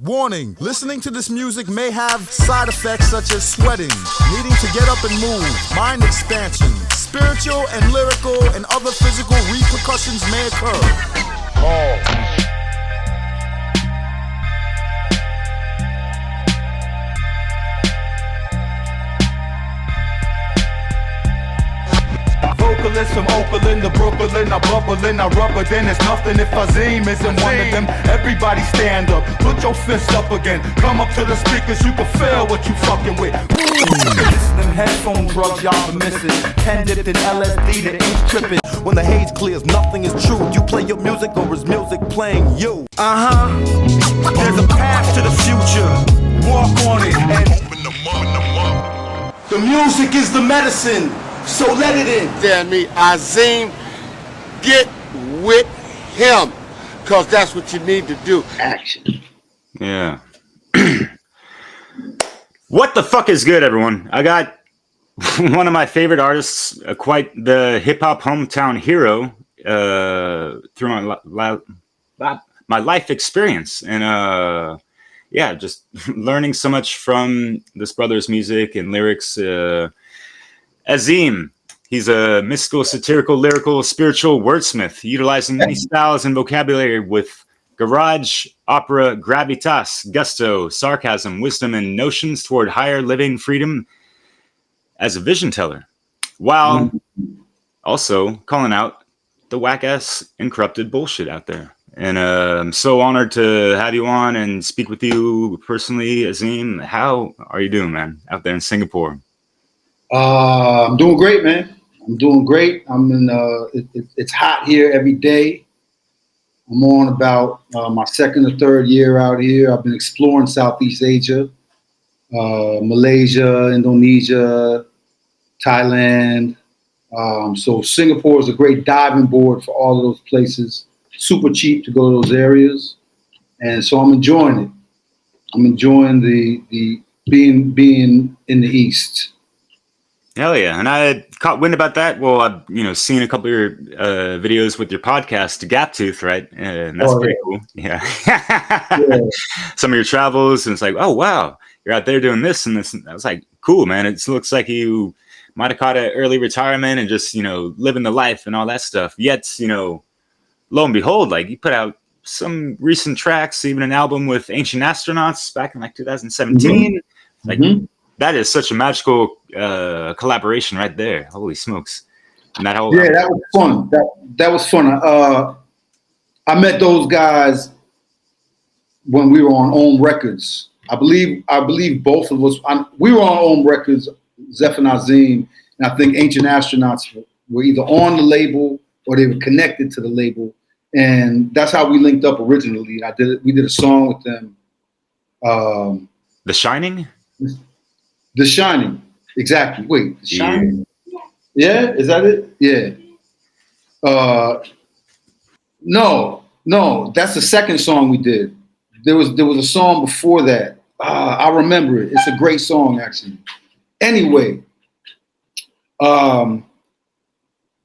Warning, listening to this music may have side effects such as sweating, needing to get up and move, mind expansion, spiritual and lyrical and other physical repercussions may occur. Vocalist from Oakland to Brooklyn, I bubbling, I rubber, then it's nothing if Azeem isn't one of them. Everybody stand up, put your fist up again, come up to the speakers, you can feel what you fucking with. Listen them headphone drugs y'all been missing, 10 dipped in LSD, the ink's tripping. When the haze clears, nothing is true. You play your music or is music playing you? There's a path to the future, walk on it and open them up. The music is the medicine. So let it in. Tell me, Azeem, get with him, cause that's what you need to do. Action. Yeah. What the fuck is good, everyone? I got one of my favorite artists, quite the hip hop hometown hero, through my life experience, and yeah, just learning so much from this brother's music and lyrics. Azeem, he's a mystical, satirical, lyrical, spiritual wordsmith, utilizing many styles and vocabulary with garage, opera, gravitas, gusto, sarcasm, wisdom, and notions toward higher living freedom as a vision teller, while also calling out the whack-ass and corrupted bullshit out there. And I'm so honored to have you on and speak with you personally, Azeem. How are you doing, man, out there in Singapore? I'm doing great, man. I'm doing great. I'm in. It's hot here every day. I'm on about my second or third year out here. I've been exploring Southeast Asia, Malaysia, Indonesia, Thailand. So Singapore is a great diving board for all of those places. Super cheap to go to those areas, and so I'm enjoying it. I'm enjoying the being in the East. Hell yeah. And I had caught wind about that. Well, I've, seen a couple of your videos with your podcast, Gaptooth, right? And that's pretty cool. Yeah. Yeah. Some of your travels, and it's like, oh, wow, you're out there doing this and this. And I was like, cool, man. It looks like you might have caught an early retirement and just, living the life and all that stuff. Yet, lo and behold, like you put out some recent tracks, even an album with Ancient Astronauts back in like 2017. Mm-hmm. Like, that is such a magical collaboration right there. Holy smokes. And that whole that was fun. That was fun. I met those guys when we were on Ohm Records. I believe both of us, we were on Ohm Records, Zeph and Azeem, and I think Ancient Astronauts were either on the label or they were connected to the label. And that's how we linked up originally. We did a song with them. The Shining? The Shining, exactly. Wait, The Shining? Yeah, is that it? Yeah. No, that's the second song we did. There was a song before that. I remember it. It's a great song, actually. Anyway,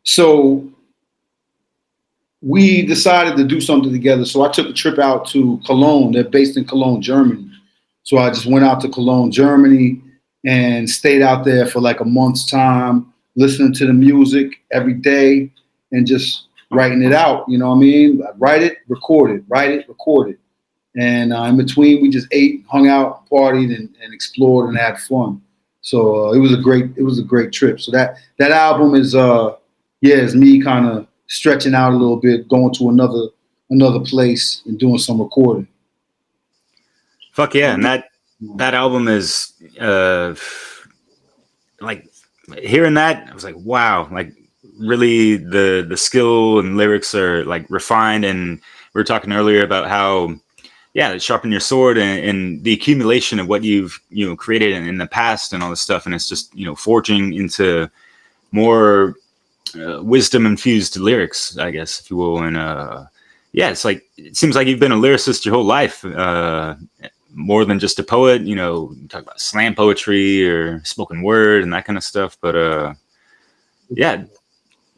so we decided to do something together. So I took a trip out to Cologne. They're based in Cologne, Germany. So I just went out to Cologne, Germany, and stayed out there for like a month's time, listening to the music every day and just writing it out. You know what I mean? I'd write it, record it. And in between, we just ate, hung out, partied, and explored and had fun. So it was a great trip. So that album is is me kind of stretching out a little bit, going to another place and doing some recording. Fuck yeah. And that album is like hearing that, I was like, wow, like really the skill and lyrics are like refined. And we were talking earlier about how, sharpen your sword and the accumulation of what you've, created in the past and all this stuff. And it's just, forging into more wisdom infused lyrics, I guess, if you will. And it's like, it seems like you've been a lyricist your whole life. More than just a poet, talk about slam poetry or spoken word and that kind of stuff. But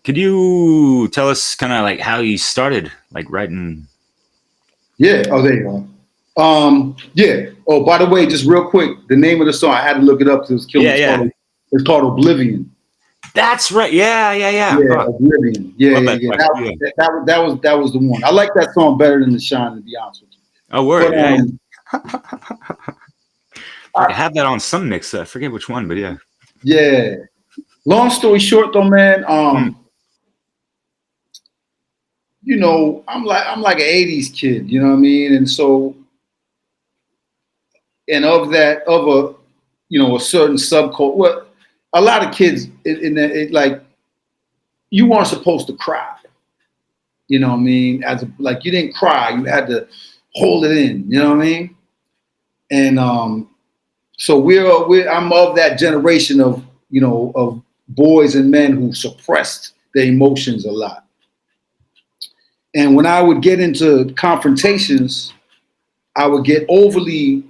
could you tell us kind of like how you started like writing? Yeah. Oh, there you Yeah. Oh, by the way, just real quick, the name of the song, I had to look it up because it was killed. Yeah, It's called Oblivion. That's right. Yeah. Yeah, Fuck. Oblivion. Yeah. That was the one. I like that song better than The Shine, to be honest with you. Oh, word. But, I have that on some mix. I forget which one, but yeah. Yeah. Long story short, though, man. You know, I'm like an '80s kid. You know what I mean? And so, and of a certain subculture. Well, a lot of kids like you weren't supposed to cry. You know what I mean? Like you didn't cry. You had to hold it in. You know what I mean? And so I'm of that generation of boys and men who suppressed their emotions a lot. And when I would get into confrontations, I would get overly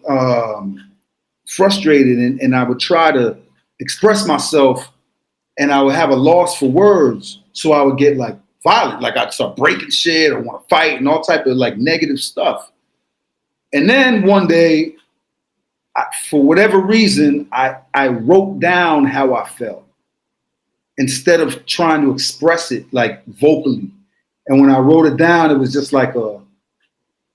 frustrated, and I would try to express myself, and I would have a loss for words. So I would get like violent, like I'd start breaking shit or want to fight and all type of like negative stuff. And then one day, for whatever reason, I wrote down how I felt instead of trying to express it like vocally. And when I wrote it down, it was just like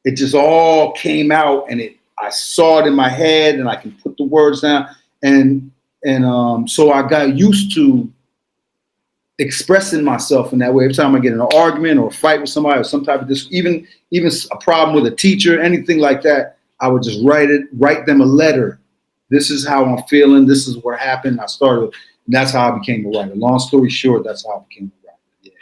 it just all came out, and I saw it in my head, and I can put the words down. And so I got used to expressing myself in that way. Every time I get in an argument or a fight with somebody or some type of even a problem with a teacher, anything like that, I would just write them a letter. This is how I'm feeling. This is what happened. That's how I became a writer. Long story short, that's how I became a writer. Yeah.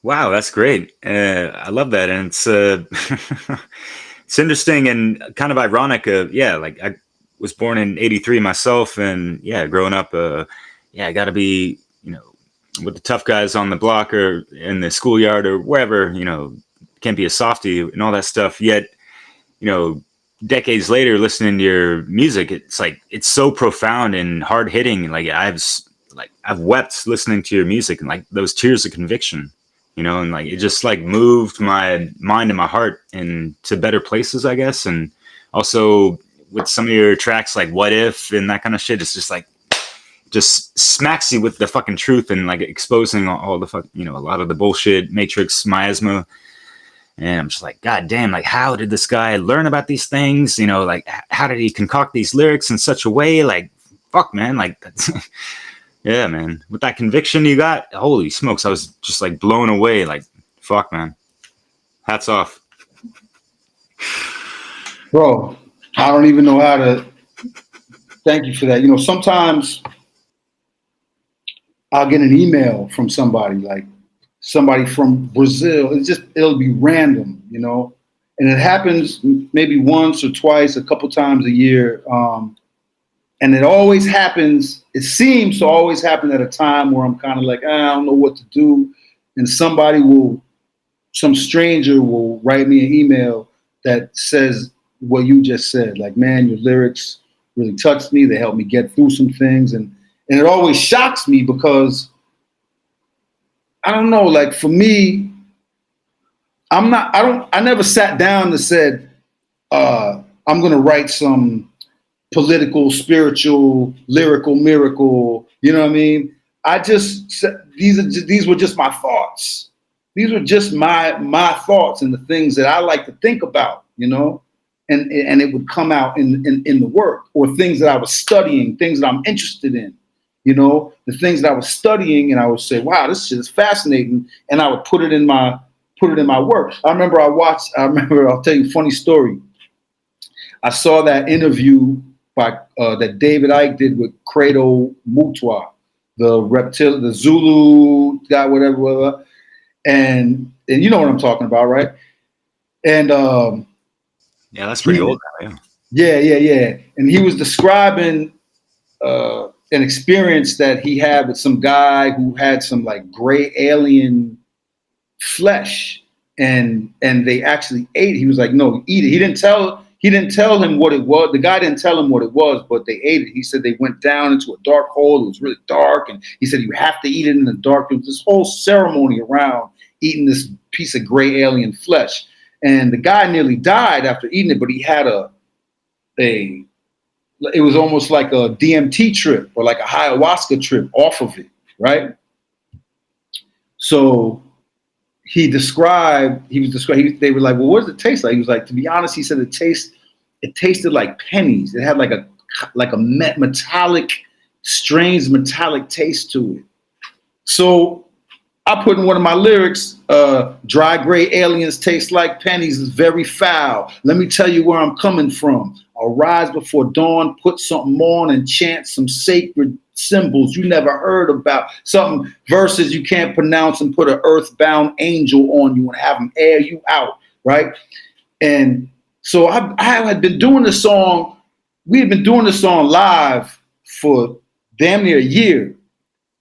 Wow, that's great. I love that. And it's it's interesting and kind of ironic. Like I was born in '83 myself, and growing up, I got to be, with the tough guys on the block or in the schoolyard or wherever, can't be a softie and all that stuff. Yet, decades later, listening to your music, it's like it's so profound and hard hitting. Like I've wept listening to your music, and like those tears of conviction, and like it just like moved my mind and my heart into better places, I guess. And also with some of your tracks, like What If and that kind of shit, it's just like just smacks you with the fucking truth and like exposing all the a lot of the bullshit, matrix, miasma. And I'm just like, God damn, like, how did this guy learn about these things? Like, how did he concoct these lyrics in such a way? Like, fuck, man. Like, that's, yeah, man. With that conviction you got, holy smokes, I was just like blown away. Like, fuck, man. Hats off. Bro, I don't even know how to thank you for that. Sometimes I'll get an email from somebody from Brazil. It'll be random, and it happens maybe once or twice, a couple times a year. And it always happens. It seems to always happen at a time where I'm kind of like, I don't know what to do. And some stranger will write me an email that says what you just said. Like, man, your lyrics really touched me. They helped me get through some things. And it always shocks me because I don't know, like for me, I never sat down and said, I'm going to write some political, spiritual, lyrical miracle. You know what I mean? These were just my thoughts. These were just my thoughts and the things that I like to think about, and it would come out in the work, or things that I was studying, things that I'm interested in. The things that I was studying, and I would say, wow, this shit is fascinating. And I would put it in my work. I remember I'll tell you a funny story. I saw that interview that David Icke did with Credo Mutwa, the Zulu guy, whatever. And you know what I'm talking about, right? And yeah, that's pretty old now, yeah. Yeah. And he was describing an experience that he had with some guy who had some like gray alien flesh, and they actually ate it. He was like, no, eat it. He didn't tell him what it was. The guy didn't tell him what it was, but they ate it. He said they went down into a dark hole. It was really dark. And he said, you have to eat it in the dark. There was this whole ceremony around eating this piece of gray alien flesh. and the guy nearly died after eating it, but he had it was almost like a DMT trip or like a ayahuasca trip off of it, right? So they were like, well, what does it taste like? He was like, to be honest, he said it tasted like pennies. It had like a metallic, strange metallic taste to it. So I put in one of my lyrics, dry gray aliens taste like pennies is very foul. Let me tell you where I'm coming from. I'll rise before dawn, put something on and chant some sacred symbols you never heard about. Some verses you can't pronounce and put an earthbound angel on you and have them air you out, right? And so I had been doing this song. We had been doing this song live for damn near a year.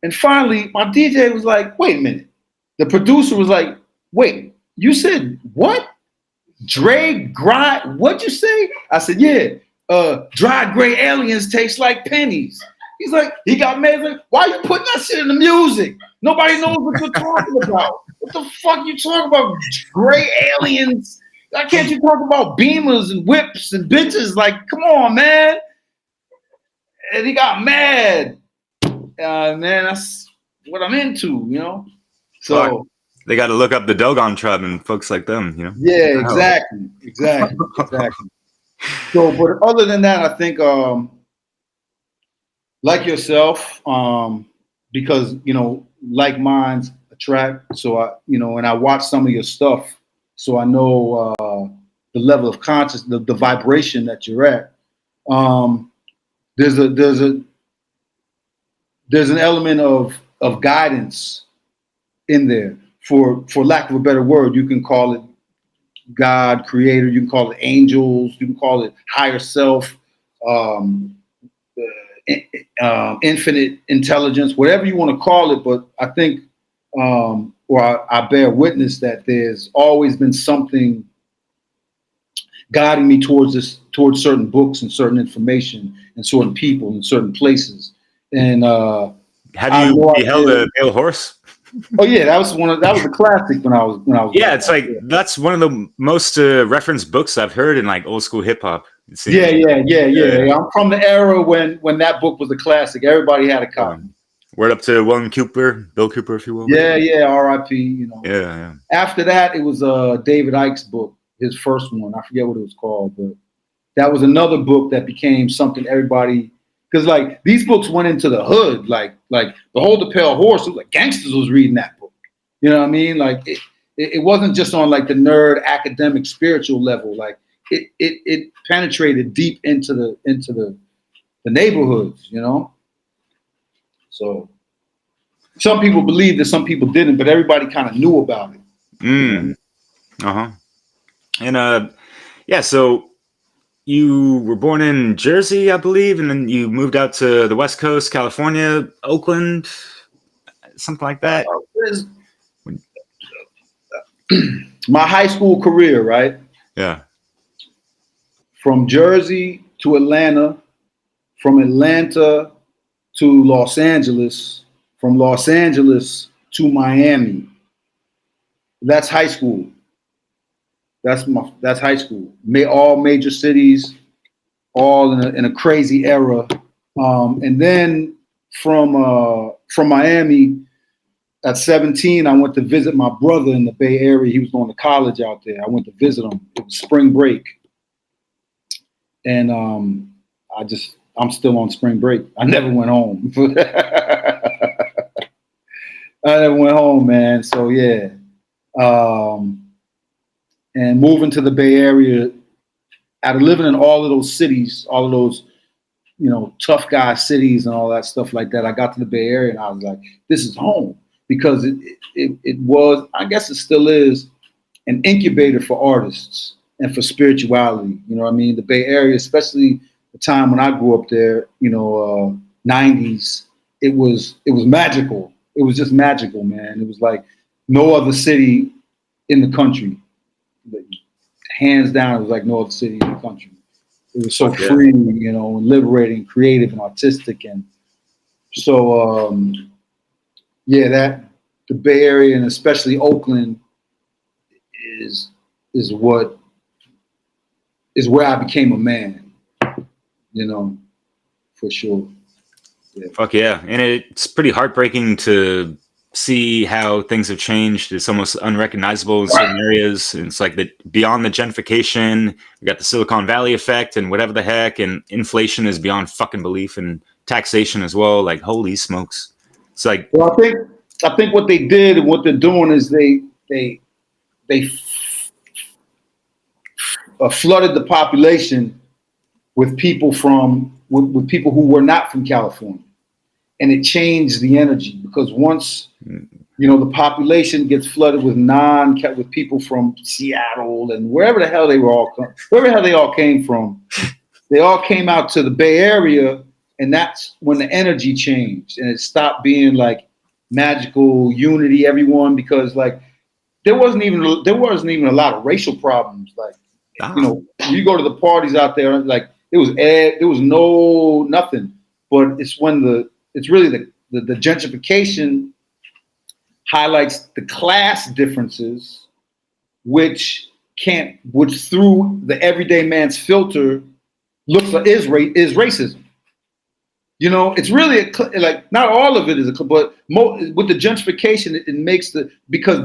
And finally, my DJ was like, wait a minute. The producer was like, wait, you said what? What'd you say? I said, yeah, dry gray aliens taste like pennies. He's like, he got mad. Like, why are you putting that shit in the music? Nobody knows what you're talking about. What the fuck you talking about? Gray aliens? Why can't you talk about beamers and whips and bitches? Like, come on, man. And he got mad. Man, that's what I'm into, you know? So they got to look up the Dogon tribe and folks like them, you know? Yeah, exactly. So, but other than that, I think, like yourself, because, you know, like minds attract. So and I watch some of your stuff. So I know the level of consciousness, the vibration that you're at. There's an element of guidance in there. For lack of a better word, you can call it God, creator, you can call it angels, you can call it higher self, infinite intelligence, whatever you want to call it. But I think, or I bear witness that there's always been something guiding me towards certain books and certain information and certain people and certain places. And have you beheld a pale horse? Oh yeah, that was a classic when I was. Yeah, it's like that's one of the most referenced books I've heard in like old school hip hop. Yeah. I'm from the era when that book was a classic. Everybody had a copy. Word up to Bill Cooper, if you will. Yeah, R.I.P. You know. Yeah. After that, it was David Icke's book, his first one. I forget what it was called, but that was another book that became something everybody. Because like these books went into the hood, like Behold the Pale Horse. It was like gangsters was reading that book. You know what I mean? Like it wasn't just on like the nerd academic spiritual level. Like it penetrated deep into the neighborhoods. You know. So some people believed it, some people didn't, but everybody kind of knew about it. And so. You were born in Jersey, I believe, and then you moved out to the West Coast, California, Oakland, something like that. My high school career, right? Yeah. From Jersey to Atlanta, from Atlanta to Los Angeles, from Los Angeles to Miami. That's high school. That's high school. All major cities, all in a crazy era. And then from Miami, at 17, I went to visit my brother in the Bay Area. He was going to college out there. I went to visit him. It was spring break. And I'm still on spring break. I never went home. I never went home, man. So yeah. And moving to the Bay Area, after living in all of those cities, all of those, you know, tough guy cities and all that stuff like that, I got to the Bay Area and I was like, this is home. Because it was, I guess it still is, an incubator for artists and for spirituality. You know what I mean? The Bay Area, especially the time when I grew up there, you know, 90s, it was magical. It was just magical, man. It was like no other city in the country. Hands down, it was like no other city in the country. It was so free, you know, and liberating, creative, and artistic. And so, that the Bay Area and especially Oakland is is where I became a man, you know, for sure. Yeah. Fuck yeah. And it's pretty heartbreaking to see how things have changed. It's almost unrecognizable in certain areas. And it's like beyond the gentrification, we got the Silicon Valley effect and whatever the heck, and inflation is beyond fucking belief, and taxation as well. Like, holy smokes. It's like, well, I think what they did and what they're doing is they flooded the population with people with people who were not from California, and it changed the energy, because once the population gets flooded with with people from Seattle and wherever the hell they all came from, they all came out to the Bay Area, and that's when the energy changed, and it stopped being like magical unity, everyone, because like there wasn't even a lot of racial problems. Like, you go to the parties out there, like there was nothing. But it's when it's really the gentrification highlights the class differences, which through the everyday man's filter looks like is racism. You know, it's really like not all of it is but with the gentrification, it makes because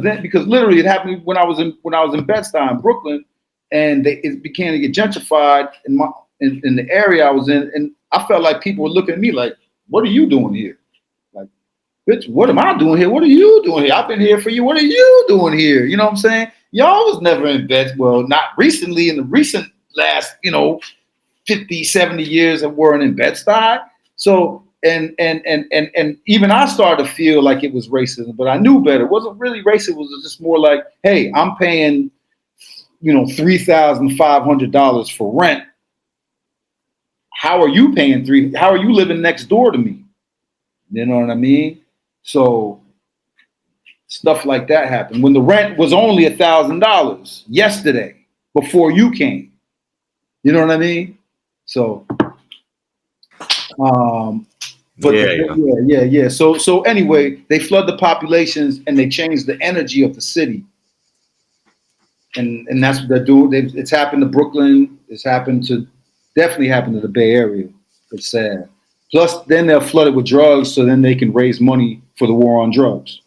literally it happened when I was in Bed-Stuy in Brooklyn, and it began to get gentrified in the area I was in, and I felt like people were looking at me like, "What are you doing here?" Like, "Bitch, what am I doing here? What are you doing here? I've been here for you. What are you doing here?" You know what I'm saying? Y'all was never in Bed. Well, not recently. In the recent last 50, 70 years that weren't in Bed-Stuy. So and even I started to feel like it was racism, but I knew better. It wasn't really racism. It was just more like, hey, I'm paying $3,500 for rent. How are you paying how are you living next door to me? You know what I mean? So stuff like that happened. When the rent was only $1,000 yesterday before you came. You know what I mean? So yeah. So anyway, they flood the populations and they change the energy of the city. And that's what they're doing. It's happened to Brooklyn. It's definitely happened to the Bay Area. It's sad. Plus, then they're flooded with drugs, so then they can raise money for the war on drugs.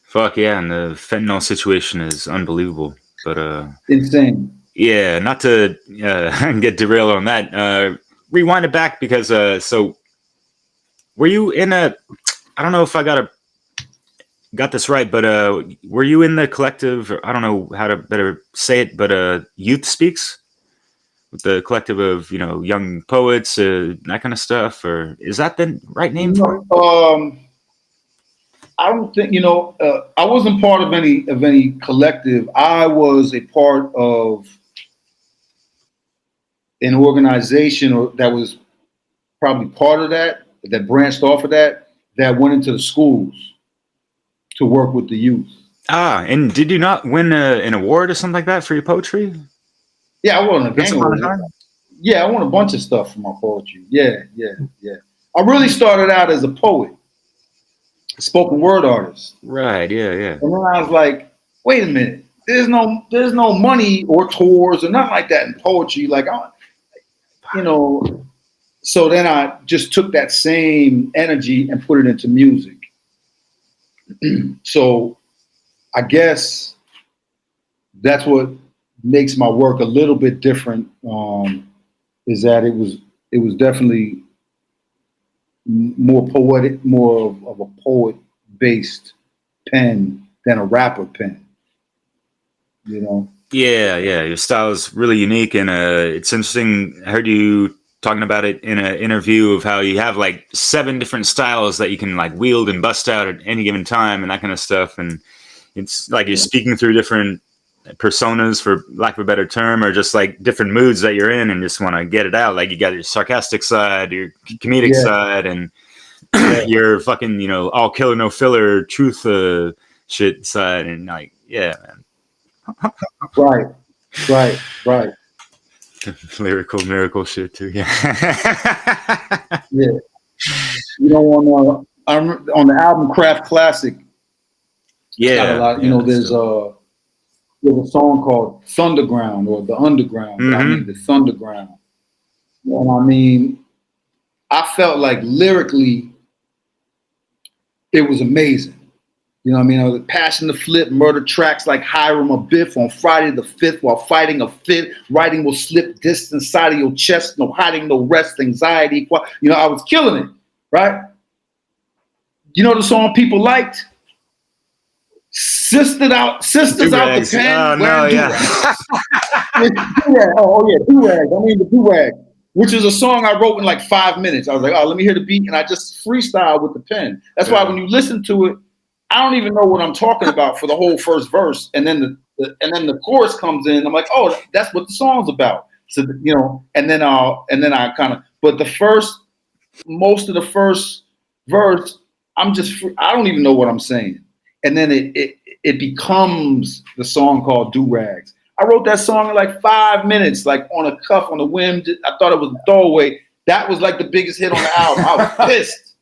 Fuck yeah, and the fentanyl situation is unbelievable. But insane. Yeah, not to get derailed on that. Rewind it back because so were you in I don't know if I got this right, but were you in the collective, or I don't know how to better say it, but Youth Speaks, with the collective of young poets, that kind of stuff, or is that the right name for it? I don't think I wasn't part of any collective. I was a part of an organization that was probably part of that branched off of that went into the schools to work with the youth. And did you not win an award or something like that for your poetry? Yeah, I won a gang award. Yeah, I won a bunch of stuff for my poetry. Yeah. I really started out as a poet, a spoken word artist. Right. Yeah. And then I was like, wait a minute. There's no money or tours or nothing like that in poetry. Like, so then I just took that same energy and put it into music. So I guess that's what makes my work a little bit different, is that it was definitely more poetic, more of a poet-based pen than a rapper pen. Yeah. Your style is really unique, and it's interesting. I heard you talking about it in an interview of how you have like 7 different styles that you can like wield and bust out at any given time and that kind of stuff. And it's like you're speaking through different personas, for lack of a better term, or just like different moods that you're in and just want to get it out. Like you got your sarcastic side, your comedic side, and your fucking, all killer, no filler, truth shit side. And like, yeah, man. Right. Lyrical miracle shit too. Yeah. Yeah. On the album Craft Classic. Yeah. There's there's a song called Thunderground or The Underground. Mm-hmm. I mean, the Thunderground. And I mean, I felt like lyrically, it was amazing. You know what I mean? I was passion to flip, murder tracks like Hiram or Biff on Friday the 5th while fighting a fit. Writing will slip distance side of your chest. No hiding, no rest, anxiety. You know, I was killing it, right? You know the song people liked? Sisters out the pen. Oh, no, yeah. Do-rag. I mean the do-rag, which is a song I wrote in like 5 minutes. I was like, oh, let me hear the beat, and I just freestyle with the pen. That's why when you listen to it, I don't even know what I'm talking about for the whole first verse, and then the chorus comes in. I'm like, oh, that's what the song's about. So you know, and then I kind of, but most of the first verse, I don't even know what I'm saying. And then it becomes the song called Do Rags. I wrote that song in like 5 minutes, like on a cuff, on a whim. I thought it was a throwaway. That was like the biggest hit on the album. I was pissed.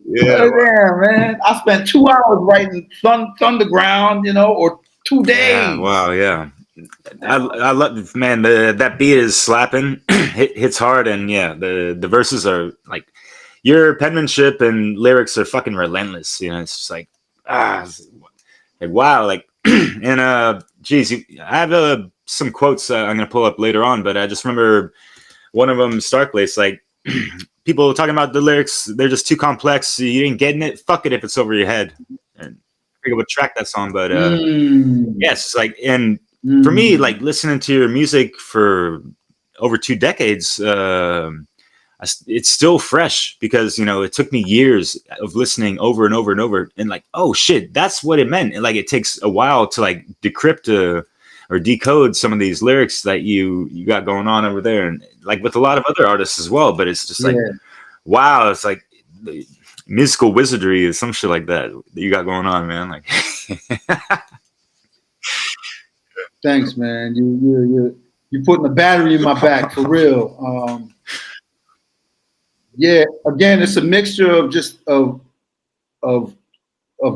Yeah, man. I spent 2 hours writing Thunderground, you know, or 2 days. Yeah, wow, yeah. I love, man, that beat is slapping. Hits hard, and yeah, the verses are like, your penmanship and lyrics are fucking relentless. You know, it's just like, like wow, like, and geez, I have some quotes I'm gonna pull up later on, but I just remember one of them starkly. It's like people talking about the lyrics, they're just too complex. You ain't getting it. Fuck it if it's over your head. And I forget what track that song, but yes, it's like, and for me, like listening to your music for over 2 decades. It's still fresh because, you know, it took me years of listening over and over and over and like, oh shit, that's what it meant. And like, it takes a while to like decrypt or decode some of these lyrics that you got going on over there. And like with a lot of other artists as well, but it's just like, wow, it's like the musical wizardry is some shit like that you got going on, man. Like, thanks, man. You're putting a battery in my back for real. Yeah, again, it's a mixture of just of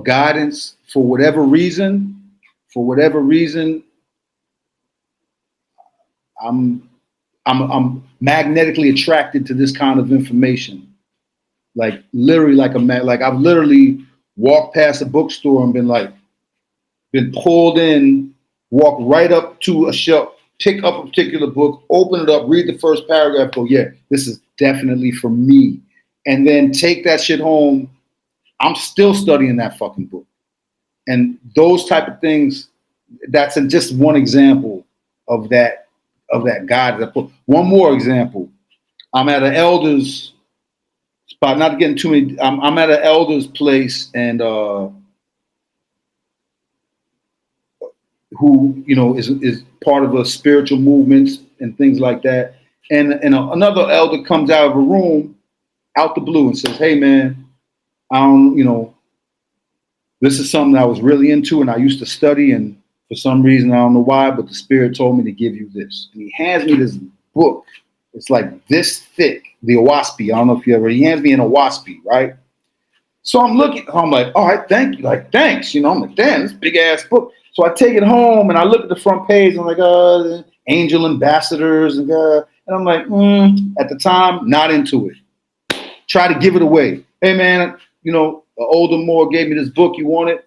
guidance for whatever reason. For whatever reason, I'm magnetically attracted to this kind of information. Like literally, like I've literally walked past a bookstore and been pulled in, walk right up to a shelf, pick up a particular book, open it up, read the first paragraph, go, yeah, this is definitely for me. And then take that shit home. I'm still studying that fucking book. And those type of things, that's just one example of that guide. One more example. I'm at an elder's spot, not getting too many, I'm at an elder's place, and who, you know, is part of a spiritual movement and things like that. And another elder comes out of a room out the blue and says, hey man, you know, this is something I was really into and I used to study, and for some reason, I don't know why, but the spirit told me to give you this. And he hands me this book. It's like this thick, the Owaspy. I don't know if he hands me an Owaspy, right? So I'm looking, I'm like, all right, thank you. Like, thanks. You know, I'm like, damn, this big ass book. So I take it home and I look at the front page and I'm like, angel ambassadors. And I'm like, at the time, not into it. Try to give it away. Hey man, you know, older Moore gave me this book. You want it?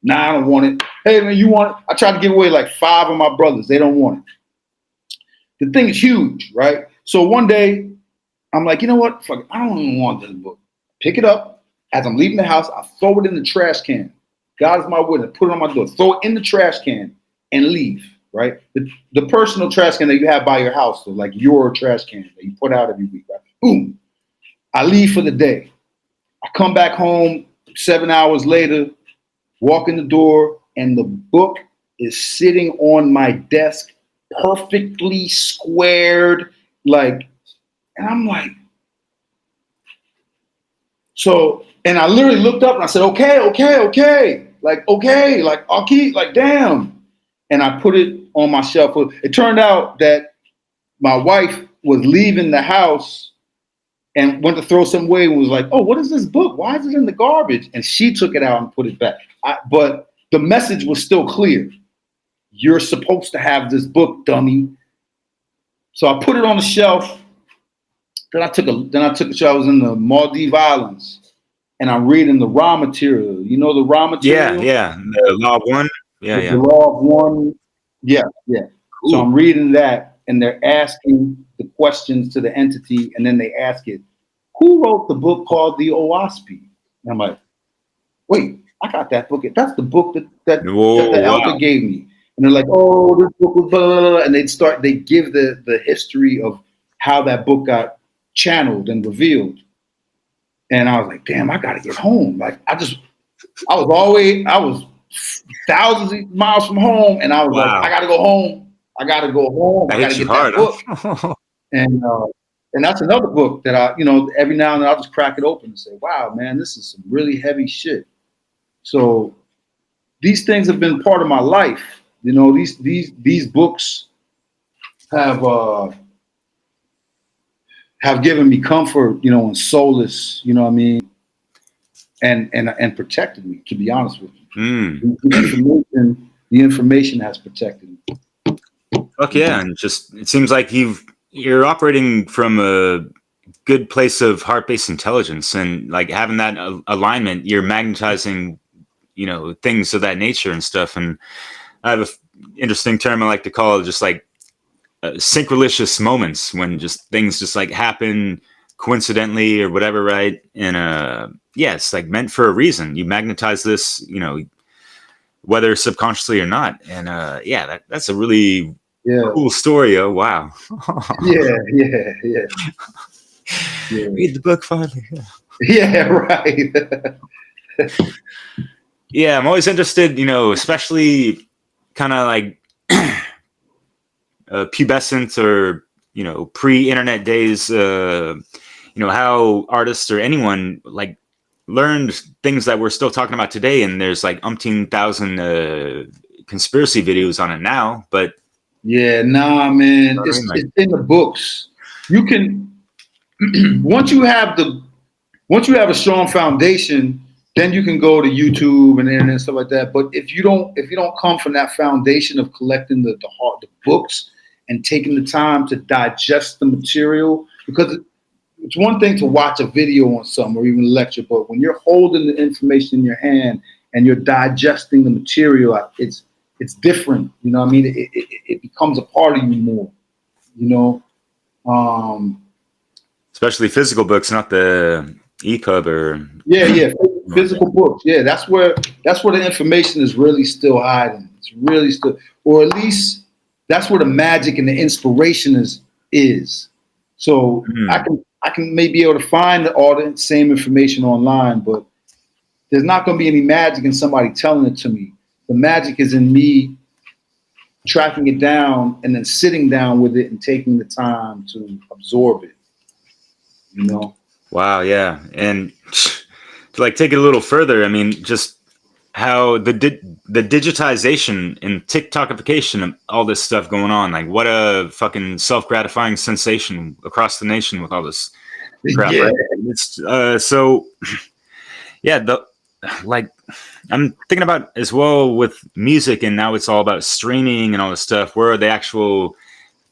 Nah, I don't want it. Hey man, you want it? I tried to give away like 5 of my brothers. They don't want it. The thing is huge, right? So one day, I'm like, you know what? Fuck it. I don't even want this book. Pick it up. As I'm leaving the house, I throw it in the trash can. God is my witness. Put it on my door. Throw it in the trash can and leave, right? The personal trash can that you have by your house, so like your trash can that you put out every week, right? Boom. I leave for the day. I come back home 7 hours later, walk in the door, and the book is sitting on my desk, perfectly squared, like, and I'm like, so, and I literally looked up and I said, okay, like, I'll keep, like, damn. And I put it on my shelf. It turned out that my wife was leaving the house and went to throw something away and was like, "Oh, what is this book? Why is it in the garbage?" And she took it out and put it back. But the message was still clear. You're supposed to have this book, dummy. So I put it on the shelf. Then I took a show. I was in the Maldives Islands, and I'm reading the raw material. You know the raw material? Yeah. The Law of One. Yeah. The Law of One. Yeah. Cool. So I'm reading that, and they're asking the questions to the entity, and then they ask it, who wrote the book called The OSP? And I'm like, wait, I got that book. That's the book that the elder gave me. And they're like, oh, this book was blah, blah, blah. And they give the history of how that book got channeled and revealed. And I was like, damn, I gotta get home. Like I was thousands of miles from home, and I was like, I gotta go home. I gotta get that book. And that's another book that I, every now and then I'll just crack it open and say, wow, man, this is some really heavy shit. So these things have been part of my life. These books have given me comfort, and solace, you know what I mean? And protected me, to be honest with you. The information has protected me. Fuck yeah. And just, it seems like you're operating from a good place of heart-based intelligence, and like having that alignment, you're magnetizing, things of that nature and stuff. And I have an interesting term I like to call it just like synchronicious moments, when just things just like happen coincidentally or whatever, right? And it's like meant for a reason. You magnetize this, whether subconsciously or not. And that's a really cool story. Oh wow. Yeah. Read the book finally. Yeah, right. Yeah, I'm always interested, especially kind of like pubescent or pre-internet days, how artists or anyone like learned things that we're still talking about today, and there's like umpteen thousand conspiracy videos on it now. But yeah, nah, man, it's in the books. You can once you have a strong foundation, then you can go to YouTube and internet and stuff like that. But if you don't come from that foundation of collecting the books and taking the time to digest the material, because it's one thing to watch a video on something or even a lecture, but when you're holding the information in your hand and you're digesting the material, it's different. You know what I mean? It becomes a part of you more, especially physical books, not the EPUB or physical books. Yeah, that's where the information is really still hiding. It's really still, or at least that's where the magic and the inspiration is. So I can maybe be able to find all the same information online, but there's not going to be any magic in somebody telling it to me. The magic is in me tracking it down and then sitting down with it and taking the time to absorb it. Wow, yeah. And to like take it a little further, I mean, just how the digitization and TikTokification of all this stuff going on, like what a fucking self-gratifying sensation across the nation with all this crap, right? It's so yeah, I'm thinking about as well with music, and now it's all about streaming and all this stuff. Where are the actual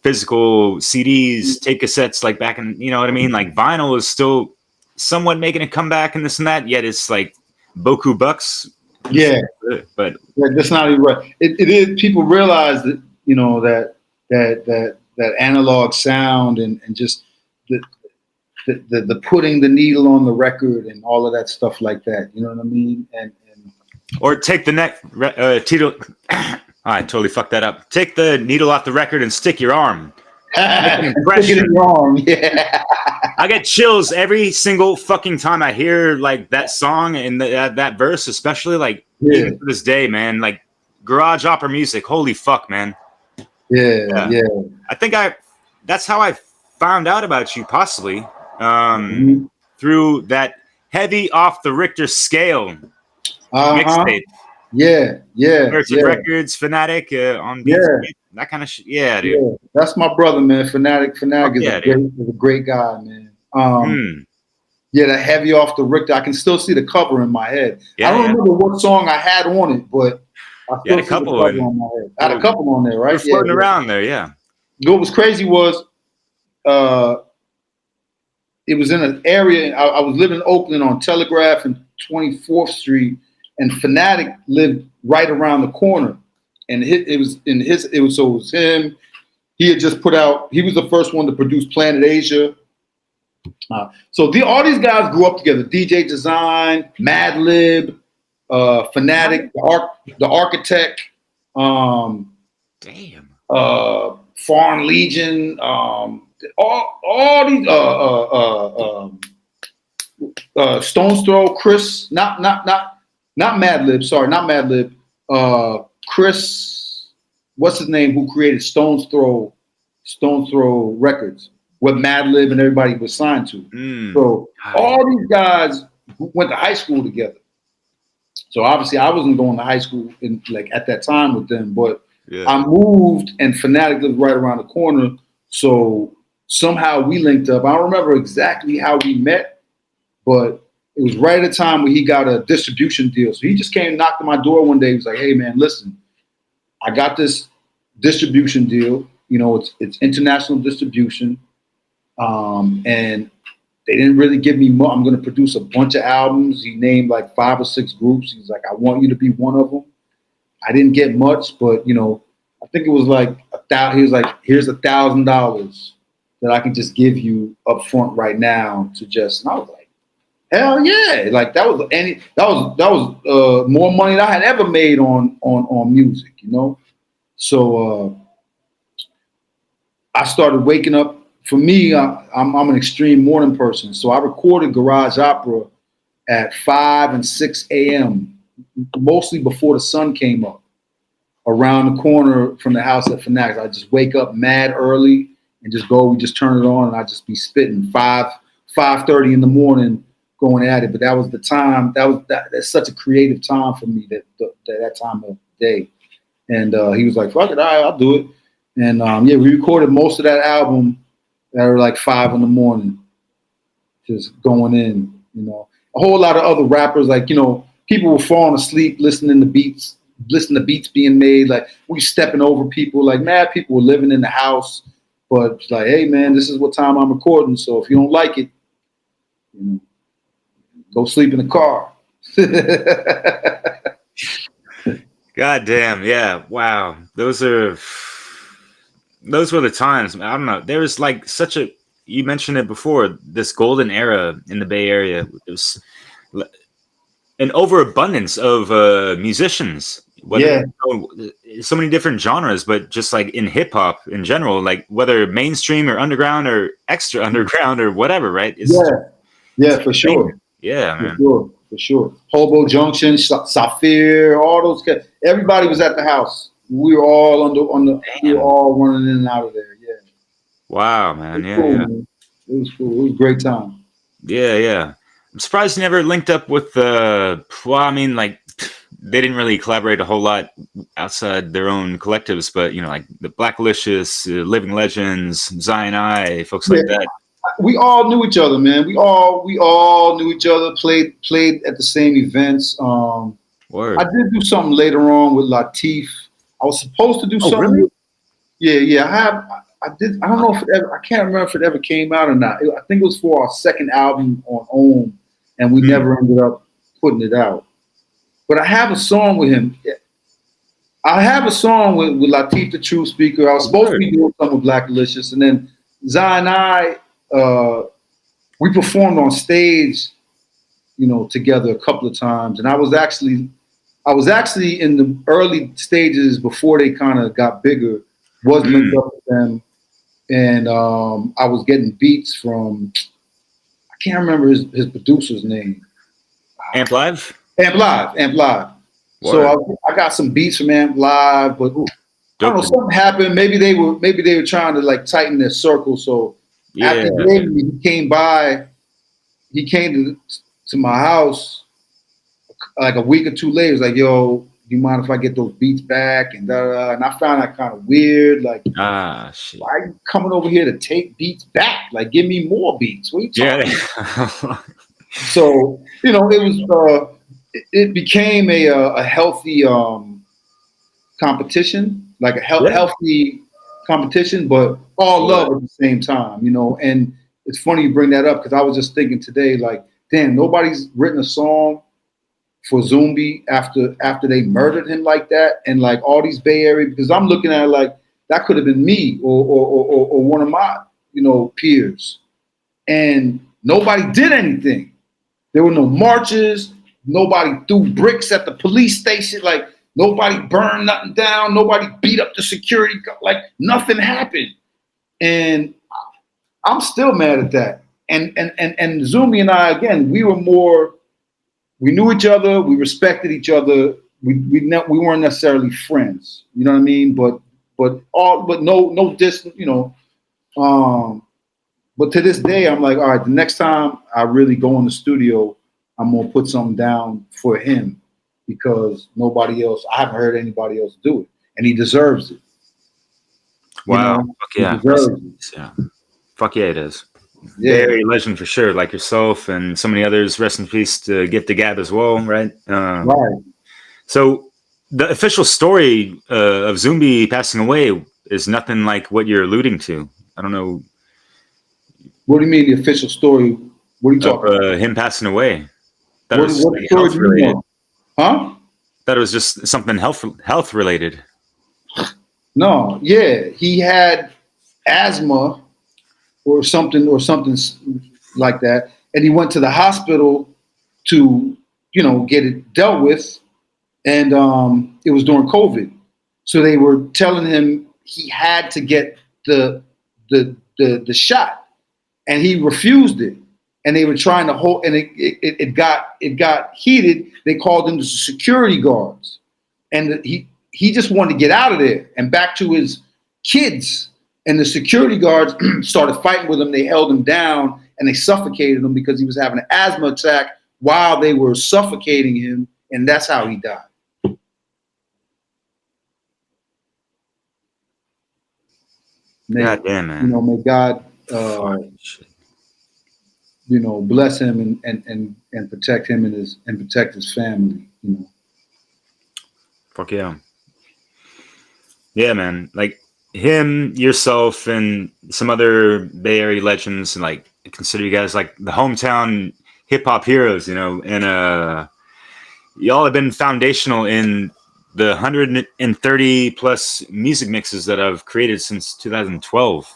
physical CDs, tape cassettes, like back in, you know what I mean? Like vinyl is still somewhat making a comeback and this and that, yet it's like boku bucks. Yeah. But that's not even right. It is, people realize that, that analog sound and just the putting the needle on the record and all of that stuff like that. You know what I mean? And or take the needle. I totally fucked that up. Take the needle off the record and stick your arm. Stick it in your arm. Yeah. I get chills every single fucking time I hear like that song and that verse, especially like even to this day, man. Like garage opera music. Holy fuck, man. Yeah. I think that's how I found out about you, possibly through that heavy off the Richter scale mixtape. Yeah. Records, Fanatic on beats, that kind of shit. Yeah, dude. Yeah. That's my brother, man. Fanatic is a great guy, man. Yeah, the Heavy Off the Richter. I can still see the cover in my head. Yeah, I don't remember what song I had on it, but I still see the cover on my head. I had a couple on there, right? They're floating around there, yeah. What was crazy was it was in an area. I was living in Oakland on Telegraph and 24th Street, and Fanatic lived right around the corner. And it was him. He had just put out. He was the first one to produce Planet Asia. So all these guys grew up together. DJ Design, Madlib, Fanatic, the Architect, Foreign Legion, all these Stone's Throw, Chris, not Madlib, sorry, not Madlib, Chris, what's his name, who created Stone's Throw Records, what Madlib and everybody was signed to. So all these guys went to high school together. So obviously I wasn't going to high school at that time with them, but I moved and Fanatic lived right around the corner. So somehow we linked up. I don't remember exactly how we met, but it was right at the time when he got a distribution deal. So he just came and knocked on my door one day. He was like, hey man, listen, I got this distribution deal. You know, it's international distribution. And they didn't really give me much. I'm going to produce a bunch of albums. He named like 5 or 6 groups. He's like, I want you to be one of them. I didn't get much, but you know, I think it was like he was like, here's $1,000 that I can just give you up front right now to just, and I was like, hell yeah. Like that was more money than I had ever made on music, you know? So, I started waking up. For me, I'm an extreme morning person. So I recorded Garage Opera at 5 and 6 a.m., mostly before the sun came up, around the corner from the house at Fanatics. I just wake up mad early and just go, we just turn it on, and I just be spitting 5:30 in the morning going at it. But that was the time, that's such a creative time for me, that time of day. And he was like, fuck it, all right, I'll do it. And we recorded most of that album at like 5 in the morning, just going in, you know. A whole lot of other rappers, like, you know, people were falling asleep listening to beats being made. Like, we stepping over people, like mad people were living in the house, but it's like, hey man, this is what time I'm recording. So if you don't like it, you know, go sleep in the car. God damn, yeah, wow. Those were the times. I don't know. There was like you mentioned it before, this golden era in the Bay Area. It was an overabundance of musicians. So many different genres, but just like in hip hop in general, like whether mainstream or underground or extra underground or whatever, right? For sure. Yeah, man. For sure. Hobo Junction, Saphir, all those guys. Everybody was at the house. We were all we were all running in and out of there. Yeah. Wow, man. Yeah, cool, yeah. Man. It was cool. It was a great time. Yeah, yeah. I'm surprised you never linked up with like they didn't really collaborate a whole lot outside their own collectives, but you know, like the Blacklicious, Living Legends, Zion I, folks like that. We all knew each other, man. We all knew each other. Played at the same events. Word. I did do something later on with Latif. I was supposed to do something. Really? Yeah. I did. I don't know if it ever. I can't remember if it ever came out or not. I think it was for our second album on Ohm, and we never ended up putting it out. But I have a song with him. I have a song with Latif the True Speaker. I was supposed to be doing something with Blacklicious, and then Zion and I, we performed on stage, you know, together a couple of times. And I was actually in the early stages before they kind of got bigger, was linked up with them. And I was getting beats from, I can't remember his producer's name. Amp Live. Word. So I got some beats from Amp Live, but I don't know, something happened. Maybe they were trying to like tighten their circle. So after he came by, he came to my house like a week or two later. He was like, yo, you mind if I get those beats back? And and I found that kind of weird. Like, shit. why are you coming over here to take beats back? Like, give me more beats. What are you talking about? So, you know, it was, it became a healthy competition, like a healthy competition, but all love at the same time, you know. And it's funny you bring that up because I was just thinking today, like, damn, nobody's written a song for Zumbi after they murdered him like that, and like all these Bay Area, because I'm looking at it like that could have been me or one of my, you know, peers, and nobody did anything. There were no marches. Nobody threw bricks at the police station. Like, nobody burned nothing down. Nobody beat up the security. Like, nothing happened. And I'm still mad at that. And Zumi and I, again, we knew each other. We respected each other. We weren't necessarily friends. You know what I mean? But no distance, you know. But to this day, I'm like, all right, the next time I really go in the studio, I'm going to put something down for him because nobody else, I haven't heard anybody else do it. And he deserves it. Wow. You know? Fuck yeah. He deserves it. Yeah. Fuck yeah, it is. Yeah. Very legend for sure, like yourself and so many others. Rest in peace to Gift the Gab as well, right? Right. So the official story of Zumbi passing away is nothing like what you're alluding to. I don't know. What do you mean the official story? What are you talking about? Him passing away. What was story health do you related. know? Huh? Thought it was just something health related. No, yeah, he had asthma or something like that, and he went to the hospital to, you know, get it dealt with, and it was during COVID, so they were telling him he had to get the shot, and he refused it, and they were trying to hold, and it got heated. They called in the security guards, and he just wanted to get out of there and back to his kids. And the security guards started fighting with him. They held him down and they suffocated him because he was having an asthma attack while they were suffocating him, and that's how he died. God damn, man. You know, may God, you know, bless him and protect him and protect his family. You know. Fuck yeah. Yeah, man. Like him, yourself, and some other Bay Area legends, and like consider you guys like the hometown hip hop heroes, you know, and y'all have been foundational in the 130 plus music mixes that I've created since 2012.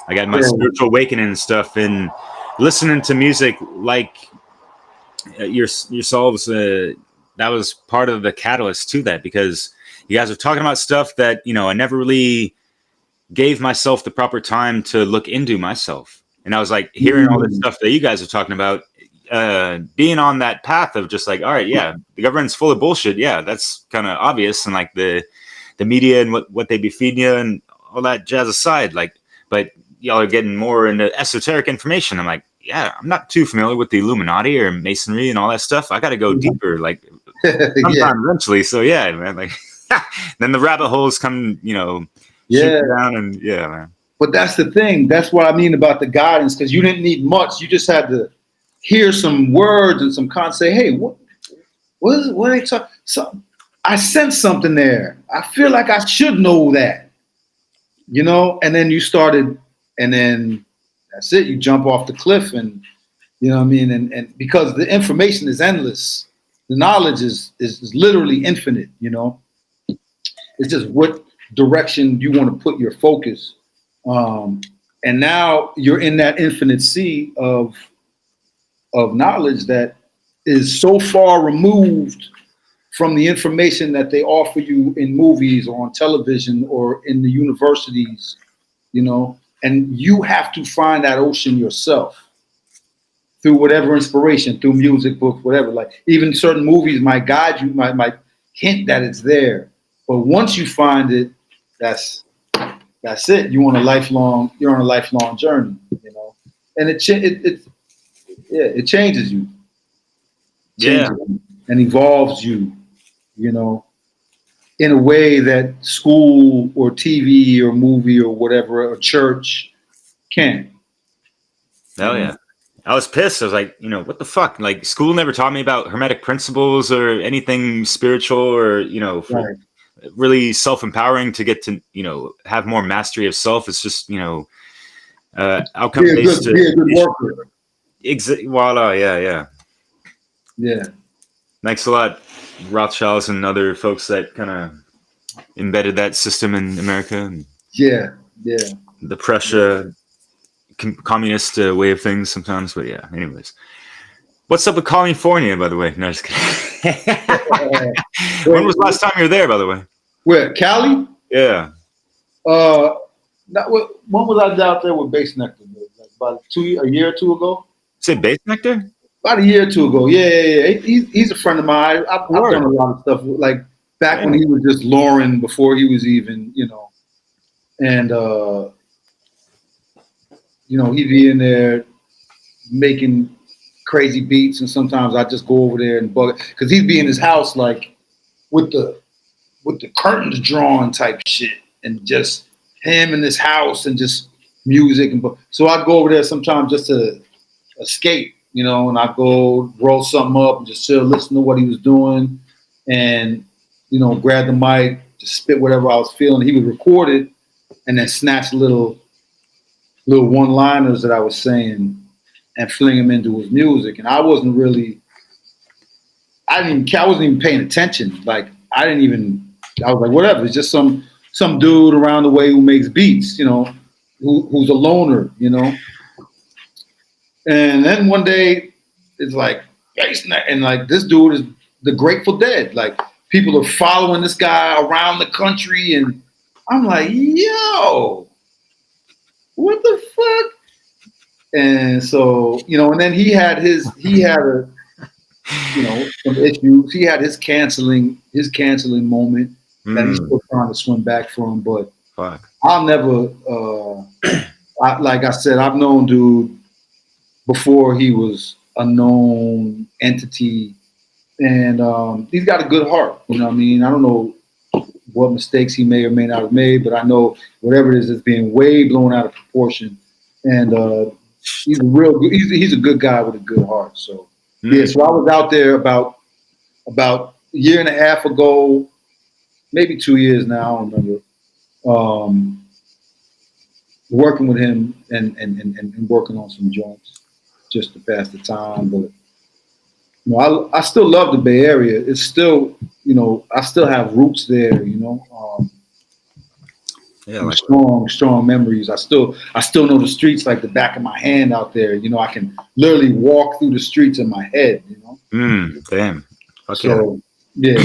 I got my spiritual awakening and stuff, and listening to music like yourselves, that was part of the catalyst to that, because you guys are talking about stuff that, you know, I never really gave myself the proper time to look into myself. And I was like hearing all this stuff that you guys are talking about, being on that path of just like, all right, yeah, the government's full of bullshit. Yeah, that's kind of obvious. And like the media and what they be feeding you and all that jazz aside, like, but y'all are getting more into esoteric information. I'm like, yeah, I'm not too familiar with the Illuminati or Masonry and all that stuff. I got to go deeper, like sometime eventually. So yeah, man, like then the rabbit holes come, you know, shoot down, and yeah, man. But that's the thing. That's what I mean about the guidance, because you didn't need much. You just had to hear some words and some concepts. Say, hey, what are they talking? So I sense something there. I feel like I should know that, you know. And then you started, and then that's it. You jump off the cliff, and you know what I mean. And because the information is endless, the knowledge is literally infinite. You know, it's just what direction you want to put your focus. And now you're in that infinite sea of knowledge that is so far removed from the information that they offer you in movies or on television or in the universities, you know, and you have to find that ocean yourself through whatever inspiration, through music, books, whatever. Like even certain movies might guide you, might hint that it's there. But once you find it, that's it. You're on a lifelong journey, you know, and it changes you, and evolves you, you know. in a way that school or TV or movie or whatever, or church can't. Hell yeah. I was pissed. I was like, what the fuck? Like, school never taught me about hermetic principles or anything spiritual or, Right. really self-empowering to get to, have more mastery of self. It's just, outcome based. Be a good worker. Voila. Yeah. Yeah. Thanks a lot, Rothschilds and other folks that kind of embedded that system in America. And Yeah. the Prussia communist way of things sometimes. But yeah, anyways. What's up with California, by the way? No, just kidding. When was the last time you were there, by the way? Where? Cali? Yeah. When was I out there with Bass Nectar? Like about a year or two ago? Say Bass Nectar? About a year or two ago. Yeah. He's a friend of mine. I've done a lot of stuff, like back when he was just Lauren, before he was even, and, he'd be in there making crazy beats, and sometimes I just go over there and bug it, because he'd be in his house like with the curtains drawn type shit, and just him in his house and just music, and so I'd go over there sometimes just to escape, and I'd go roll something up and just chill, listen to what he was doing, and grab the mic, just spit whatever I was feeling. He would record it and then snatch little one-liners that I was saying and fling them into his music. And I wasn't even paying attention. Like, I was like, whatever. It's just some dude around the way who makes beats, who's a loner, And then one day it's like, and like, this dude is the Grateful Dead. Like, people are following this guy around the country, and I'm like, yo, what the fuck? And so, and then he had some issues. He had his canceling moment that he's still trying to swim back from. But fuck. I'll never, like I said, I've known dude before he was a known entity, and he's got a good heart. You know what I mean? I don't know what mistakes he may or may not have made, but I know whatever it is being way blown out of proportion. And he's a real good, he's a good guy with a good heart. So yeah, so I was out there about a year and a half ago, maybe 2 years now, I don't remember, working with him and working on some joints just to pass the time. But I still love the Bay Area. It's still, I still have roots there, like strong memories. I still know the streets like the back of my hand out there. I can literally walk through the streets in my head, Damn. Okay. So, yeah.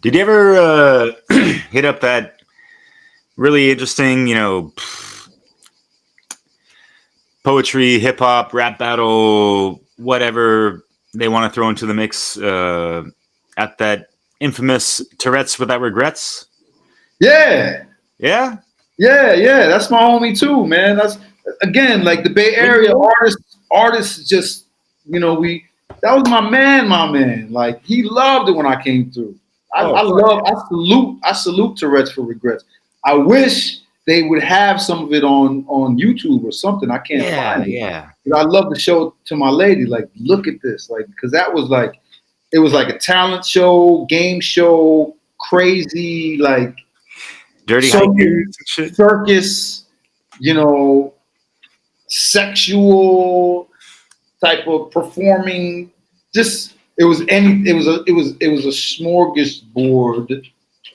Did you ever hit up that really interesting, poetry, hip hop, rap battle, whatever they want to throw into the mix at that infamous Tourette's Without Regrets? Yeah. Yeah? Yeah. That's my homie too, man. That's, again, like the Bay Area artists just, that was my man. Like, he loved it when I came through. I salute Tourette's for Regrets. I wish they would have some of it on YouTube or something. I can't find it. Yeah. But I love to show it to my lady. Like, look at this. Like, because that was like, it was like a talent show, game show, crazy, like dirty circus, sexual type of performing. Just it was a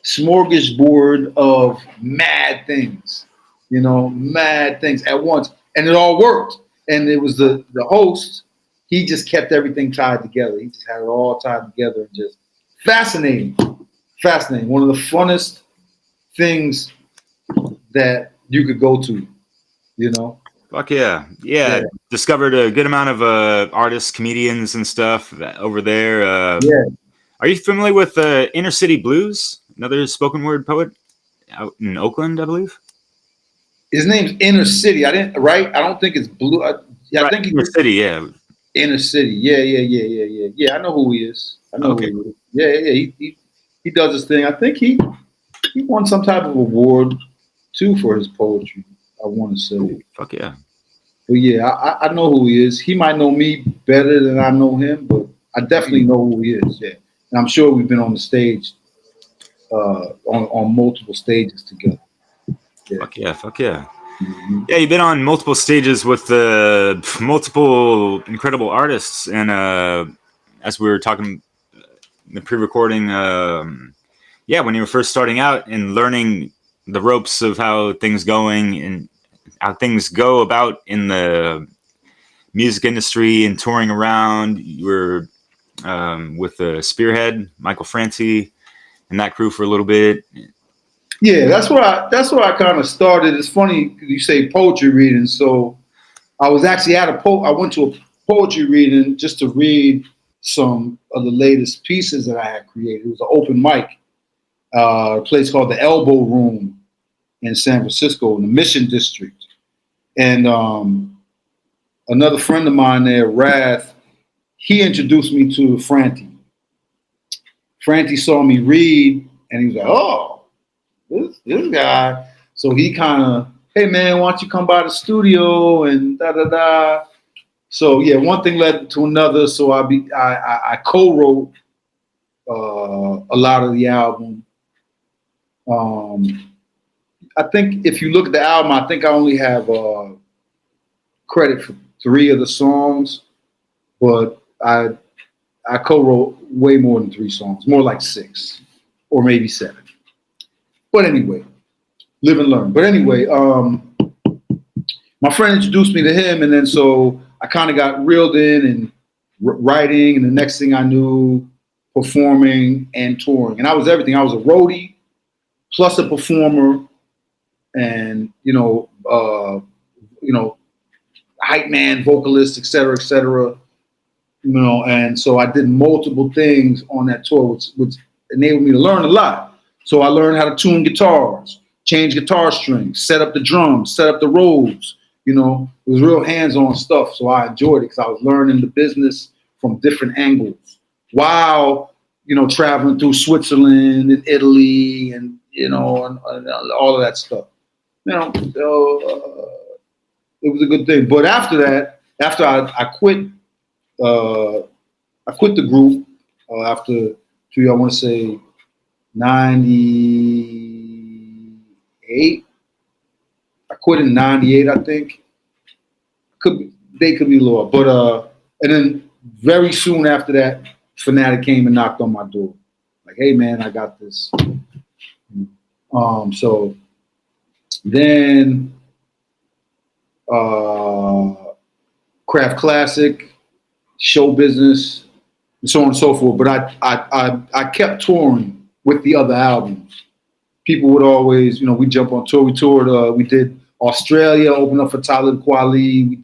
smorgasbord of mad things, mad things at once, and it all worked. And it was the host. He just kept everything tied together. He just had it all tied together, and just fascinating. One of the funnest things that you could go to, Fuck yeah. Discovered a good amount of artists, comedians, and stuff over there. Are you familiar with Inner City Blues? Another spoken word poet out in Oakland, I believe. His name's Inner City. I don't think it's Blue. I think Inner City. Yeah. Inner City. Yeah. I know who he is. Who he is. Yeah. he does his thing. I think he won some type of award too for his poetry. I want to say. Fuck yeah. But yeah, I know who he is. He might know me better than I know him, but I definitely know who he is. Yeah, and I'm sure we've been on the stage, on multiple stages together. Yeah. Fuck yeah. Mm-hmm. Yeah, you've been on multiple stages with multiple incredible artists, and as we were talking in the pre-recording, when you were first starting out and learning the ropes of how things going and how things go about in the music industry and touring around, you were with the Spearhead, Michael Franti, and that crew for a little bit. Yeah, that's where I kind of started. It's funny you say poetry reading. So I was actually I went to a poetry reading just to read some of the latest pieces that I had created. It was an open mic, a place called the Elbow Room in San Francisco in the Mission District. And another friend of mine there, Rath, he introduced me to Franti. Franti saw me read, and he was like, "Oh, this guy." So he kind of, "Hey man, why don't you come by the studio and da da da." So yeah, one thing led to another. So I co-wrote a lot of the album. I think if you look at the album, I think I only have credit for 3 of the songs, but I co-wrote way more than 3 songs, more like 6 or maybe 7. But anyway, live and learn. But anyway, my friend introduced me to him, and then so I kind of got reeled in and writing, and the next thing I knew, performing and touring. And I was everything. I was a roadie, plus a performer, and hype man, vocalist, et cetera, and so I did multiple things on that tour, which enabled me to learn a lot. So I learned how to tune guitars, change guitar strings, set up the drums, set up the rolls. It was real hands-on stuff. So I enjoyed it because I was learning the business from different angles while, traveling through Switzerland and Italy and, and all of that stuff. It was a good thing. But after that, after I quit the group after, I want to say 98. I quit in 98, I think. They could be lower. But and then very soon after that, Fanatic came and knocked on my door. Like, "Hey man, I got this." So then Craft Classic, Show Business, and so on and so forth. But I kept touring with the other albums. People would always, we jump on tour. We toured, we did Australia, opened up for Talib Kweli.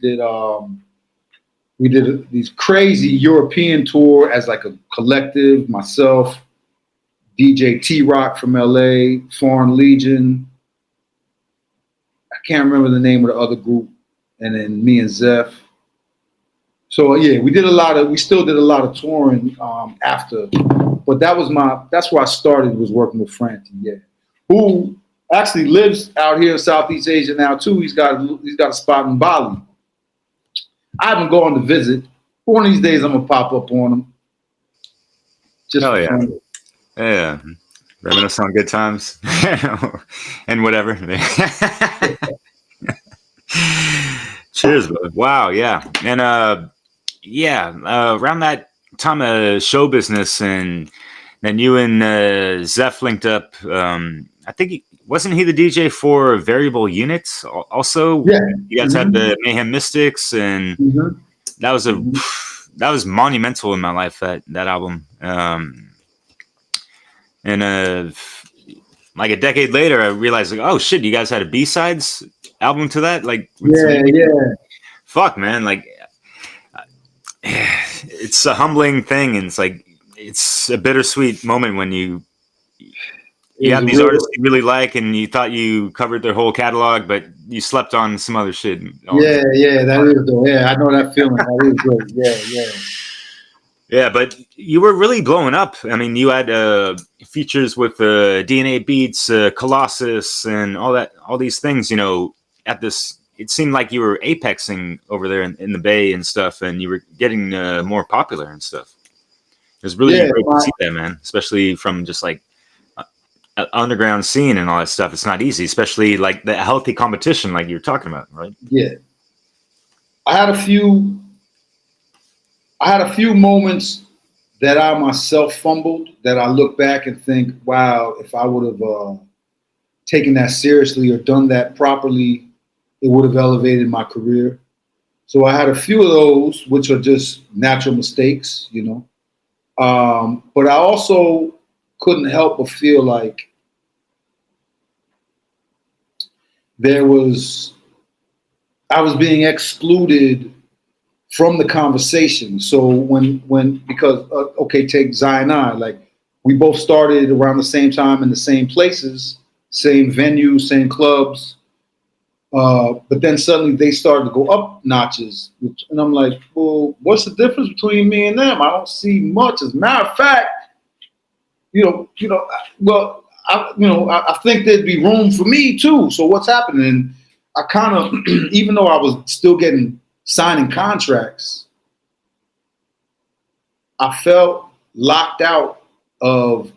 We did these crazy European tour as like a collective, myself, DJ T-Rock from LA, Foreign Legion. I can't remember the name of the other group. And then me and Zeph. So yeah, we still did a lot of touring after, but that's where I started, was working with Franti, yeah, who actually lives out here in Southeast Asia now too. He's got a spot in Bali. I haven't gone to visit. One of these days I'm gonna pop up on him. Oh yeah, yeah. Reminisce on good times and whatever. Cheers, brother. Wow, yeah, and around that time of Show Business, and then you and Zeph linked up. I think wasn't he the DJ for Variable Units? Also, yeah. You guys had the Mayhem Mystics, and that was that was monumental in my life. That album, and like a decade later, I realized, like, oh shit, you guys had a B-sides album to that, like, yeah. Fuck, man, like, it's a humbling thing, and it's a bittersweet moment when you have these artists you really like, and you thought you covered their whole catalog, but you slept on some other shit. Yeah, that is though. Yeah, I know that feeling. That is good. Yeah, but you were really blowing up. I mean, you had features with DNA Beats, Colossus, and all these things. You know, at this, it seemed like you were apexing over there in the Bay and stuff, and you were getting more popular and stuff. It was really Yeah, great to see that, man. Especially from just like underground scene and all that stuff. It's not easy, especially like the healthy competition, like you're talking about, right? yeah. I had a few moments that I myself fumbled that I look back and think, wow, if I would have taken that seriously or done that properly, it would have elevated my career. So I had a few of those, which are just natural mistakes, you know. But I also couldn't help but feel like I was being excluded from the conversation. So because take Zion I, like we both started around the same time in the same places, same venues, same clubs. But then suddenly they started to go up notches, and I'm like, well, what's the difference between me and them? I don't see much. As a matter of fact, I think there'd be room for me too. So what's happening? And I kind of, even though I was still signing contracts, I felt locked out of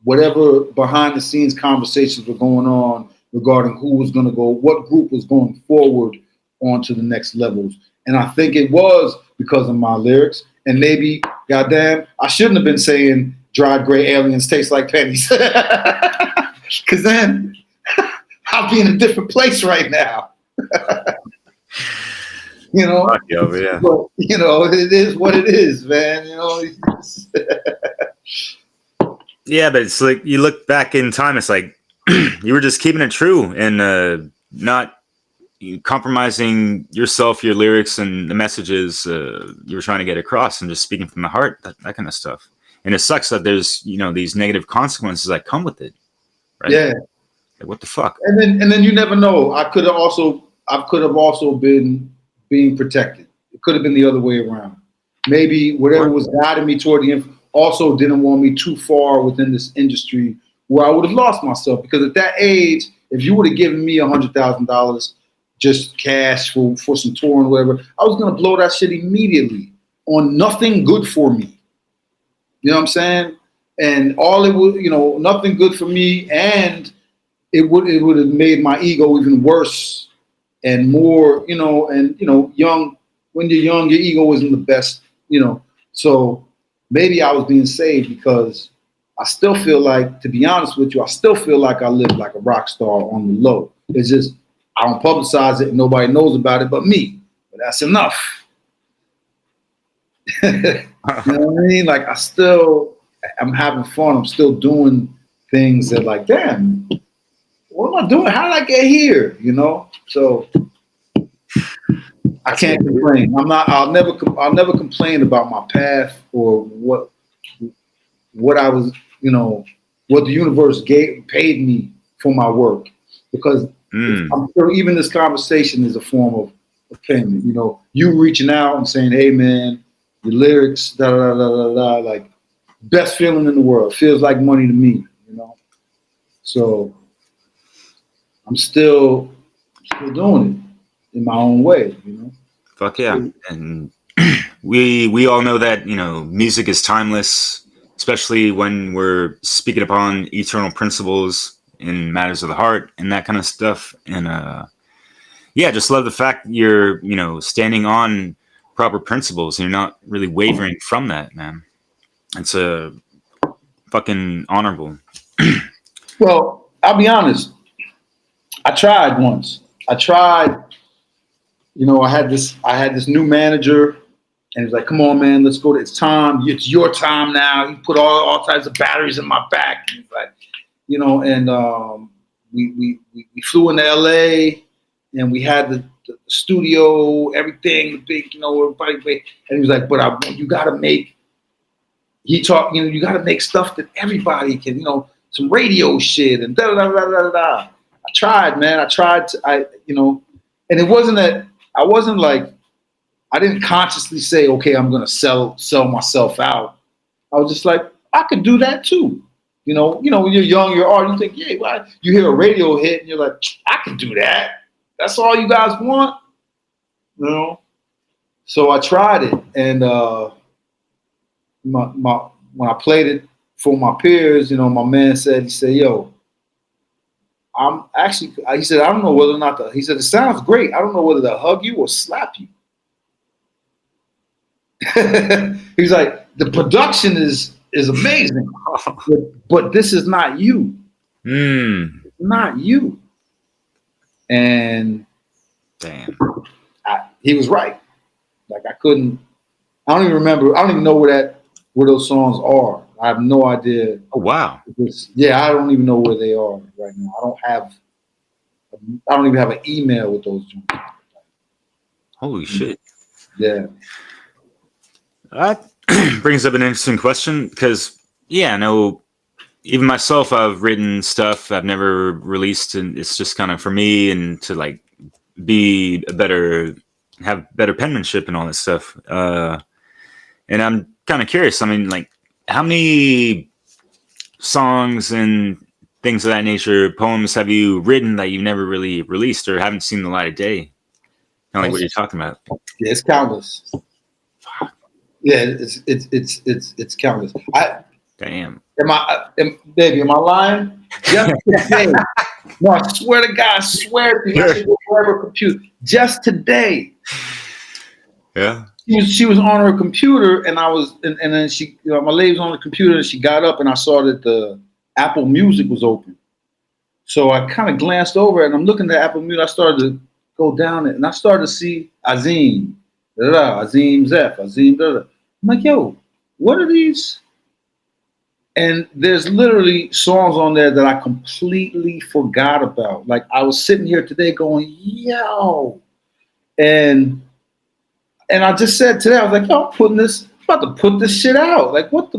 whatever behind the scenes conversations were going on regarding who was going to go, what group was going forward onto the next levels. And I think it was because of my lyrics. And maybe, goddamn, I shouldn't have been saying dried gray aliens taste like pennies. Because then I'll be in a different place right now. You know? Yeah. But, you know, it is what it is, man. You know? Yeah, but it's like you look back in time, it's like you were just keeping it true and not compromising yourself, your lyrics, and the messages you were trying to get across, and just speaking from the heart, that kind of stuff. And it sucks that there's these negative consequences that come with it, right? Yeah. Like, what the fuck? And then you never know. I could have also been being protected. It could have been the other way around. Maybe whatever was guiding me toward the end also didn't want me too far within this industry where I would have lost myself. Because at that age, if you would have given me $100,000 just cash for some touring or whatever, I was going to blow that shit immediately on nothing good for me. You know what I'm saying? And all it would, nothing good for me, and it would have made my ego even worse and more, young. When you're young, your ego isn't the best, So maybe I was being saved because I still feel like, to be honest with you, I still feel like I live like a rock star on the low. It's just I don't publicize it and nobody knows about it but me. But that's enough. You know what I mean? Like I'm having fun. I'm still doing things that like, damn, what am I doing? How did I get here? So I can't complain. I'll never complain about my path or what I was, what the universe paid me for my work, because I'm sure even this conversation is a form of payment. You reaching out and saying, hey man, your lyrics, da da da da da, like best feeling in the world. Feels like money to me, So I'm still doing it in my own way, Fuck yeah. And we all know that, music is timeless, especially when we're speaking upon eternal principles in matters of the heart and that kind of stuff. And just love the fact that you're, standing on proper principles and you're not really wavering from that, man. It's fucking honorable. Well, I'll be honest. I tried once. I had this new manager, and he's like, "Come on, man, let's go. It's time. It's your time now." He put all types of batteries in my back. He's like, and we flew into LA, and we had the studio, everything, the big, everybody. And he was like, "But you got to make." He talked, you got to make stuff that everybody can, some radio shit and da da da da da. I tried, man. And it wasn't that I I didn't consciously say, okay, I'm gonna sell myself out. I was just like, I could do that too. You know, when you're young, you're art, you think, yeah, well, you hear a radio hit and you're like, I can do that. That's all you guys want, you know? So I tried it, and when I played it for my peers, you know, my man he said, yo, he said, I don't know whether or not he said, it sounds great. I don't know whether to hug you or slap you. He's like, the production is amazing, but this is not you. It's not you. And damn, he was right. Like I don't even remember. I don't even know where those songs are. I have no idea. Oh wow. I don't even know where they are right now. I don't even have an email with those songs. Holy shit. Yeah. That brings up an interesting question because, I know even myself, I've written stuff I've never released, and it's just kind of for me and to like have better penmanship and all that stuff. And I'm kind of curious. I mean, like, how many songs and things of that nature, poems have you written that you've never really released or haven't seen the light of day? Kind of like what you're talking about. Yeah, it's countless. Yeah, it's countless. Damn. Am I lying? Just today. No, I swear to God, I swear to you, I should go grab her computer. Just today. Yeah. She was on her computer, and then she, my lady was on the computer, and she got up, and I saw that the Apple Music was open. So I kind of glanced over, and I'm looking at Apple Music. I started to go down it, and I started to see Azeem, Azeem Zeph, Azeem. I'm like, yo, what are these? And there's literally songs on there that I completely forgot about. Like I was sitting here today going, yo, and I just said today, I was like, yo, I'm about to put this shit out. Like I'm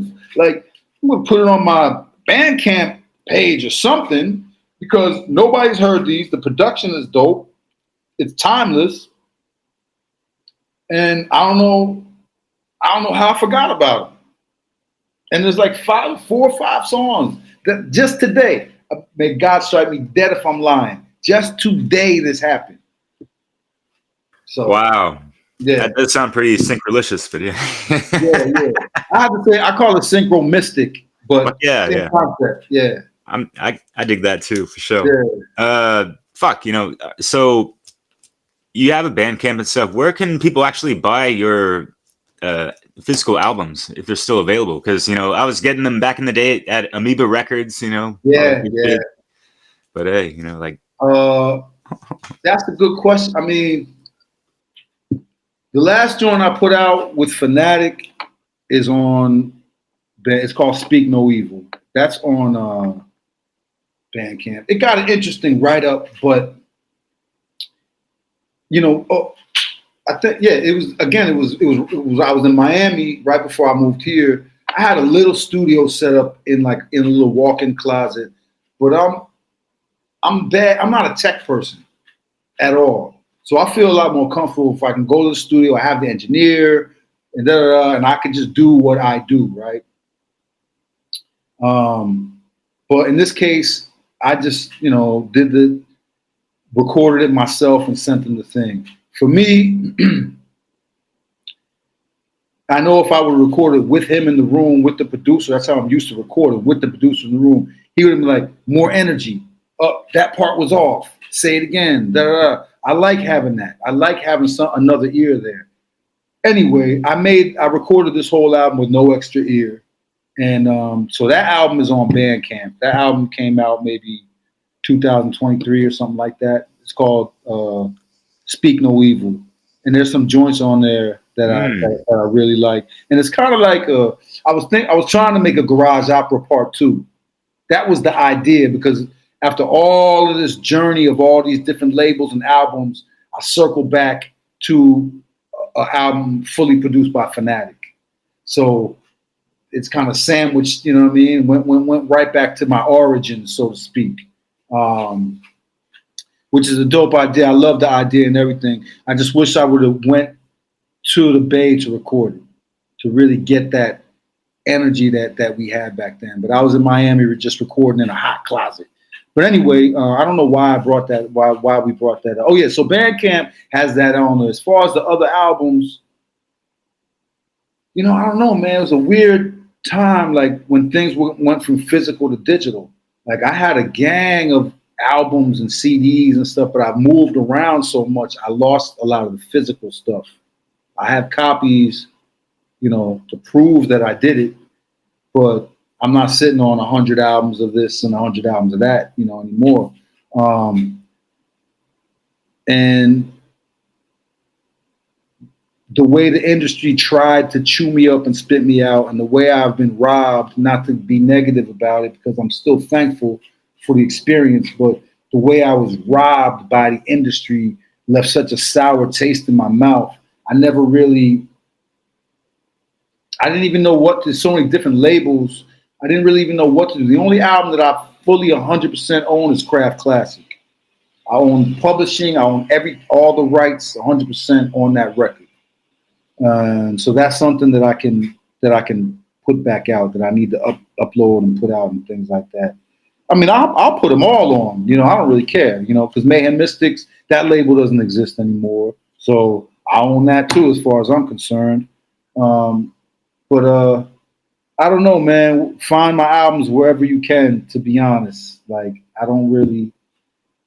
gonna put it on my Bandcamp page or something because nobody's heard these. The production is dope. It's timeless. And I don't know how I forgot about them. And there's like 4 or 5 songs that just today, may God strike me dead if I'm lying. Just today this happened. So wow. Yeah. That does sound pretty synchronicious, but yeah. I have to say I call it synchro mystic, but yeah. Concept. Yeah. I dig that too for sure. Yeah. So you have a Bandcamp and stuff. Where can people actually buy your physical albums if they're still available? Because I was getting them back in the day at Amoeba Records. Yeah. But hey, that's a good question. I mean, the last joint I put out with Fanatic is on. It's called Speak No Evil. That's on Bandcamp. It got an interesting write-up, but I think it was I was in Miami right before I moved here. I had a little studio set up in a little walk-in closet, but I'm bad. I'm not a tech person at all, so I feel a lot more comfortable if I can go to the studio. I have the engineer and and I can just do what I do, right? But in this case, I just recorded it myself and sent them the thing. For me, I know if I would record it with him in the room, with the producer, that's how I'm used to recording, with the producer in the room, he would have been like, more energy. That part was off. Say it again. I like having that. I like having another ear there. Anyway, I recorded this whole album with no extra ear. And so that album is on Bandcamp. That album came out maybe 2023 or something like that. It's called Speak No Evil. And there's some joints on there that I really like. And it's kind of like I was trying to make a Garage Opera Part 2. That was the idea, because after all of this journey of all these different labels and albums, I circled back to an album fully produced by Fanatic. So it's kind of sandwiched, you know what I mean? Went right back to my origins, so to speak. Which is a dope idea. I love the idea and everything. I just wish I would have went to the Bay to record it, to really get that energy that we had back then. But I was in Miami, just recording in a hot closet. But anyway, I don't know why I brought that. Why we brought that up. Oh yeah, so Bandcamp has that on there. As far as the other albums, I don't know, man. It was a weird time, like when things went from physical to digital. Like I had a gang of albums and CDs and stuff, but I moved around so much, I lost a lot of the physical stuff. I have copies, to prove that I did it, but I'm not sitting on 100 albums of this and 100 albums of that, anymore. And the way the industry tried to chew me up and spit me out, and the way I've been robbed, not to be negative about it, because I'm still thankful for the experience, but the way I was robbed by the industry left such a sour taste in my mouth. I didn't even know what to, so many different labels. I didn't really even know what to do. The only album that I fully 100% own is Craft Classic. I own publishing. I own all the rights 100% on that record. And so that's something that I can put back out, that I need to upload and put out and things like that. I mean, I'll put them all on. I don't really care. Because Mayhem Mystics, that label doesn't exist anymore. So I own that too, as far as I'm concerned. But I don't know, man. Find my albums wherever you can, to be honest. Like, I don't really,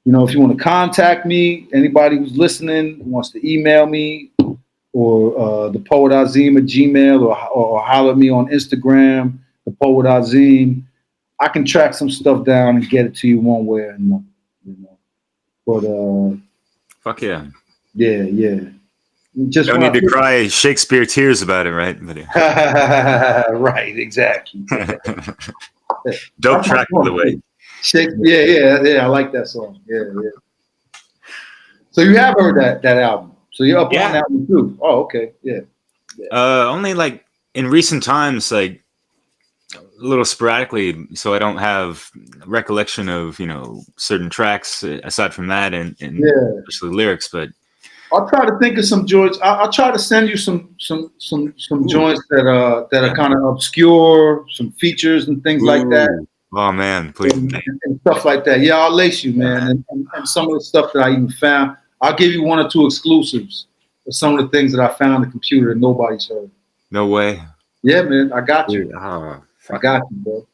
if you want to contact me, anybody who's listening wants to email me, or the poet Azeem at Gmail, or holler at me on Instagram, the poet Azeem. I can track some stuff down and get it to you one way or another. But fuck yeah. Yeah. Just don't need to cry Shakespeare tears about it, right? Right, exactly. Dope track, by the way. Yeah. I like that song. Yeah. So you have heard that album. So you're up on that one too. Oh, okay. Yeah. Only like in recent times, like a little sporadically, so I don't have recollection of certain tracks aside from that, and especially lyrics, but. I'll try to think of some joints. I'll try to send you some joints that are kind of obscure, some features and things like that. Oh man, please. And stuff like that. Yeah, I'll lace you, man. And some of the stuff that I even found, I'll give you 1 or 2 exclusives of some of the things that I found on the computer that nobody's heard. No way. Yeah, man, I got you. I got you, bro.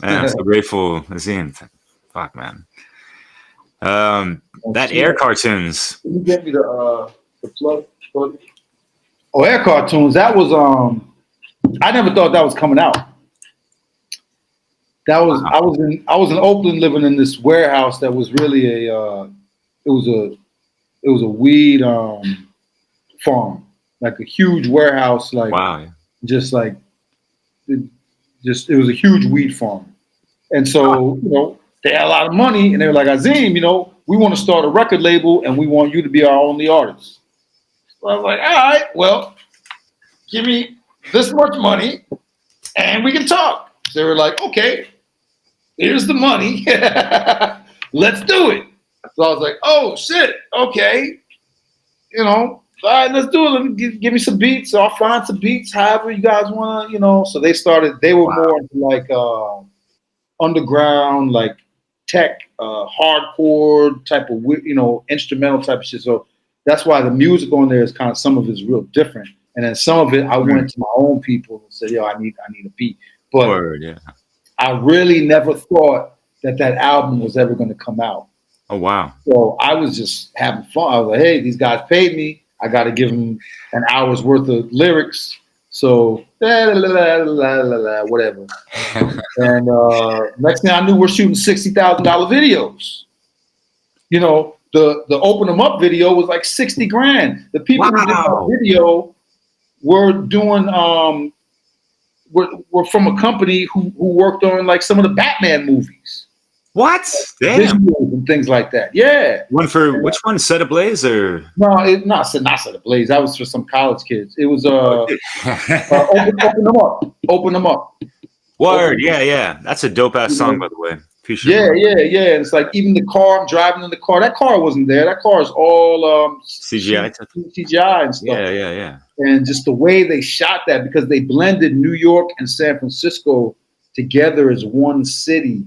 Man, I'm so grateful, Azeem. Fuck, man. That Air cartoons. Can you get me the plug? Oh, Air cartoons. That was I never thought that was coming out. That was I was in Oakland living in this warehouse that was really it was a weed farm, like a huge warehouse, like just like it was a huge weed farm, and so they had a lot of money, and they were like, Azeem, we want to start a record label, and we want you to be our only artist. So I was like, all right, well, give me this much money, and we can talk. So they were like, okay, here's the money. Let's do it. So I was like, oh, shit, okay. All right, let's do it. Let me give me some beats. So I'll find some beats, however you guys want to, So they were more into like underground, like tech, hardcore type of, instrumental type of shit. So that's why the music on there is kind of, some of it is real different. And then some of it, I went to my own people and said, yo, I need a beat. But I really never thought that album was ever going to come out. Oh, wow. So I was just having fun. I was like, hey, these guys paid me. I got to give them an hour's worth of lyrics. So, whatever. And next thing I knew, we're shooting $60,000 videos. The Open Them Up video was like 60 grand. The people who did that video were doing, were from a company who worked on like some of the Batman movies. What? Damn. And things like that. Yeah. Which one? Set Ablaze or? No, not Set Ablaze. That was for some college kids. It was Open Them Up. Open Them Up. Word. Yeah. That's a dope ass song, by the way. Future. Yeah. And it's like even the car, I'm driving in the car. That car wasn't there. That car is all CGI. CGI and stuff. Yeah. And just the way they shot that, because they blended New York and San Francisco together as one city.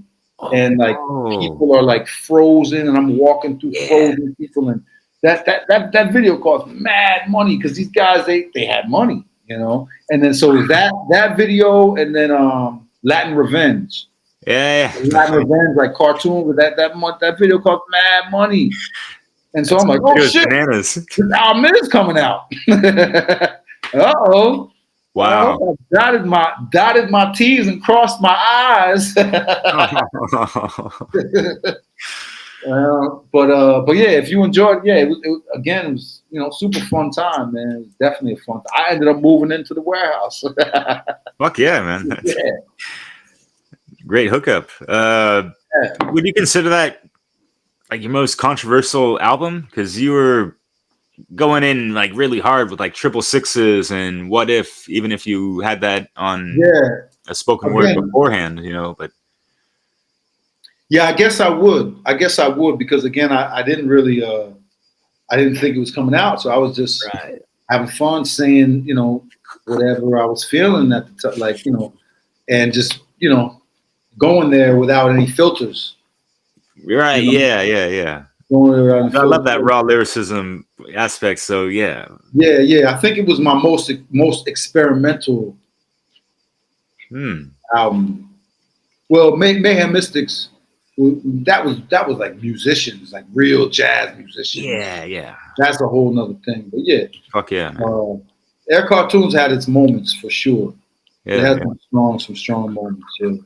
And like people are like frozen, and I'm walking through frozen people, and that video cost mad money because these guys they had money, you know. And then so that video, and then Latin Revenge. Yeah. Latin Revenge, like cartoon, but that video cost mad money. And so I'm like, oh shit, bananas. this album is coming out. Uh-oh. Wow. I dotted my T's and crossed my I's. But yeah, if you enjoyed, it was super fun time, man. It was definitely a fun time. I ended up moving into the warehouse. Fuck yeah, man. Great hookup. Would you consider that like your most controversial album? Because you were going in like really hard with like 666s and What If, even if you had that on a spoken word beforehand, but yeah, I guess I would because again, I didn't really I didn't think it was coming out, so I was just having fun saying whatever I was feeling at the time, like and just going there without any filters. Right. Yeah. I love that raw lyricism aspect. So yeah. I think it was my most experimental album. Well, Mayhem Mystics, that was like musicians, like real jazz musicians. Yeah. That's a whole nother thing. But yeah. Fuck yeah. Air Cartoons had its moments for sure. Yeah, it had some strong moments. Yeah.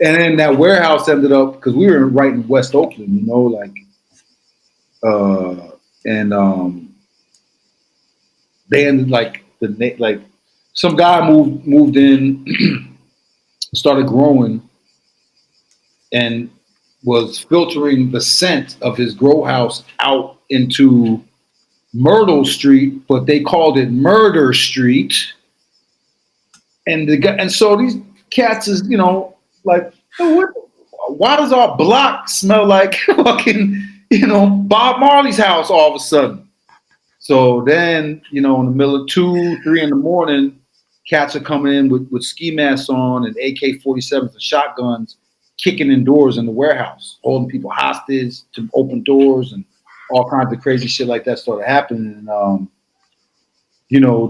And then that warehouse ended up, because we were right in West Oakland, they ended like some guy moved in, started growing, and was filtering the scent of his grow house out into Myrtle Street, but they called it Murder Street. And so these cats is, like, why does our block smell like fucking, Bob Marley's house all of a sudden? So then, in the middle of 2, 3 in the morning, cats are coming in with ski masks on and AK-47s and shotguns, kicking in doors in the warehouse, holding people hostage to open doors, and all kinds of crazy shit like that started happening. And,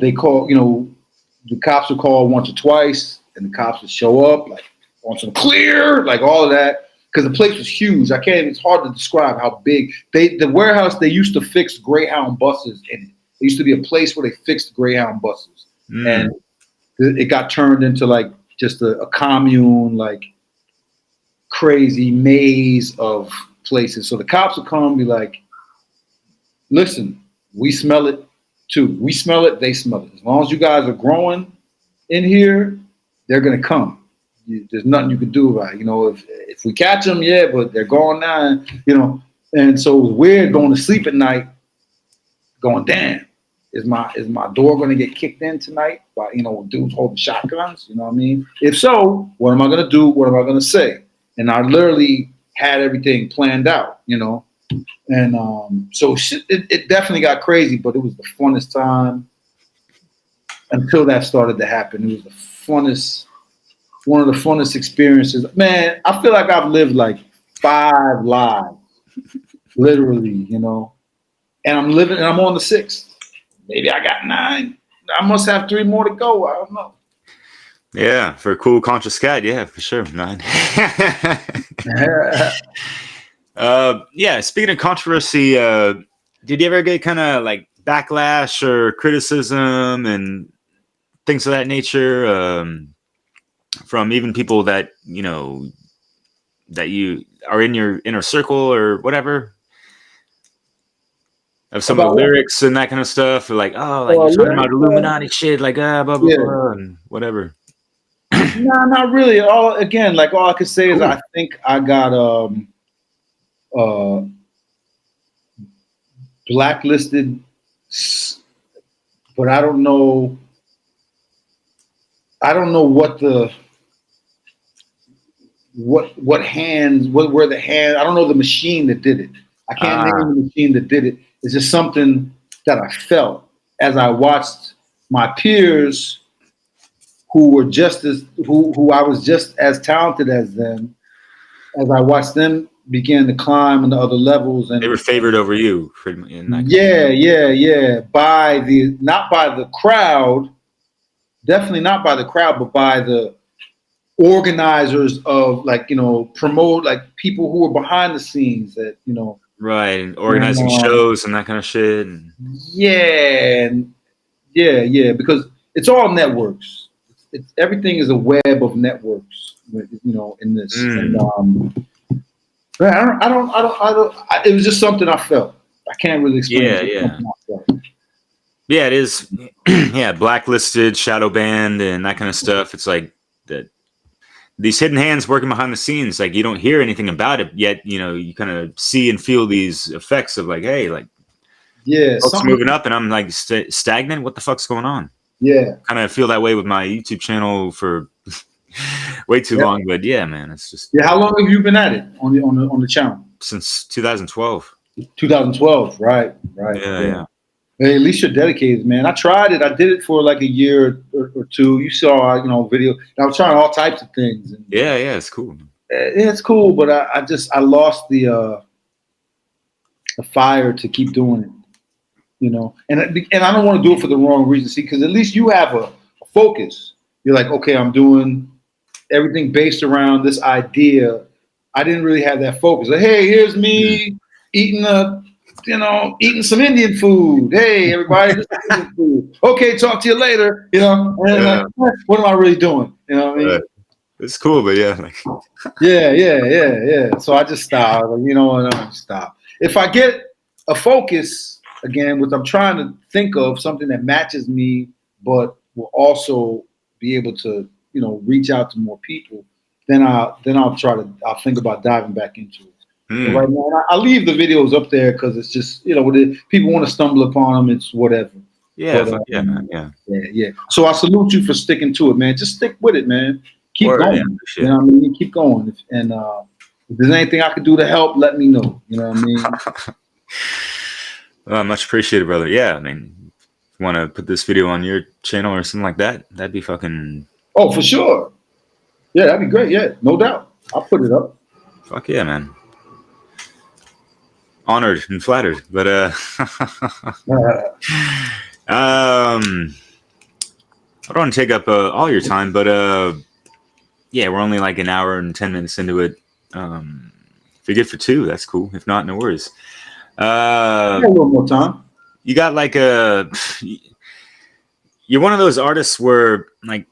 they call, the cops would call once or twice, and the cops would show up, like, on some clear, like all of that, because the place was huge. It's hard to describe how big. The warehouse, they used to fix Greyhound buses in it. There used to be a place where they fixed Greyhound buses. And it got turned into like just a commune, like crazy maze of places. So the cops would come and be like, listen, we smell it too. We smell it, they smell it. As long as you guys are growing in here, they're going to come. There's nothing you can do about it. If we catch them, but they're gone now, And so it was weird going to sleep at night, going, damn, is my door going to get kicked in tonight by, dudes holding shotguns? You know what I mean? If so, what am I going to do? What am I going to say? And I literally had everything planned out, And so it definitely got crazy, but it was the funnest time until that started to happen. It was one of the funnest experiences. Man, I feel like I've lived like 5 lives, literally, and I'm on the 6th. Maybe I got 9. I must have 3 more to go. I don't know. Yeah, for a cool conscious cat, yeah, for sure. 9. Speaking of controversy, did you ever get kind of like backlash or criticism and things of that nature? From even people that that you are in your inner circle or whatever, of some of the lyrics and that kind of stuff, or like, you're talking about Illuminati shit, like blah blah blah and whatever. No, not really. All I could say is I think I got blacklisted, but I don't know what what were the hands. I don't know the machine that did it. I can't name the machine that did it. It's just something that I felt as I watched my peers who I was just as talented as them, as I watched them begin to climb into other levels. And they were favored over you. Yeah. Not by the crowd, definitely not by the crowd, but by the organizers of, like, promote, like, people who were behind the scenes that, right, and organizing shows and that kind of shit. Yeah, because it's all networks. Everything is a web of networks, in this. And, it was just something I felt. I can't really explain. Yeah, it is. Yeah, blacklisted, shadow banned, and that kind of stuff. It's like that. These hidden hands working behind the scenes. Like, you don't hear anything about it yet. You kind of see and feel these effects of, like, hey, like, folks moving up, and I'm like stagnant. What the fuck's going on? Yeah, kind of feel that way with my YouTube channel for way too long. But yeah, man, it's just. Yeah, how long have you been at it on the channel? Since 2012. 2012, right. Yeah. Hey, at least you're dedicated, man. I tried it. I did it for like a year or two. You saw, video. I was trying all types of things. And, yeah, it's cool. It's cool, but I lost the fire to keep doing it. And I don't want to do it for the wrong reason. See, because at least you have a focus. You're like, okay, I'm doing everything based around this idea. I didn't really have that focus. Like, hey, here's me eating some Indian food. Hey, everybody, this is Indian food. Okay, talk to you later. And like, what am I really doing? You know what I mean? It's cool, but yeah. Yeah. So I just stopped. Like, I stop. If I get a focus again, which I'm trying to think of something that matches me, but will also be able to, reach out to more people, then I'll think about diving back into it. But right now, I leave the videos up there because it's just, people want to stumble upon them. It's whatever. Yeah, but, yeah. So I salute you for sticking to it, man. Just stick with it, man. Keep going. Yeah, you know what I mean? Keep going. And if there's anything I could do to help, let me know. You know what I mean? Well, much appreciated, brother. Yeah, I mean, if you want to put this video on your channel or something like that, that'd be fucking. Oh, for sure. Yeah, that'd be great. Yeah, no doubt. I'll put it up. Fuck yeah, man. Honored and flattered, but I don't want to take up all your time, but yeah, we're only like an hour and 10 minutes into it. If you're good for 2, that's cool. If not, no worries. A little more time. You got like you're one of those artists where, like,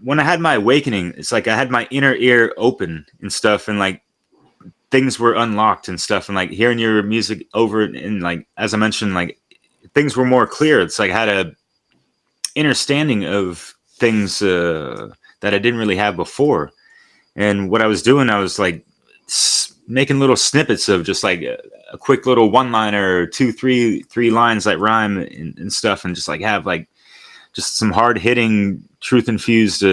when I had my awakening, it's like I had my inner ear open and stuff, and like things were unlocked and stuff, and like hearing your music over, and like, as I mentioned, like things were more clear. It's like I had a understanding of things that I didn't really have before. And what I was doing, I was like making little snippets of just like a quick little one-liner, 3 lines that rhyme and stuff, and just like have like just some hard-hitting, truth-infused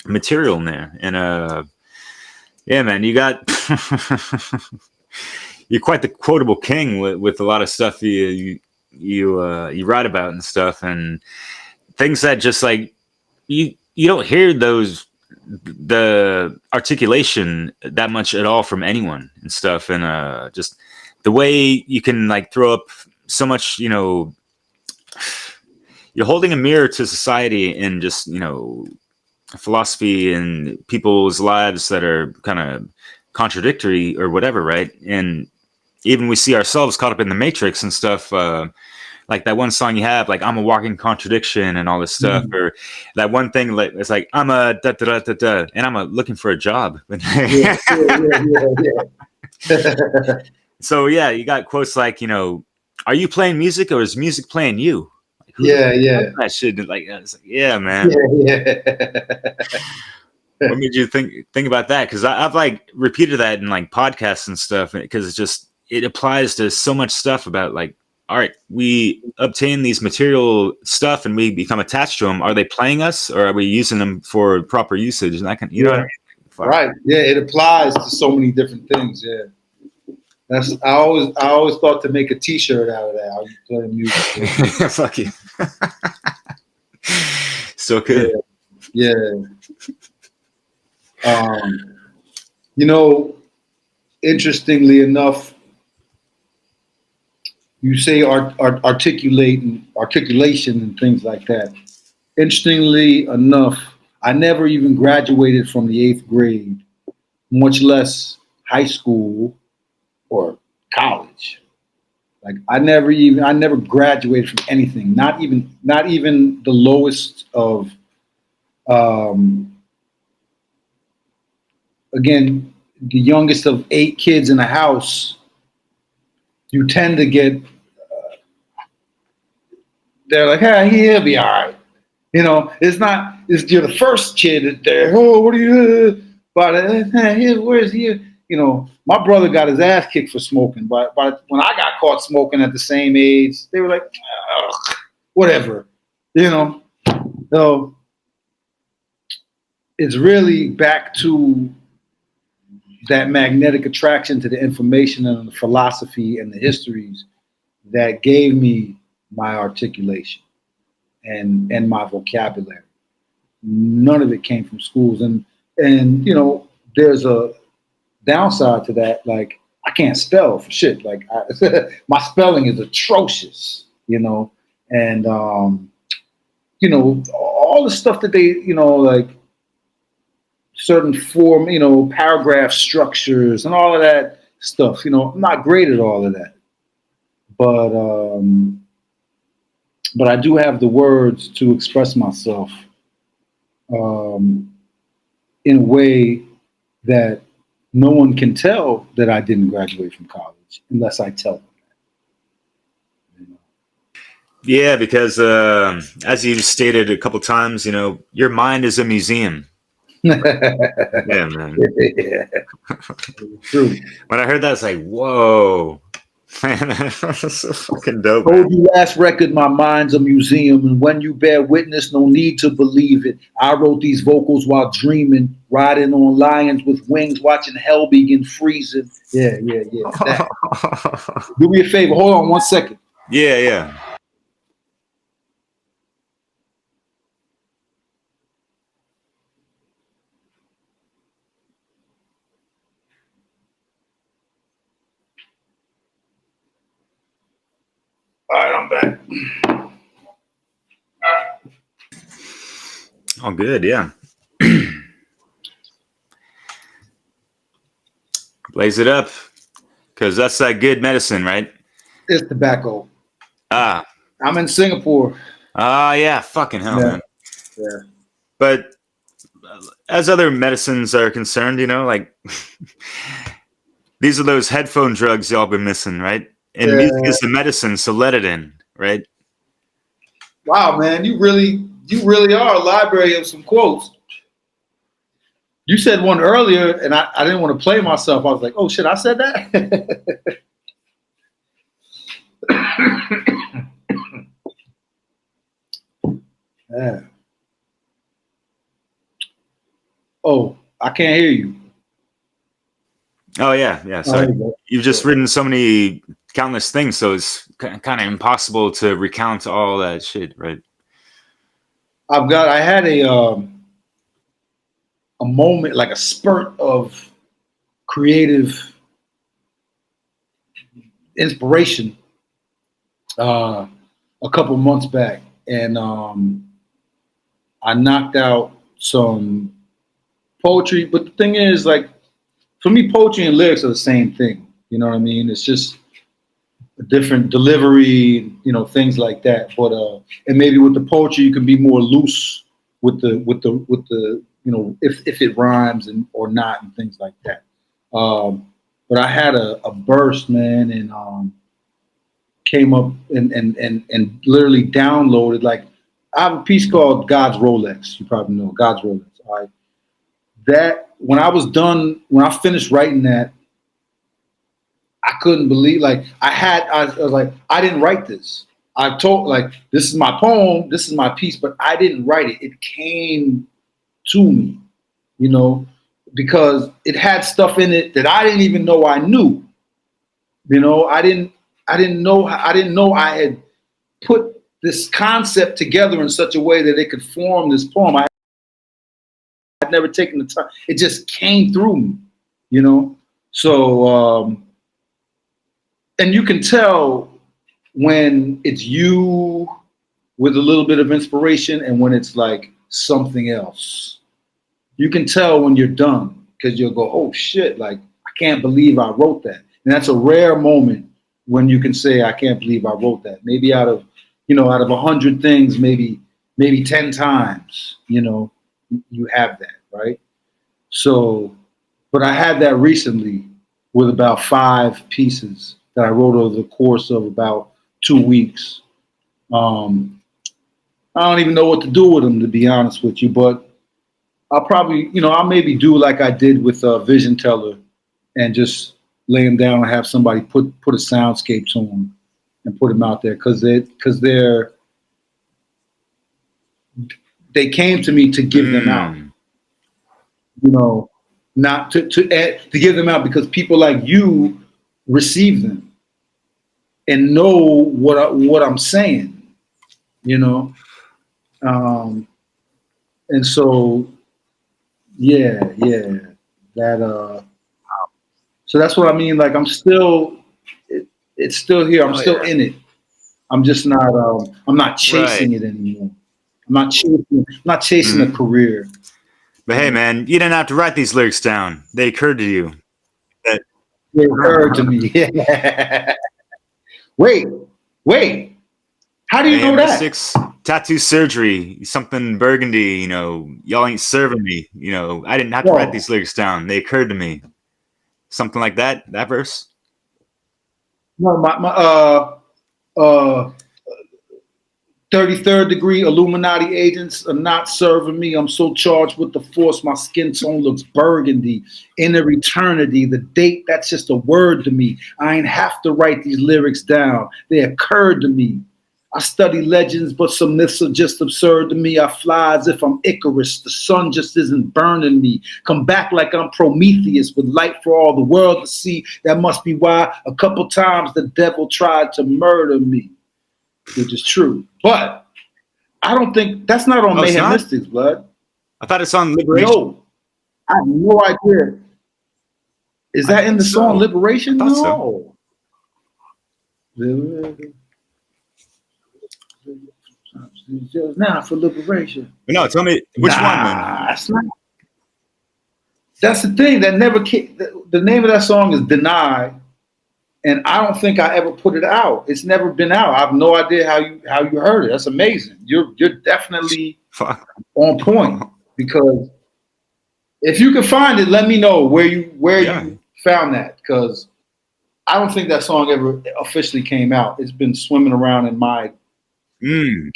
material in there. And yeah, man, you got you're quite the quotable king with a lot of stuff you write about and stuff, and things that just like you don't hear the articulation that much at all from anyone and stuff, and just the way you can like throw up so much, you're holding a mirror to society and just, philosophy and people's lives that are kind of contradictory or whatever, right? And even we see ourselves caught up in the matrix and stuff, like that one song you have, like I'm a walking contradiction and all this stuff, or that one thing like it's like I'm a da da da da da, and I'm looking for a job. Yeah. So yeah, you got quotes like, are you playing music or is music playing you? Like, that shit, like, it's like, yeah, man. Yeah. What made you think about that? Because I've like repeated that in like podcasts and stuff, because it applies to so much stuff about like, all right, we obtain these material stuff and we become attached to them. Are they playing us, or are we using them for proper usage? And that can, know what I mean? Right. Yeah, it applies to so many different things. Yeah. I always thought to make a T-shirt out of that. I was playing music. Fuck you. So good. Yeah. You know, interestingly enough, you say articulation and things like that. Interestingly enough, I never even graduated from the 8th grade, much less high school or college. Like I never graduated from anything. Not even the lowest of. Again, the youngest of 8 kids in the house. You tend to get. They're like, hey, he'll be all right. You know, you're the first kid there. Oh, what are you? But hey, where's he? You know, my brother got his ass kicked for smoking. But when I got caught smoking at the same age, they were like, whatever. You know, so it's really back to that magnetic attraction to the information and the philosophy and the histories that gave me my articulation and my vocabulary. None of it came from schools. And you know, there's a downside to that. Like, I can't spell for shit. Like, my spelling is atrocious, you know? And, you know, all the stuff that they, you know, like certain form, you know, paragraph structures and all of that stuff, you know, I'm not great at all of that. But I do have the words to express myself in a way that no one can tell that I didn't graduate from college unless I tell them that. You know? Yeah, because as you stated a couple times, you know, your mind is a museum. Yeah, man. Yeah. True. When I heard that, it's like, whoa. Man, that's so fucking dope. Told you last record, my mind's a museum, and when you bear witness, no need to believe it. I wrote these vocals while dreaming, riding on lions with wings, watching hell begin freezing. Yeah. Do me a favor, hold on 1 second. Yeah. All right, I'm back. Oh, good, yeah. Blaze it up, because that's that good medicine, right? It's tobacco. I'm in Singapore. Yeah, fucking hell, man. Yeah. But as other medicines are concerned, you know, like these are those headphone drugs y'all been missing, right? And music is the medicine, so let it in, right? Wow, man, you really are a library of some quotes. You said one earlier, and I didn't want to play myself. I was like, oh shit, I said that? Yeah. Oh, I can't hear you. Oh, yeah. So you've just written so many countless things, so it's kind of impossible to recount all that shit, right? I had a moment, like a spurt of creative inspiration a couple months back, and I knocked out some poetry. But the thing is, like, for me, poetry and lyrics are the same thing. You know what I mean? It's just a different delivery, you know, things like that. But and maybe with the poetry, you can be more loose with the you know, if it rhymes and or not and things like that. But I had a burst, man, and came up and literally downloaded. Like, I have a piece called God's Rolex. You probably know God's Rolex. All right. That when I was done, when I finished writing that, I couldn't believe, like, I was like, I didn't write this. I told, like, this is my poem, this is my piece, but I didn't write it. It came to me, you know. because it had stuff in it that I didn't even know I knew. You know, I didn't know I had put this concept together in such a way that it could form this poem. I had never taken the time. It just came through me, you know? So, and you can tell when it's you with a little bit of inspiration and when it's like something else. You can tell when you're done because you'll go, oh shit, like, I can't believe I wrote that. And that's a rare moment when you can say, I can't believe I wrote that. Maybe out of 100 things, maybe 10 times, you know, you have that, right? So, but I had that recently with about 5 pieces that I wrote over the course of about 2 weeks. I don't even know what to do with them, to be honest with you, but I'll probably, I'll maybe do like I did with Vision Teller and just lay them down and have somebody put a soundscape to them and put them out there because they came to me to give them out, not to give them out because people like you receive them and know what I'm saying, and so that so that's what I mean. Like I'm still, it's still here. I'm still in it. I'm just not. I'm not chasing it anymore. I'm not chasing a career. But hey, man, you didn't have to write these lyrics down. They occurred to you. They occurred to me. Yeah. Wait. How do you know that? Tattoo surgery, something burgundy. Y'all ain't serving me. I didn't have to write these lyrics down. They occurred to me. Something like that. That verse. No, my 33rd degree Illuminati agents are not serving me. I'm so charged with the force. My skin tone looks burgundy. Inner eternity, the date, that's just a word to me. I ain't have to write these lyrics down. They occurred to me. I study legends, but some myths are just absurd to me. I fly as if I'm Icarus. The sun just isn't burning me. Come back like I'm Prometheus with light for all the world to see. That must be why a couple times the devil tried to murder me, which is true. But I don't think that's not on Mayhem Mystics, blood. I thought it's on Liberation. No, I have no idea. Is that in the song Liberation? No. Now for liberation. No, tell me which one. That's not. That's the thing that never came. The name of that song is "Deny," and I don't think I ever put it out. It's never been out. I have no idea how you heard it. That's amazing. You're definitely on point because if you can find it, let me know where you found that because I don't think that song ever officially came out. It's been swimming around in my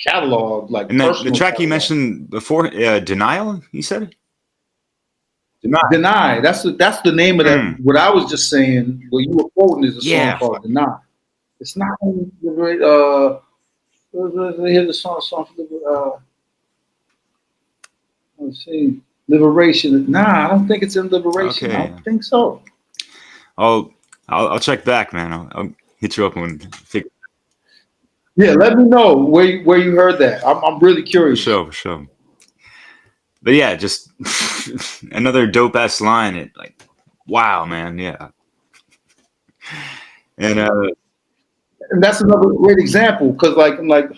catalog, like and the track catalog. You mentioned before, Denial. You said Deny. That's the name of that. What I was just saying, what you were quoting is a song called Deny. It's not. Here's the song for let's see, Liberation. Nah, I don't think it's in Liberation. Okay. I don't think so. I'll check back, man. I'll hit you up when figure. Yeah, let me know where you heard that. I'm really curious. For sure. But yeah, just another dope ass line. It like, wow, man, yeah. And that's another great example because like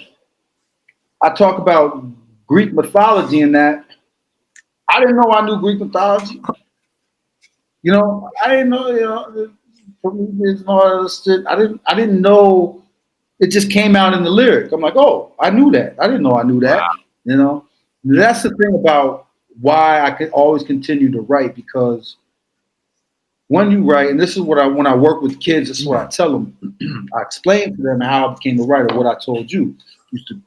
I talk about Greek mythology and that I didn't know I knew Greek mythology. I didn't know. Prometheus and all that shit. I didn't know. It just came out in the lyric. I'm like, oh, I knew that. I didn't know I knew that. Wow. That's the thing about why I could always continue to write because when you write, and this is what when I work with kids, this is what I tell them. I explain to them how I became a writer. What I told you, used to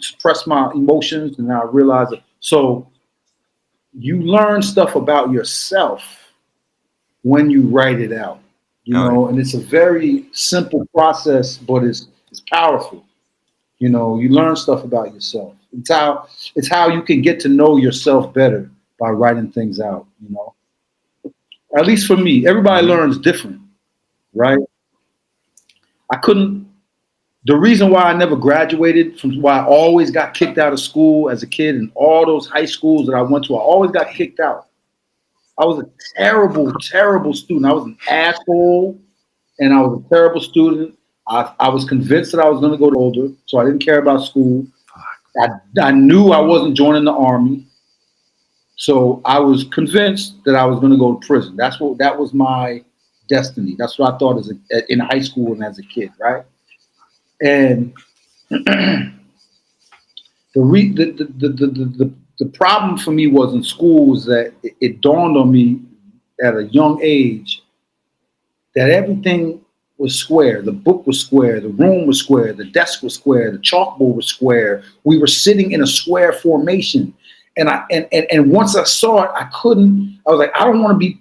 suppress my emotions, and I realized it. So you learn stuff about yourself when you write it out. And it's a very simple process, but it's powerful. You learn stuff about yourself. It's how you can get to know yourself better by writing things out. at least for me, everybody learns different, right? The reason why I never graduated, from why I always got kicked out of school as a kid, and all those high schools that I went to, I always got kicked out. I was a terrible, terrible student. I was an asshole, and I was a terrible student. I was convinced that I was going to go to older, so I didn't care about school. I knew I wasn't joining the army, so I was convinced that I was going to go to prison. That was my destiny. That's what I thought in high school and as a kid, right? And the problem for me was in school was that it dawned on me at a young age that everything was square. The book was square. The room was square. The desk was square. The chalkboard was square. We were sitting in a square formation. And once I saw it, I was like, I don't want to be,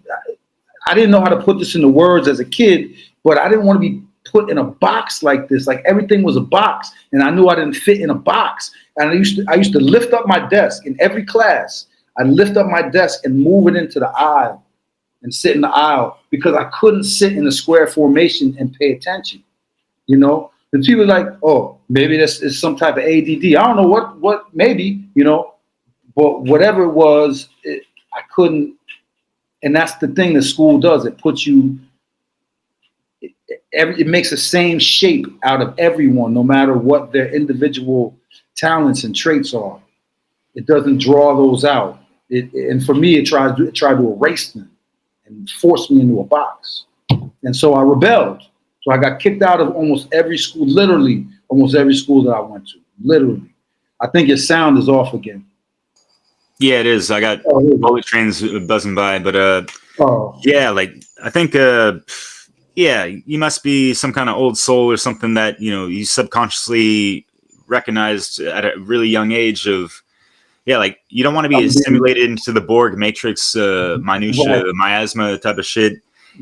I didn't know how to put this into words as a kid, but I didn't want to be put in a box like this. Like everything was a box, and I knew I didn't fit in a box. And I used to lift up my desk in every class. I'd lift up my desk and move it into the aisle and sit in the aisle because I couldn't sit in a square formation and pay attention. You know, and people are like, oh, maybe this is some type of ADD. I don't know what maybe, you know, but whatever it was, I couldn't. And that's the thing that school does. It puts you, it makes the same shape out of everyone, no matter what their individual talents and traits are. It doesn't draw those out. And for me, it tried to erase them and force me into a box. And so I rebelled. So I got kicked out of almost every school, literally almost every school that I went to, literally. I think your sound is off again. Yeah, it is. I got bullet trains buzzing by, but yeah, like I think, yeah, you must be some kind of old soul or something that, you know, you subconsciously recognized at a really young age of, yeah, like you don't want to be assimilated into the Borg matrix, minutia, miasma type of shit.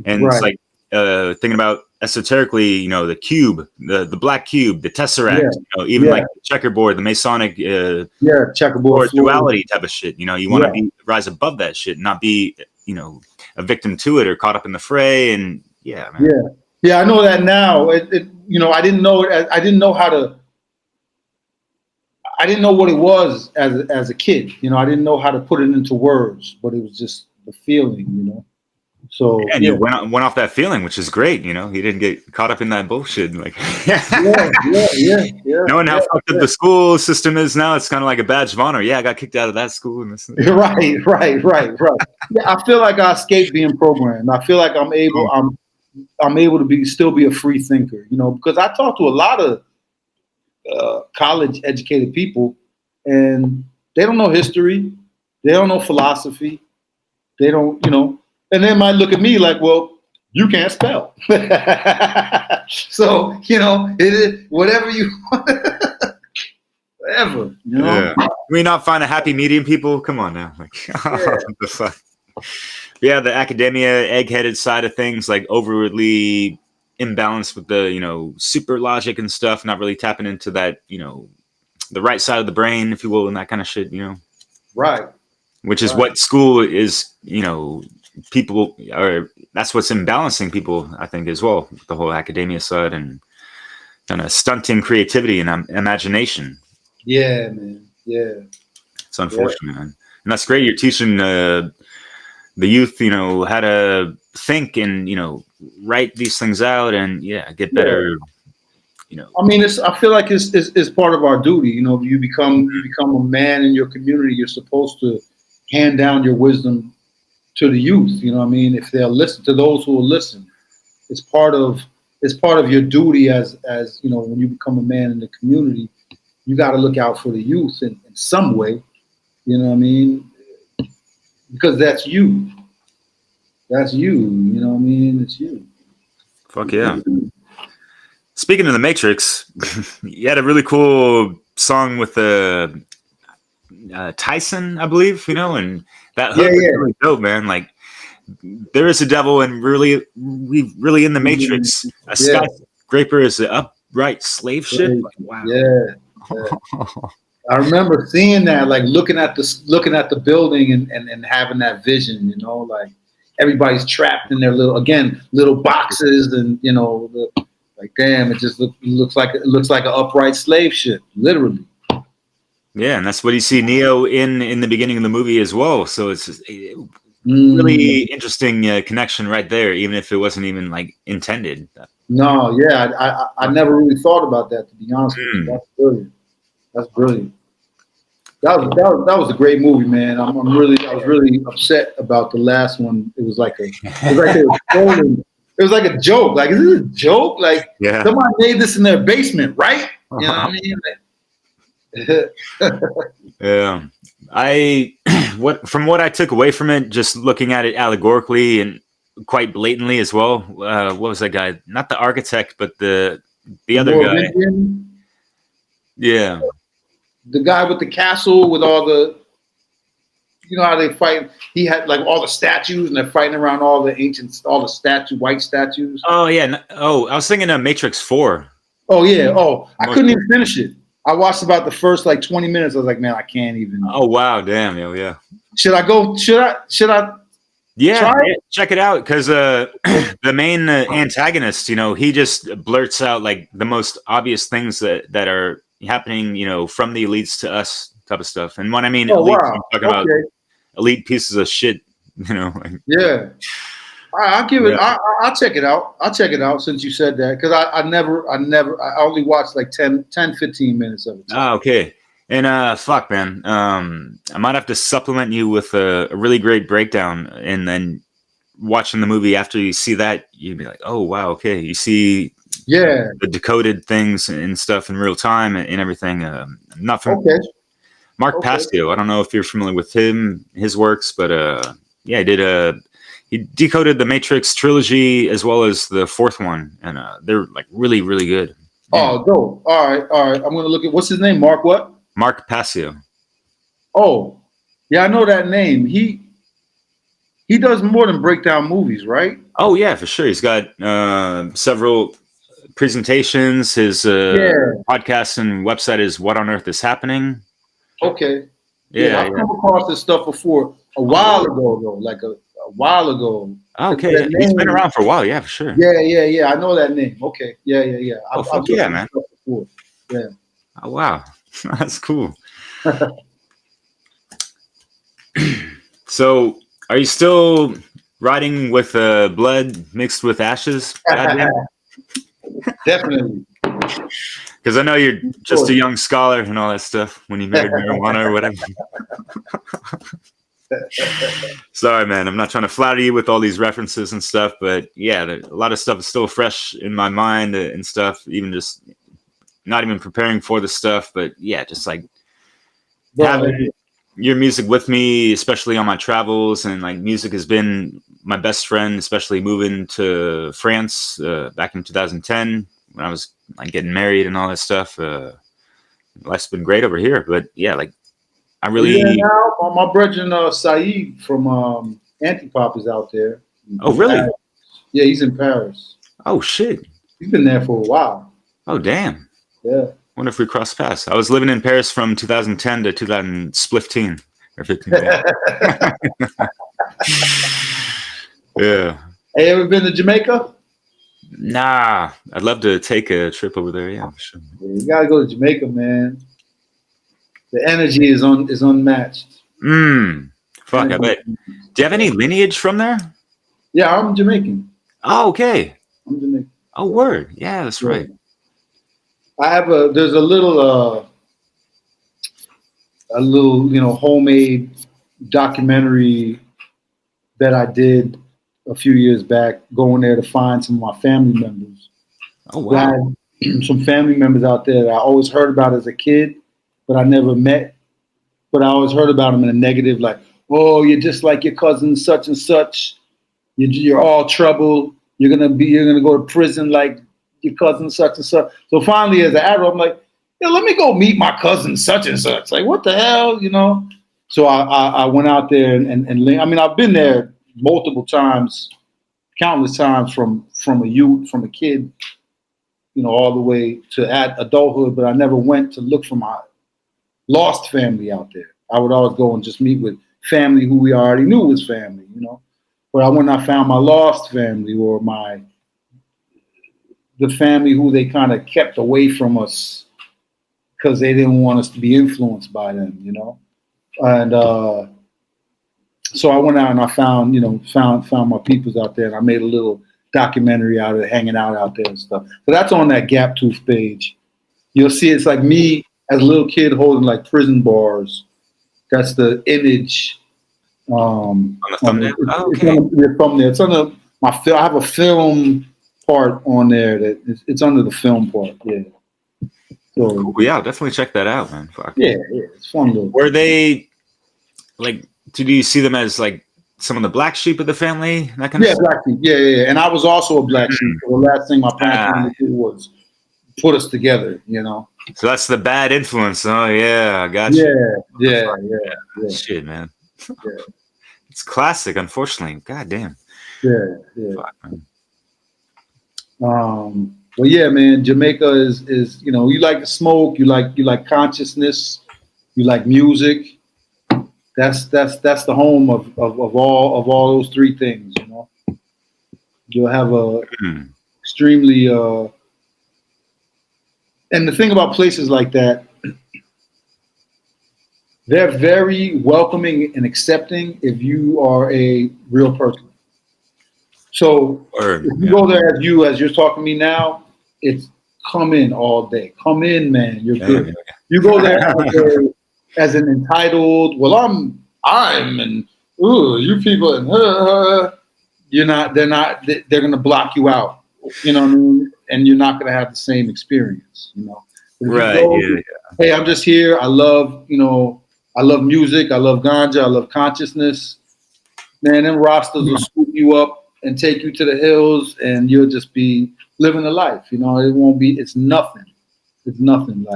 And it's like thinking about esoterically, you know, the cube, the black cube, the tesseract, you know, even like the checkerboard, the Masonic checkerboard duality type of shit. You know, you want to rise above that shit, not be, you know, a victim to it or caught up in the fray. And yeah, man. Yeah, I know that now. You know, I didn't know it. I didn't know how to. I didn't know what it was as a kid. You know, I didn't know how to put it into words, but it was just the feeling. You know. So and you went off that feeling, which is great. You know, he didn't get caught up in that bullshit. Like, knowing how fucked up the school system is now, it's kind of like a badge of honor. Yeah, I got kicked out of that school. And this. Right. Yeah, I feel like I escaped being programmed. I feel like I'm able to still be a free thinker. You know, because I talk to a lot of college educated people, and they don't know history, they don't know philosophy, they don't, you know. And they might look at me like, well, you can't spell. So, you know, it is whatever you want. Whatever, you know? Yeah. Can we not find a happy medium, people? Come on now. Like, what the fuck? Yeah, the academia, egg-headed side of things, like overly imbalanced with the, you know, super logic and stuff, not really tapping into that, you know, the right side of the brain, if you will, and that kind of shit, you know? Right. Which is what school is, you know, people are, that's what's imbalancing people, I think, as well, the whole academia side and kind of stunting creativity and imagination. Yeah, man. Yeah. It's unfortunate, man. And that's great. You're teaching the youth, you know, how to think and, you know, write these things out and get better. You know, I mean, I feel like it's part of our duty. You know, you become a man in your community. You're supposed to hand down your wisdom to the youth. You know what I mean? If they'll listen to those who will listen, it's part of your duty as you know, when you become a man in the community, you got to look out for the youth in some way. You know what I mean? Because that's you. That's you. You know what I mean? It's you. Fuck yeah. Speaking of the Matrix, you had a really cool song with Tyson, I believe, you know, and that hook is really dope, man. Like, there is a devil, and we really in the Matrix. A skyscraper is an upright slave ship. Like, wow. Yeah. I remember seeing that, like looking at the building and having that vision, you know, like everybody's trapped in their little boxes, and like damn, it just looks like an upright slave ship, literally. Yeah, and that's what you see Neo in the beginning of the movie as well. So it's just really interesting connection right there, even if it wasn't even like intended. No, yeah, I never really thought about that, to be honest with you. That's brilliant. That's brilliant. That was a great movie, man. I was really upset about the last one. It was like they were trolling. It was like a joke. Like, is this a joke? Like, somebody made this in their basement, right? You know what I mean? Yeah, from what I took away from it, just looking at it allegorically and quite blatantly as well. What was that guy? Not the architect, but the other guy. Yeah, the guy with the castle with all the, how they fight. He had like all the statues, and they're fighting around all the white statues. Oh yeah. Oh, I was thinking of Matrix 4. Oh yeah. Oh, I couldn't even finish it. I watched about the first like 20 minutes. I was like, man, I can't even. Oh wow, damn, yeah. Should I go? Should I? Yeah, check it out, because the main antagonist, he just blurts out like the most obvious things that are happening, from the elites to us type of stuff. And when I mean elites, I'm talking about elite pieces of shit, Like, yeah. I'll give it. I'll check it out. I'll check it out since you said that, because I only watched like 10, 15 minutes of it. Ah, okay. And fuck, man. I might have to supplement you with a really great breakdown, and then watching the movie after you see that, you'd be like, oh wow, okay. You see the decoded things and stuff in real time and everything. Not from Mark Passio. I don't know if you're familiar with his works, but he decoded the Matrix trilogy as well as the fourth one, and they're like really, really good. Oh, dope. All right. I'm gonna look at, what's his name? Mark what? Mark Passio. Oh, yeah, I know that name. He does more than breakdown movies, right? Oh yeah, for sure. He's got several presentations. His podcast and website is What on Earth is Happening. Okay. Yeah, I've come across this stuff before a while ago, though, like a while ago. Okay, he's been around for a while. Yeah, for sure. Yeah. I know that name. Okay. Yeah. I've man. Before. Yeah. Oh wow, that's cool. So, are you still riding with blood mixed with ashes? Definitely. Because I know you're just a young scholar and all that stuff when you married marijuana or whatever. Sorry, man. I'm not trying to flatter you with all these references and stuff, but yeah, a lot of stuff is still fresh in my mind and stuff, even just not even preparing for the stuff. But yeah, just like having your music with me, especially on my travels. And like music has been my best friend, especially moving to France back in 2010 when I was like getting married and all that stuff. Life's been great over here, but yeah, like I really. Yeah, now my brother Saeed from Antipop is out there. Oh, really? Paris. Yeah, he's in Paris. Oh shit! He's been there for a while. Oh damn! Yeah. Wonder if we crossed paths. I was living in Paris from 2010 to 2015 or 15. Yeah. Hey, ever been to Jamaica? Nah, I'd love to take a trip over there. Yeah, for sure. Yeah, you gotta go to Jamaica, man. The energy is unmatched. Fuck, I bet. Do you have any lineage from there? Yeah, I'm Jamaican. Oh, okay. I'm Jamaican. Oh, word. Yeah, that's right. I have there's a little homemade documentary that I did a few years back, going there to find some of my family members. Oh wow! I had some family members out there that I always heard about as a kid, but I never met. But I always heard about them in a negative, like, "Oh, you're just like your cousin such and such. You're all trouble. You're gonna go to prison like your cousin such and such." So finally, as an adult, I'm like, "Yeah, let me go meet my cousin such and such." Like, what the hell, So I went out there and I mean, I've been there multiple times, countless times from a kid, all the way to adulthood, but I never went to look for my lost family out there. I would always go and just meet with family who we already knew was family, But I went and I found my lost family, or the family who they kind of kept away from us because they didn't want us to be influenced by them, you know. And so I went out and I found my peoples out there, and I made a little documentary out of it, hanging out there and stuff. So that's on that Gap Tooth page. You'll see it's like me as a little kid holding like prison bars. That's the image. On the thumbnail? It's under my film. I have a film part on there it's under the film part. Yeah. So yeah, I'll definitely check that out, man. Fuck. Yeah, it's fun. Were they like? Did you see them as like some of the black sheep of the family? That kind of stuff? Black sheep. Yeah. And I was also a black sheep. So the last thing my parents wanted to do was put us together, you know. So that's the bad influence. Oh yeah, I got you. Yeah. Shit, man. Yeah. It's classic, unfortunately. God damn. Yeah. Fuck, man. Well, yeah, man. Jamaica is you know, you like to smoke, you like consciousness, you like music. That's the home of all those three things, you know. You'll have a extremely and the thing about places like that, they're very welcoming and accepting if you are a real person. So if you go there as you're talking to me now, it's come in all day. Come in, man. You're good. Yeah. You go there as an entitled, well, I'm and you people and you're not. They're gonna block you out. You know what I mean? And you're not gonna have the same experience. You know. Right. Hey, I'm just here. I love music. I love ganja. I love consciousness. Man, them rosters will scoop you up and take you to the hills, and you'll just be living a life. You know, it won't be. It's nothing. It's nothing.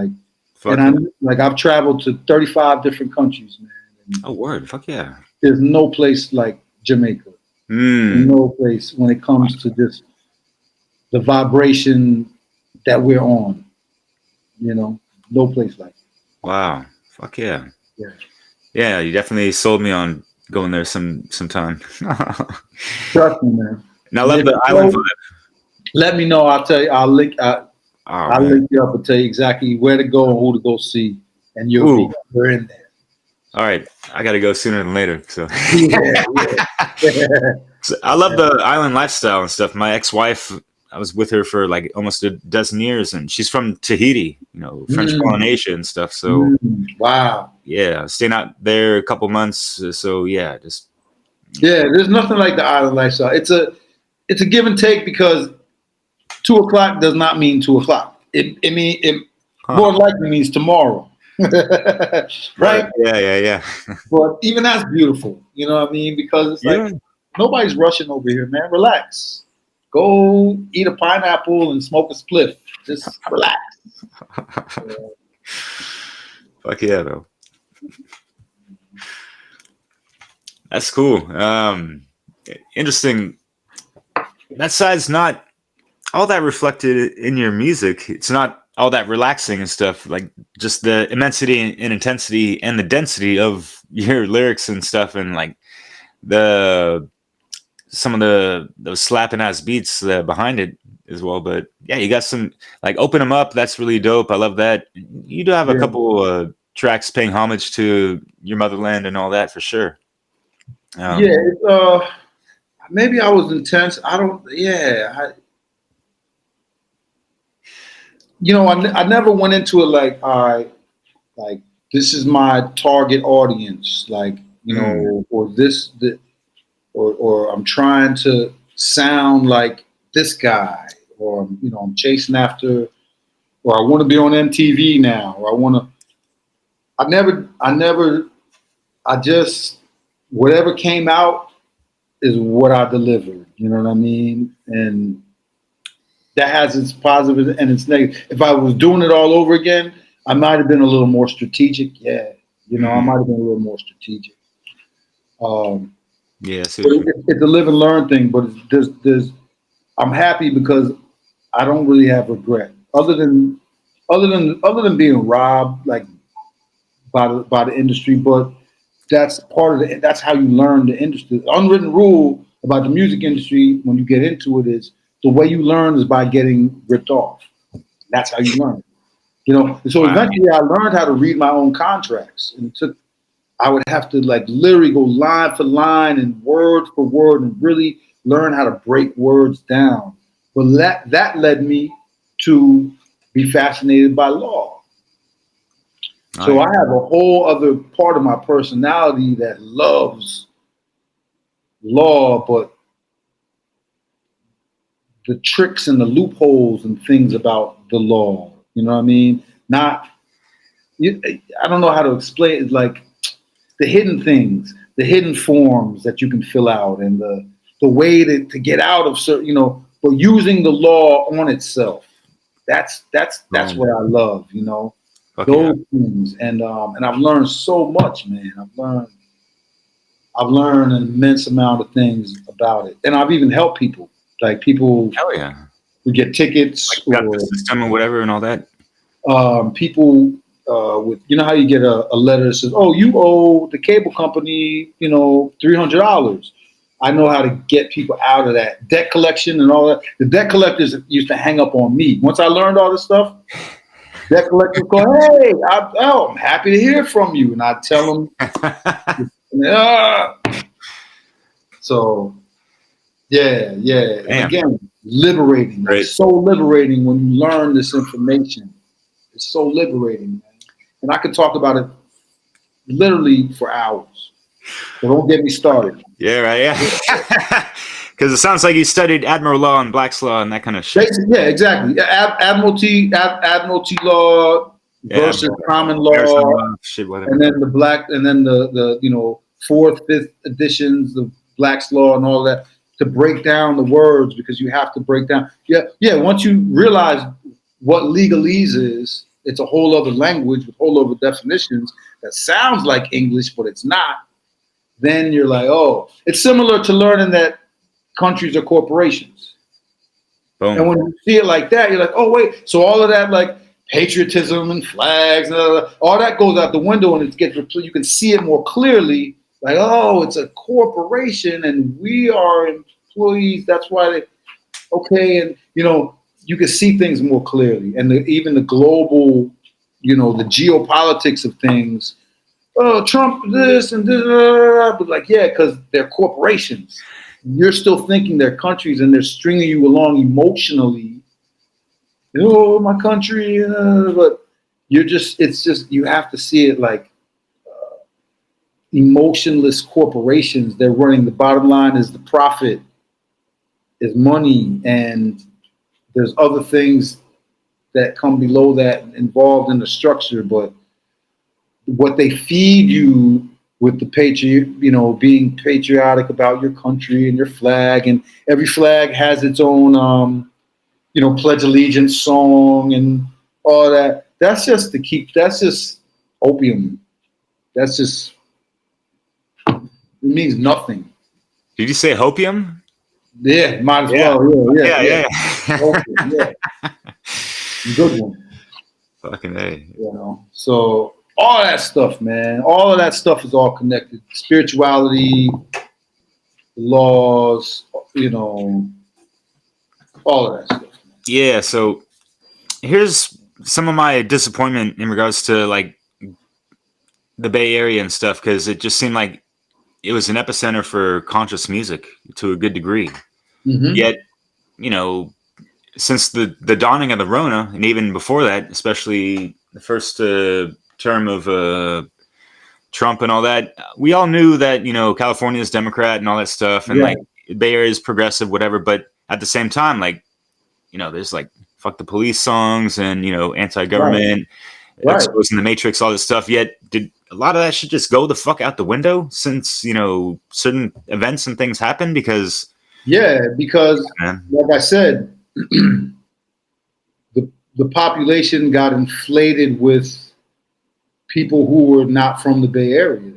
I've traveled to 35 different countries, man. Oh, word. Fuck yeah. There's no place like Jamaica. No place when it comes to just the vibration that we're on. You know, no place like it. Wow. Fuck yeah. Yeah. Yeah, you definitely sold me on going there sometime. Trust me, man. And I love the island vibe. Let me know. I'll tell you. I'll link you up and tell you exactly where to go and who to go see, and we're in there. All right, I got to go sooner than later. So, yeah. So I love the island lifestyle and stuff. My ex-wife, I was with her for like almost a dozen years, and she's from Tahiti, you know, French Polynesia and stuff. So, wow. Yeah, staying out there a couple months. So yeah, there's nothing like the island lifestyle. It's a give and take, because 2 o'clock does not mean 2 o'clock. It more likely means tomorrow. Right? Yeah. But even that's beautiful. You know what I mean? Because it's like nobody's rushing over here, man. Relax. Go eat a pineapple and smoke a spliff. Just relax. Fuck yeah, though. That's cool. Interesting. That side's not all that reflected in your music. It's not all that relaxing and stuff. Like just the immensity and intensity and the density of your lyrics and stuff, and like some of those slapping ass beats behind it as well. But yeah, you got some like Open 'Em Up. That's really dope. I love that. You do have a couple tracks paying homage to your motherland and all that for sure. Maybe I was intense. I never went into it like this is my target audience, like, you know, or I'm trying to sound like this guy, or, you know, I'm chasing after, or I want to be on MTV now, or I just, whatever came out is what I delivered. You know what I mean? And that has its positive and its negative. If I was doing it all over again, I might have been a little more strategic. Yeah. You know, I might have been a little more strategic. It's a live and learn thing, but I'm happy because I don't really have regret, other than being robbed like by the industry. But that's part of that's how you learn the industry. The unwritten rule about the music industry when you get into it is the way you learn is by getting ripped off. That's how you learn. You know, so eventually I learned how to read my own contracts, and I would have to like literally go line for line and word for word and really learn how to break words down. But that led me to be fascinated by law. So I have a whole other part of my personality that loves law, but the tricks and the loopholes and things about the law, you know what I mean? I don't know how to explain it, like the hidden things, the hidden forms that you can fill out, and the way to get out of certain, you know, but using the law on itself. That's what I love, you know, those things. And I've learned so much, man. I've learned an immense amount of things about it. And I've even helped people. Like people who get tickets, like or the system or whatever and all that. People with, you know how you get a letter that says, "Oh, you owe the cable company, you know, $300." I know how to get people out of that debt collection and all that. The debt collectors used to hang up on me. Once I learned all this stuff, debt collectors go, "Hey, I'm happy to hear from you," and I tell them, So. Yeah. And again, liberating. Right. It's so liberating when you learn this information. It's so liberating, man. And I could talk about it literally for hours. So don't get me started. Yeah, right. Yeah. Because it sounds like you studied Admiral law and Black's law and that kind of shit. Yeah, exactly. Admiralty law versus common law, and then the Black, and then the you know 4th, 5th editions of Black's law and all that. To break down the words, because you have to break down. Yeah. Once you realize what legalese is, it's a whole other language with whole other definitions that sounds like English, but it's not. Then you're like, oh, it's similar to learning that countries are corporations. Boom. And when you see it like that, you're like, oh wait, so all of that like patriotism and flags, and all that goes out the window, and you can see it more clearly. Like, oh, it's a corporation and we are employees. That's why and you know, you can see things more clearly. And even the global, you know, the geopolitics of things. Oh, Trump this and this, but like, yeah, because they're corporations. You're still thinking they're countries, and they're stringing you along emotionally. Oh, my country, but it's just, you have to see it like, emotionless corporations. They're running, the bottom line is the profit, is money, and there's other things that come below that involved in the structure. But what they feed you with the being patriotic about your country and your flag, and every flag has its own Pledge Allegiance song and all that. That's just opium. That's just, it means nothing. Did you say hopium? Yeah, might as well. Yeah. Hopium, yeah. Good one. Fucking A. You know, so all that stuff, man. All of that stuff is all connected. Spirituality, laws, you know, all of that stuff. Yeah, so here's some of my disappointment in regards to like the Bay Area and stuff, because it just seemed like it was an epicenter for conscious music to a good degree. Mm-hmm. Yet, you know, since the dawning of the Rona, and even before that, especially the first term of Trump and all that, we all knew that, you know, California is Democrat and all that stuff, and like Bay Area is progressive, whatever. But at the same time, like, you know, there's like fuck the police songs and, you know, anti-government, exposing the Matrix, all this stuff. Yet did a lot of that shit just go the fuck out the window since, you know, certain events and things happen? Because like I said, the population got inflated with people who were not from the Bay Area.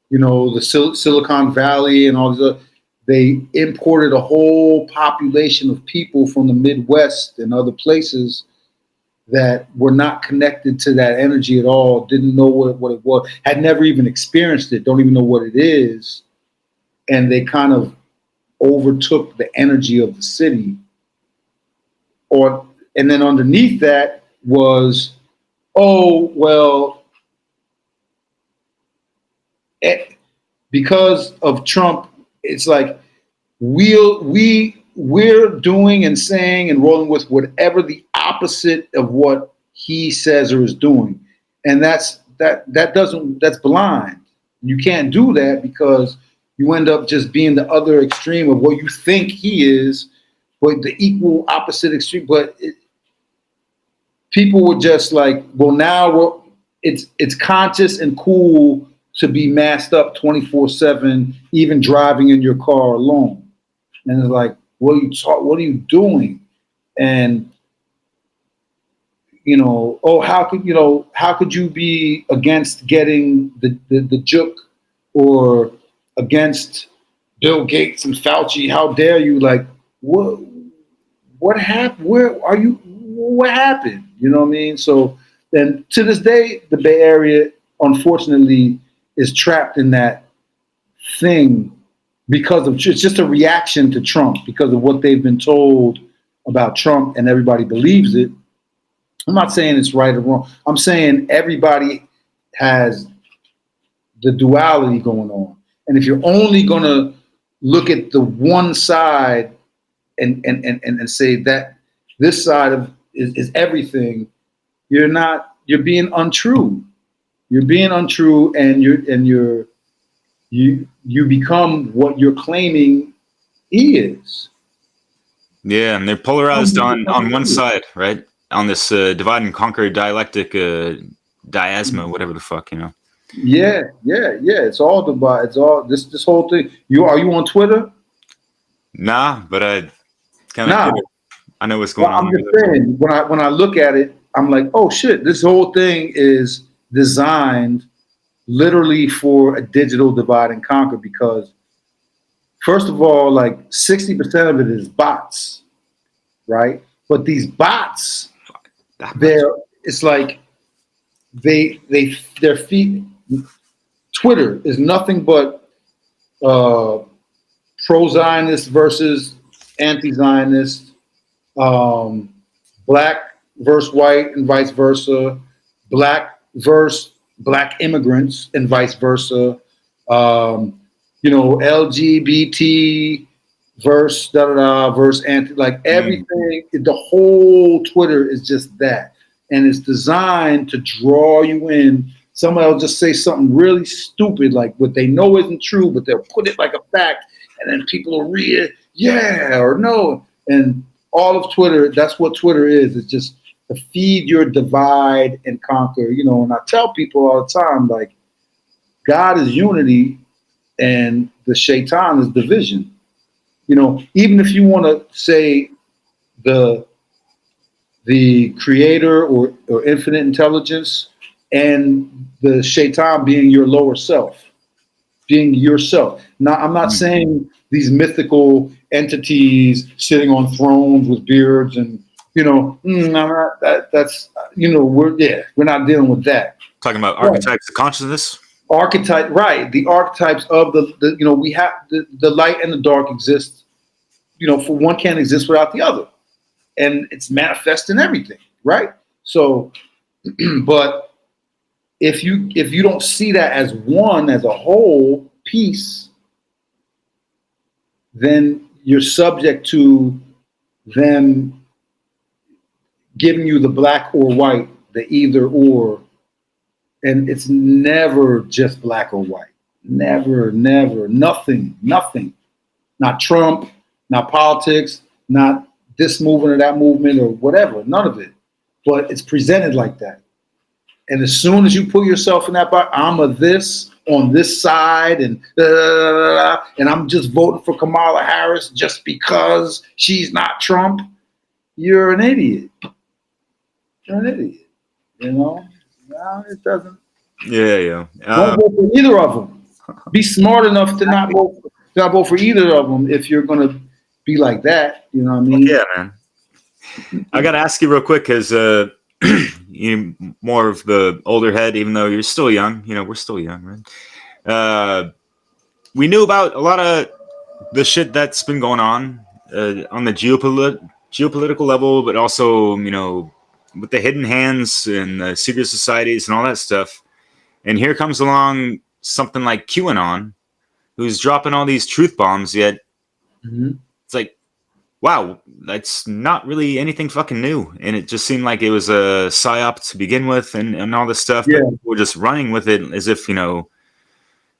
You know, the Silicon Valley and all these they imported a whole population of people from the Midwest and other places that were not connected to that energy at all, didn't know what it was, had never even experienced it, don't even know what it is. And they kind of overtook the energy of the city. And then underneath that was, oh, well, because of Trump, it's like we're doing and saying and rolling with whatever the opposite of what he says or is doing. And that's blind. You can't do that because you end up just being the other extreme of what you think he is, but the equal opposite extreme. But people were just like, well, now it's conscious and cool to be masked up 24/7, even driving in your car alone. And it's like, what are you doing? And how could you be against getting the juke or against Bill Gates and Fauci? How dare you? Like, what happened? Where are you? What happened? You know what I mean? So then to this day, the Bay Area, unfortunately, is trapped in that thing because of, it's just a reaction to Trump because of what they've been told about Trump, and everybody believes it. I'm not saying it's right or wrong. I'm saying everybody has the duality going on. And if you're only going to look at the one side and say that this side is everything, you're being untrue. You're being untrue, and you become what you're claiming he is. Yeah, and they're polarized on one side, right? On this divide and conquer dialectic diasma, whatever the fuck, Yeah. It's all divide. It's all this whole thing. Are you on Twitter? Nah, but I kind of I know what's going on. I'm just saying, when I look at it, I'm like, oh shit, this whole thing is designed literally for a digital divide and conquer, because first of all, like 60% of it is bots, right? But these bots, it's like their feet. Twitter is nothing but pro-Zionist versus anti-Zionist, black versus white and vice versa, black versus black immigrants and vice versa, LGBT versus versus anti, like everything. The whole Twitter is just that, and it's designed to draw you in. Somebody will just say something really stupid, like what they know isn't true, but they'll put it like a fact, and then people will read it, yeah or no. And all of Twitter, that's what Twitter is. It's just to feed your divide and conquer, and I tell people all the time, like, God is unity and the shaitan is division. Even if you want to say the creator or infinite intelligence and the shaitan being your lower self, being yourself. Now, I'm not saying these mythical entities sitting on thrones with beards and, we're not dealing with that. Talking about archetypes of consciousness? Archetype, right. The archetypes of we have the light and the dark exist, for one can't exist without the other. And it's manifest in everything, right? So, but if you don't see that as one, as a whole piece, then you're subject to them giving you the black or white, the either or, and it's never just black or white. Never, nothing. Not Trump, not politics, not this movement or that movement or whatever, none of it. But it's presented like that. And as soon as you put yourself in that box, I'm a this on this side, and I'm just voting for Kamala Harris just because she's not Trump, you're an idiot. You're an idiot. No, it doesn't. Yeah. Don't vote for either of them. Be smart enough to not vote for either of them if you're going to be like that. You know what I mean? Yeah, man. I got to ask you real quick, because you're more of the older head, even though you're still young. We're still young, right? We knew about a lot of the shit that's been going on the geopolitical level, but also, you know, with the hidden hands and the secret societies and all that stuff. And here comes along something like QAnon, who's dropping all these truth bombs, yet it's like, wow, that's not really anything fucking new. And it just seemed like it was a psyop to begin with and all this stuff. Yeah. But people were just running with it as if, you know,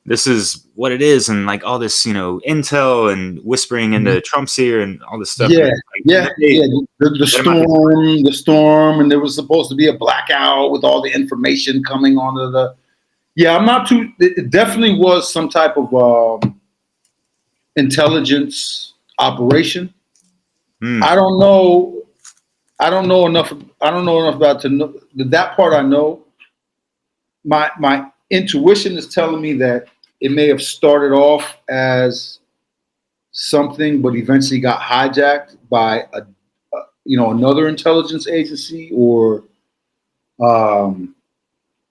this is what it is. And like all this, you know, intel and whispering into Trump's ear and all this stuff. Yeah, Like, the storm, and there was supposed to be a blackout with all the information coming onto the. Yeah, I'm not too. It definitely was some type of intelligence operation. I don't know enough. I don't know enough about to know that part. I know. My intuition is telling me that it may have started off as something, but eventually got hijacked by another intelligence agency or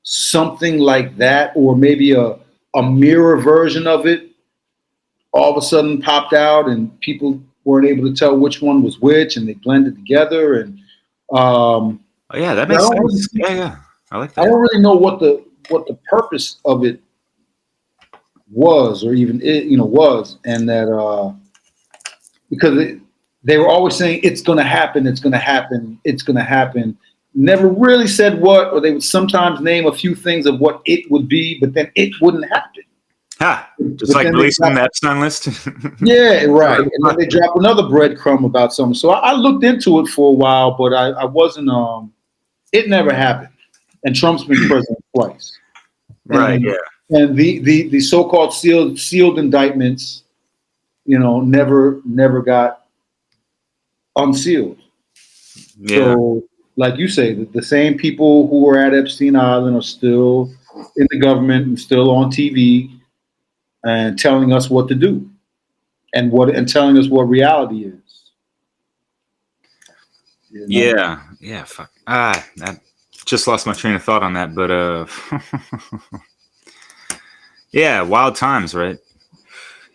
something like that, or maybe a mirror version of it all of a sudden popped out and people weren't able to tell which one was which, and they blended together. And yeah, that makes sense. Yeah, I like that. I don't really know what the purpose of it was, or even it was, and that because they were always saying it's going to happen, it's going to happen, it's going to happen. Never really said what, or they would sometimes name a few things of what it would be, but then it wouldn't happen. Just like releasing the Epstein list. Yeah, right. And then they drop another breadcrumb about something. So I looked into it for a while, but I wasn't. It never happened. And Trump's been president twice. Right. Yeah. And the so-called sealed indictments, never got unsealed. Yeah. So, like you say, the same people who were at Epstein Island are still in the government and still on TV and telling us what to do and telling us what reality is. Yeah. Fuck. I just lost my train of thought on that, but yeah, wild times, right?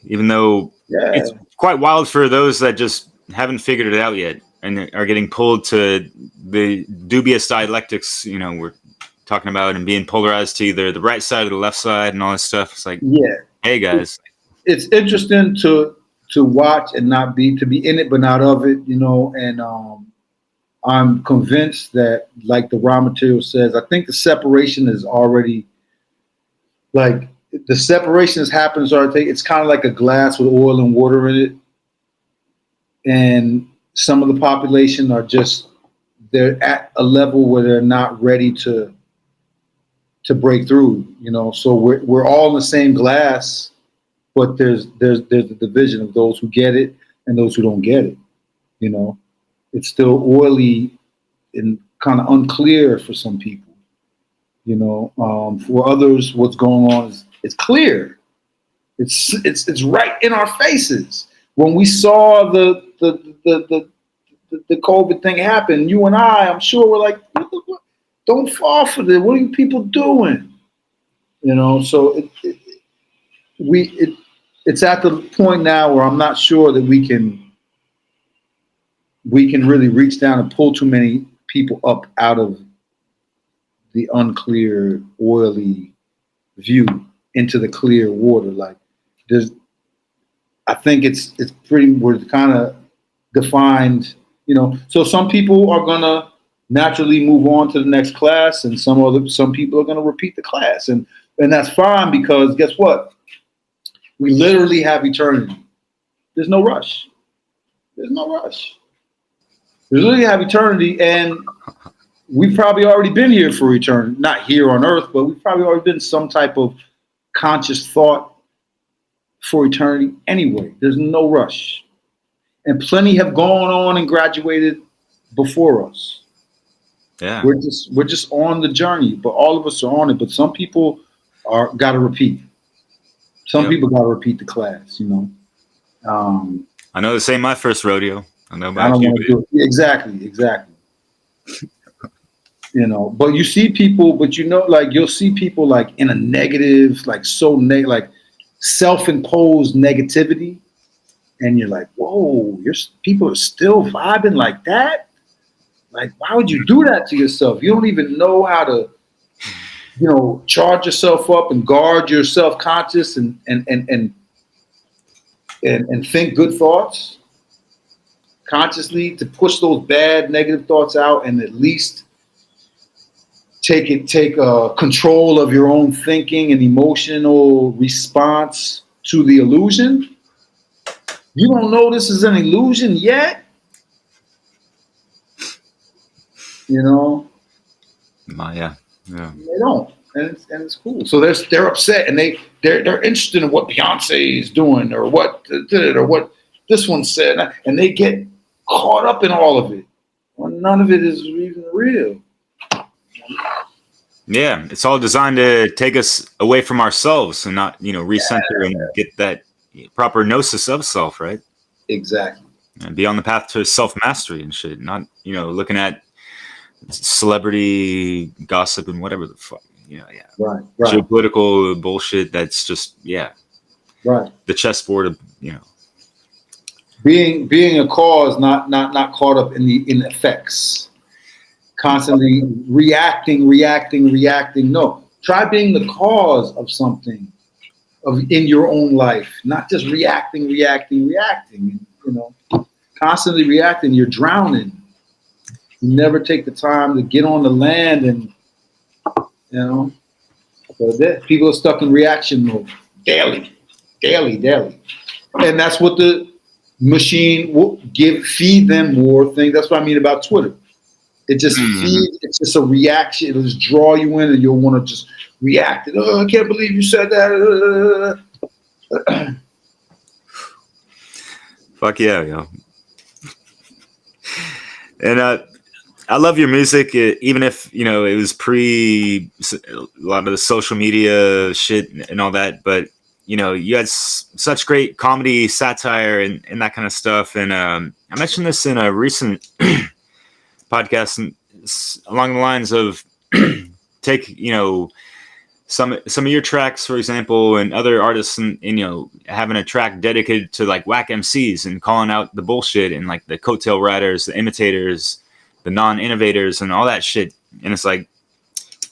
Even though it's quite wild for those that just haven't figured it out yet and are getting pulled to the dubious dialectics, we're talking about, and being polarized to either the right side or the left side and all this stuff. It's like, hey guys, it's interesting to watch and not be in it but not of it, and I'm convinced that, like the raw material says, I think the separation is already, like, the separation has happened. It's kind of like a glass with oil and water in it, and some of the population they're at a level where they're not ready to break through, so we're all in the same glass, but there's a division of those who get it and those who don't get it. It's still oily and kind of unclear for some people. For others, what's going on is clear. It's right in our faces. When we saw the COVID thing happen, you and I'm sure we're like, what? Don't fall for this. What are you people doing? So it's at the point now where I'm not sure that we can really reach down and pull too many people up out of the unclear, oily view into the clear water. Like I think we're kind of defined, so some people are gonna naturally move on to the next class, and some people are gonna repeat the class, and that's fine, because guess what? We literally have eternity. There's no rush. We literally have eternity, and we've probably already been here for eternity. Not here on earth, but we've probably already been some type of conscious thought for eternity anyway. There's no rush. And plenty have gone on and graduated before us. Yeah. We're just on the journey, but all of us are on it. But some people got to repeat. Some people got to repeat the class, I know this ain't my first rodeo. I know about you. Exactly. But you see people, you'll see people like in a negative, like like self-imposed negativity, and you're like, whoa, people are still vibing like that. Like, why would you do that to yourself? You don't even know how to, charge yourself up and guard your self-conscious and think good thoughts consciously, to push those bad negative thoughts out and at least take control of your own thinking and emotional response to the illusion. You don't know this is an illusion yet. Yeah. They don't, and it's cool. So they're upset, and they're interested in what Beyonce is doing or what this one said, and they get caught up in all of it when none of it is even real. Yeah, it's all designed to take us away from ourselves and not, recenter and get that proper gnosis of self, right? Exactly. And be on the path to self-mastery and shit, not, looking at celebrity gossip and whatever the fuck, Right. Geopolitical bullshit that's just, right. The chessboard of, Being a cause, not caught up in the effects. Constantly reacting. No, try being the cause of something in your own life, not just reacting. Constantly reacting, you're drowning. You never take the time to get on the land, and people are stuck in reaction mode daily, and that's what the machine will feed them more things. That's what I mean about Twitter. It just feeds. It's just a reaction. It'll just draw you in, and you'll want to just react. Oh, I can't believe you said that. Fuck yeah, yo. And I love your music, even if it was pre a lot of the social media shit and all that. But you had such great comedy, satire, and that kind of stuff. And I mentioned this in a recent podcast, and along the lines of take some of your tracks, for example, and other artists, and having a track dedicated to like whack MCs and calling out the bullshit and like the coattail riders, the imitators, the non-innovators, and all that shit. And it's like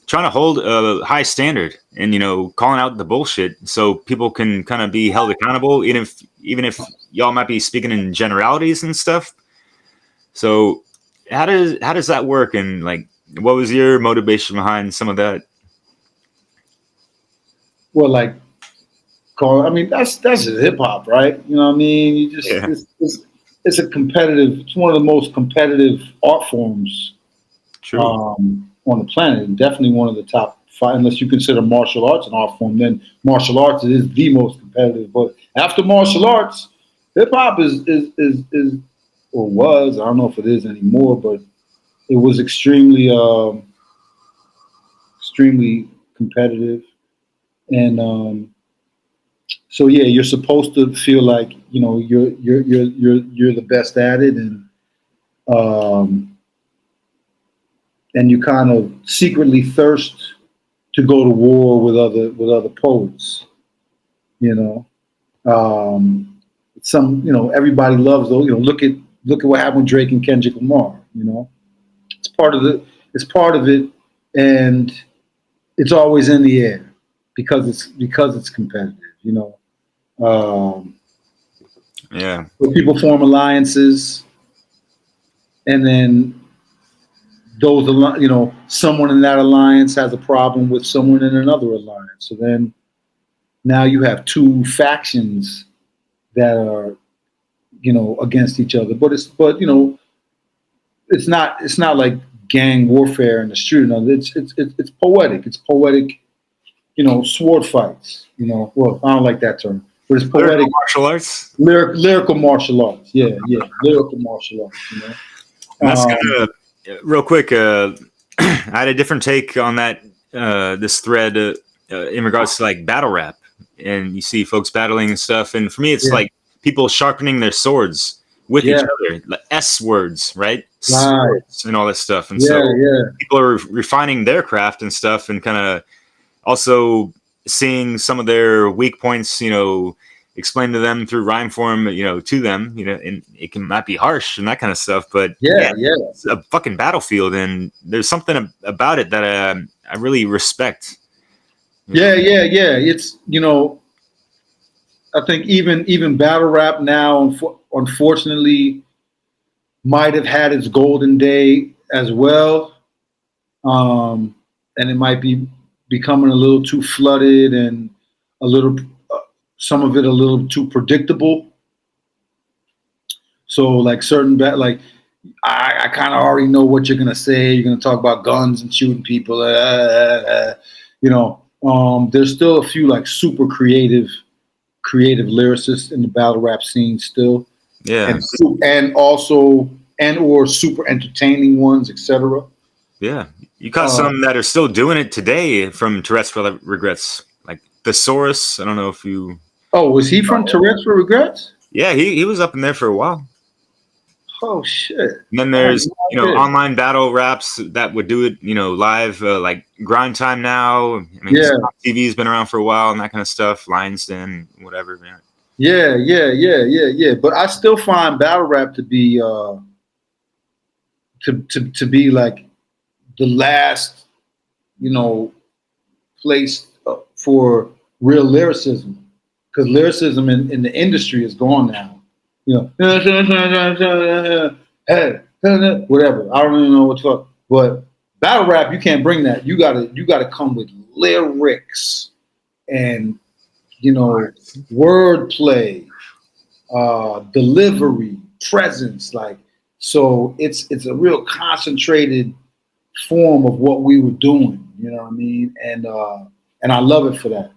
trying to hold a high standard and calling out the bullshit so people can kind of be held accountable, even if y'all might be speaking in generalities and stuff. So how does that work, and like what was your motivation behind some of that? Well, like, that's hip hop, right? You know what I mean? You just it's a competitive. It's one of the most competitive art forms on the planet, and definitely one of the top 5. Unless you consider martial arts an art form, then martial arts is the most competitive. But after martial arts, hip hop is or was, I don't know if it is anymore, but it was extremely competitive. And so you're supposed to feel like you're the best at it, and you kind of secretly thirst to go to war with other poets. Everybody loves those. Look at what happened with Drake and Kendrick Lamar. It's part of it, and it's always in the air because it's competitive. So people form alliances, and then those, someone in that alliance has a problem with someone in another alliance. So then now you have 2 factions that are, against each other. But it's not like gang warfare in the street. No, it's poetic. It's poetic, sword fights. Well, I don't like that term, but it's poetic. Lyrical martial arts. Lyrical martial arts. Yeah, lyrical martial arts. And that's kind of real quick. I had a different take on that. This thread in regards to like battle rap, and you see folks battling and stuff. And for me, it's like people sharpening their swords with each other, like S words, right? Swords and all that stuff. And so people are refining their craft and stuff, and kind of also seeing some of their weak points, explain to them through rhyme form, to them, and it might be harsh and that kind of stuff, but Yeah. it's a fucking battlefield, and there's something about it that I really respect. Yeah. It's, I think even battle rap now, unfortunately, might have had its golden day as well. And it might be becoming a little too flooded and a little, some of it a little too predictable. So like I kind of already know what you're gonna say. You're gonna talk about guns and shooting people. There's still a few like super creative lyricists in the battle rap scene still. Yeah. And also or super entertaining ones, etc. Yeah. You got some that are still doing it today from Terrestrial Regrets, like Thesaurus. I don't know if you. Oh, was he from Terrestrial Regrets? Yeah, he was up in there for a while. Oh shit! And then there's online battle raps that would do it, live, like Grind Time Now. I mean, TV's been around for a while and that kind of stuff. Lions Den, whatever. Man. Yeah. But I still find battle rap to be to be like the last, place for real lyricism, because lyricism in the industry is gone now. Hey, whatever. I don't even know what to fuck. But battle rap, you can't bring that. You gotta come with lyrics and wordplay, delivery, presence. Like, so it's a real concentrated form of what we were doing. You know what I mean? And I love it for that.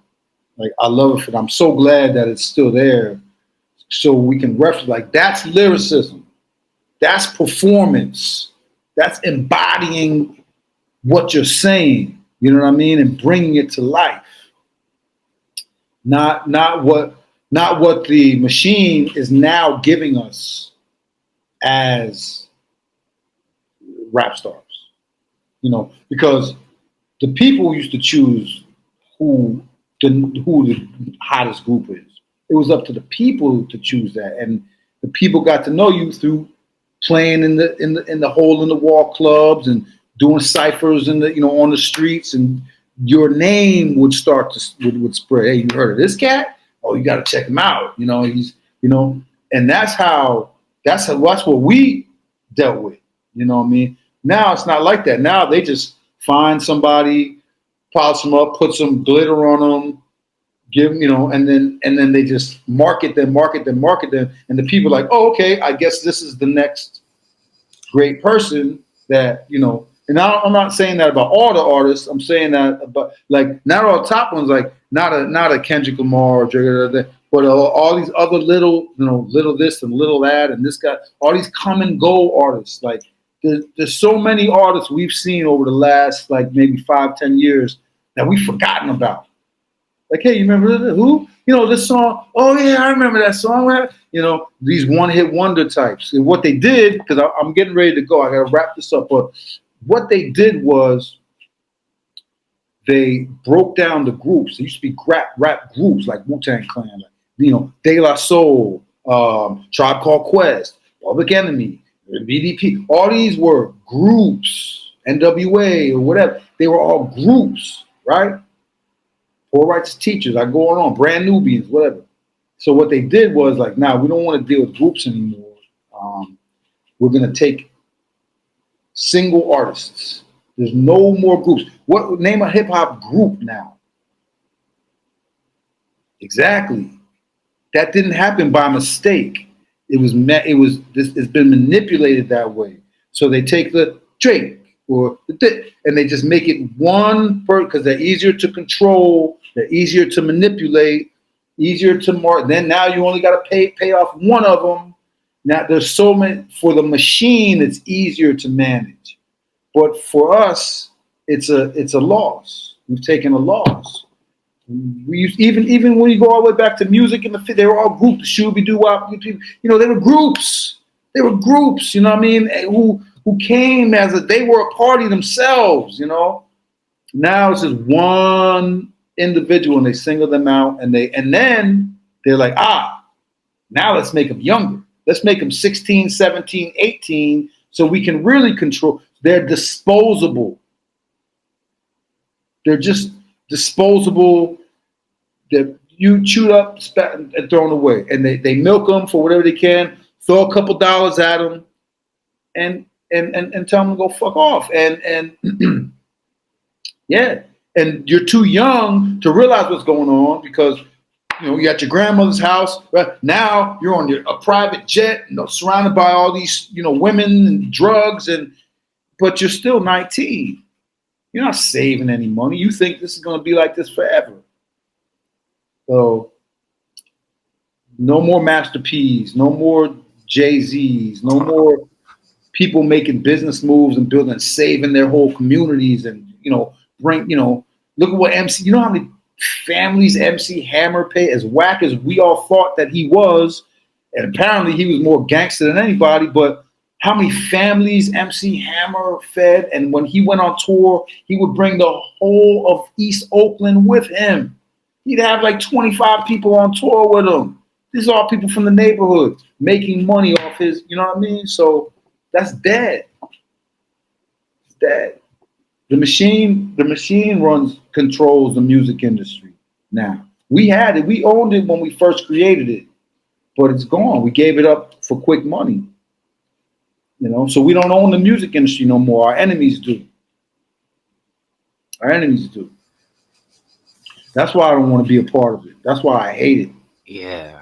Like, I love it for that. I'm so glad that it's still there. So we can reference, like, that's lyricism, that's performance, that's embodying what you're saying, you know what I mean, and bringing it to life. Not what the machine is now giving us as rap stars, because the people used to choose who the hottest group is. It was up to the people to choose that, and the people got to know you through playing in the hole in the wall clubs and doing ciphers on the streets, and your name would start to would spread. Hey, you heard of this cat? Oh, you got to check him out. He's and that's what we dealt with. You know what I mean? Now it's not like that. Now they just find somebody, polish them up, put some glitter on them. Give and then they just market them, and the people are like, oh, okay, I guess this is the next great person that And I'm not saying that about all the artists. I'm saying that about, like, not all top ones, like not a Kendrick Lamar, but all these other little this and little that, and this guy, all these come and go artists. Like, there's so many artists we've seen over the last like maybe 5-10 years that we've forgotten about. Like, hey, you remember who? This song? Oh yeah, I remember that song. These one-hit wonder types. And what they did, because I'm getting ready to go, I gotta wrap this up. But what they did was they broke down the groups. There used to be rap groups like Wu-Tang Clan, De La Soul, Tribe Called Quest, Public Enemy, BDP. All these were groups, NWA or whatever. They were all groups, right? Poor Righteous Teachers, I go on, Brand Nubians, whatever. So what they did was like, nah, we don't want to deal with groups anymore. We're going to take single artists. There's no more groups. What name a hip hop group now? Exactly. That didn't happen by mistake. It's been manipulated that way. So they take the Drake or and they just make it one person because they're easier to control, they're easier to manipulate, easier to mark. Then now you only got to pay off one of them. Now there's so many. For the machine, it's easier to manage, but for us, it's a loss. We've taken a loss. We even when you go all the way back to music and they were all groups. Shooby Doo Wop, they were groups. They were groups. You know what I mean? Who came they were a party themselves. Now it's just one individual and they single them out and then they're like, now let's make them younger. Let's make them 16, 17, 18, so we can really control. They're disposable. They're just disposable. That you chewed up, spat, and thrown away. And they milk them for whatever they can, throw a couple dollars at them, and tell them to go fuck off. And yeah. And you're too young to realize what's going on because, you know, you're at your grandmother's house. Right? Now you're on a private jet, you know, surrounded by all these, you know, women and drugs, but you're still 19. You're not saving any money. You think this is going to be like this forever. So no more Master P's, no more Jay-Z's, no more people making business moves and building, saving their whole communities and, you know, look at what Emcee, you know how many families Emcee Hammer paid, as whack as we all thought that he was, and apparently he was more gangster than anybody, but how many families Emcee Hammer fed, and when he went on tour, he would bring the whole of East Oakland with him. He'd have like 25 people on tour with him. These are all people from the neighborhood making money off his, you know what I mean? So that's dead. It's dead. The machine controls the music industry now. We had it, we owned it when we first created it, but it's gone. We gave it up for quick money. You know, so we don't own the music industry no more. Our enemies do. Our enemies do. That's why I don't want to be a part of it. That's why I hate it. Yeah.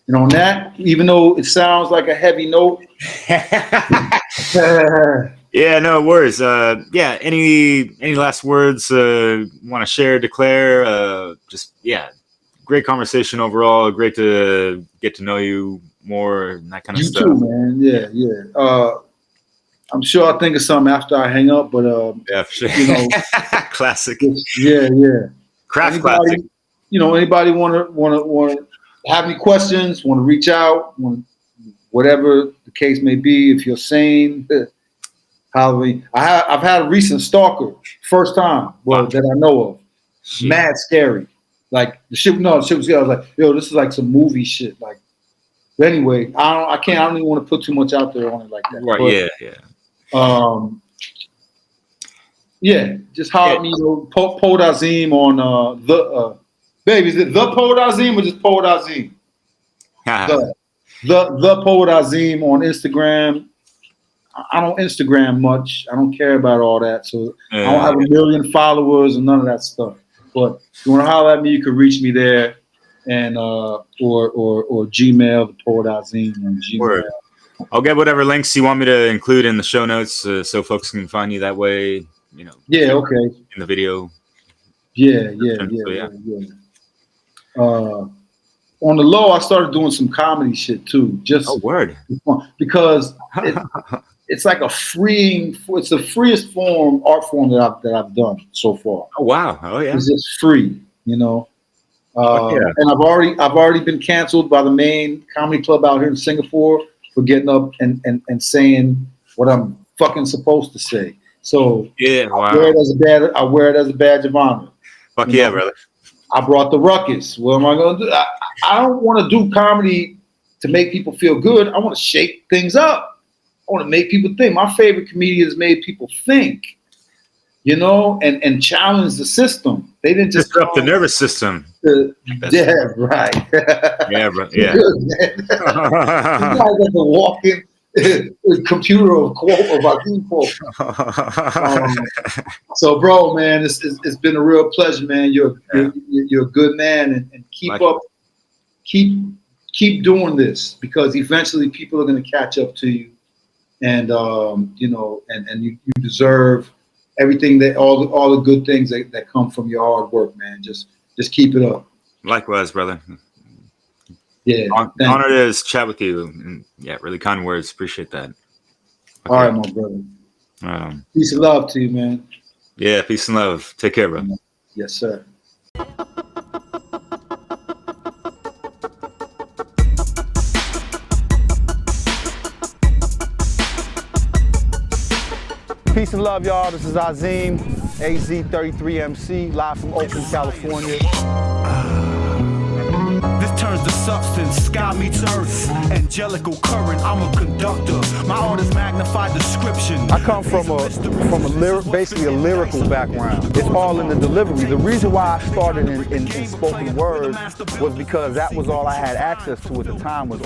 And on that, even though it sounds like a heavy note. Yeah, no worries. Yeah, any last words want to share, declare? Just, yeah, great conversation overall. Great to get to know you more and that kind of stuff. You too, man. Yeah. I'm sure I'll think of something after I hang up, but yeah, for sure. You know, classic. Yeah. Craft classic. You know, anybody want to have any questions? Want to reach out? Whatever the case may be, if you're sane. I've had a recent stalker, first time, that I know of. Shit. Mad scary. Like the shit was scary. I was like, yo, this is like some movie shit. Like, but anyway, I don't even want to put too much out there on it like that. Right? But, yeah. Just holler at me, you know, Poet Azeem on baby. Is it the Poet Azeem or just Poet Azeem? the Poet Azeem on Instagram. I don't Instagram much. I don't care about all that. So I don't have 1 million followers and none of that stuff. But if you want to holler at me, you can reach me there, and or Gmail, the Poet Azeem on Gmail. Word. I'll get whatever links you want me to include in the show notes, so folks can find you that way. You know. Yeah. Okay. In the video. Yeah. On the low, I started doing some comedy shit too. Just word. Because it's like it's the freest art form that I've done so far. Oh wow! Oh yeah. It's just free, you know. And I've already been canceled by the main comedy club out here in Singapore for getting up and saying what I'm fucking supposed to say. So yeah, wow. I wear it as a badge of honor. Fuck yeah, brother. I brought the ruckus. What am I going to do? I don't want to do comedy to make people feel good. I want to shake things up. I want to make people think. My favorite comedians made people think, you know, and challenge the system. They didn't just disrupt the nervous system. Yeah, right. Yeah, bro. Yeah. You guys have to walk in computer of our people. So, bro, man, it's been a real pleasure, man. You're a good man, and keep doing this, because eventually people are going to catch up to you, and you know, and you deserve everything all the good things that come from your hard work, man. Just keep it up. Likewise, brother. Yeah, honored to chat with you, and yeah, really kind words. Appreciate that. Okay. All right, my brother. Peace and love to you, man. Yeah, peace and love. Take care, bro. Yes, sir. Peace and love, y'all. This is Azeem, AZ33MC, live from Oakland, California. the substance, sky meets earth, angelical current, I'm a conductor. My art is magnified description. I come from basically a lyrical background. It's all in the delivery. The reason why I started in spoken word was because that was all I had access to at the time, was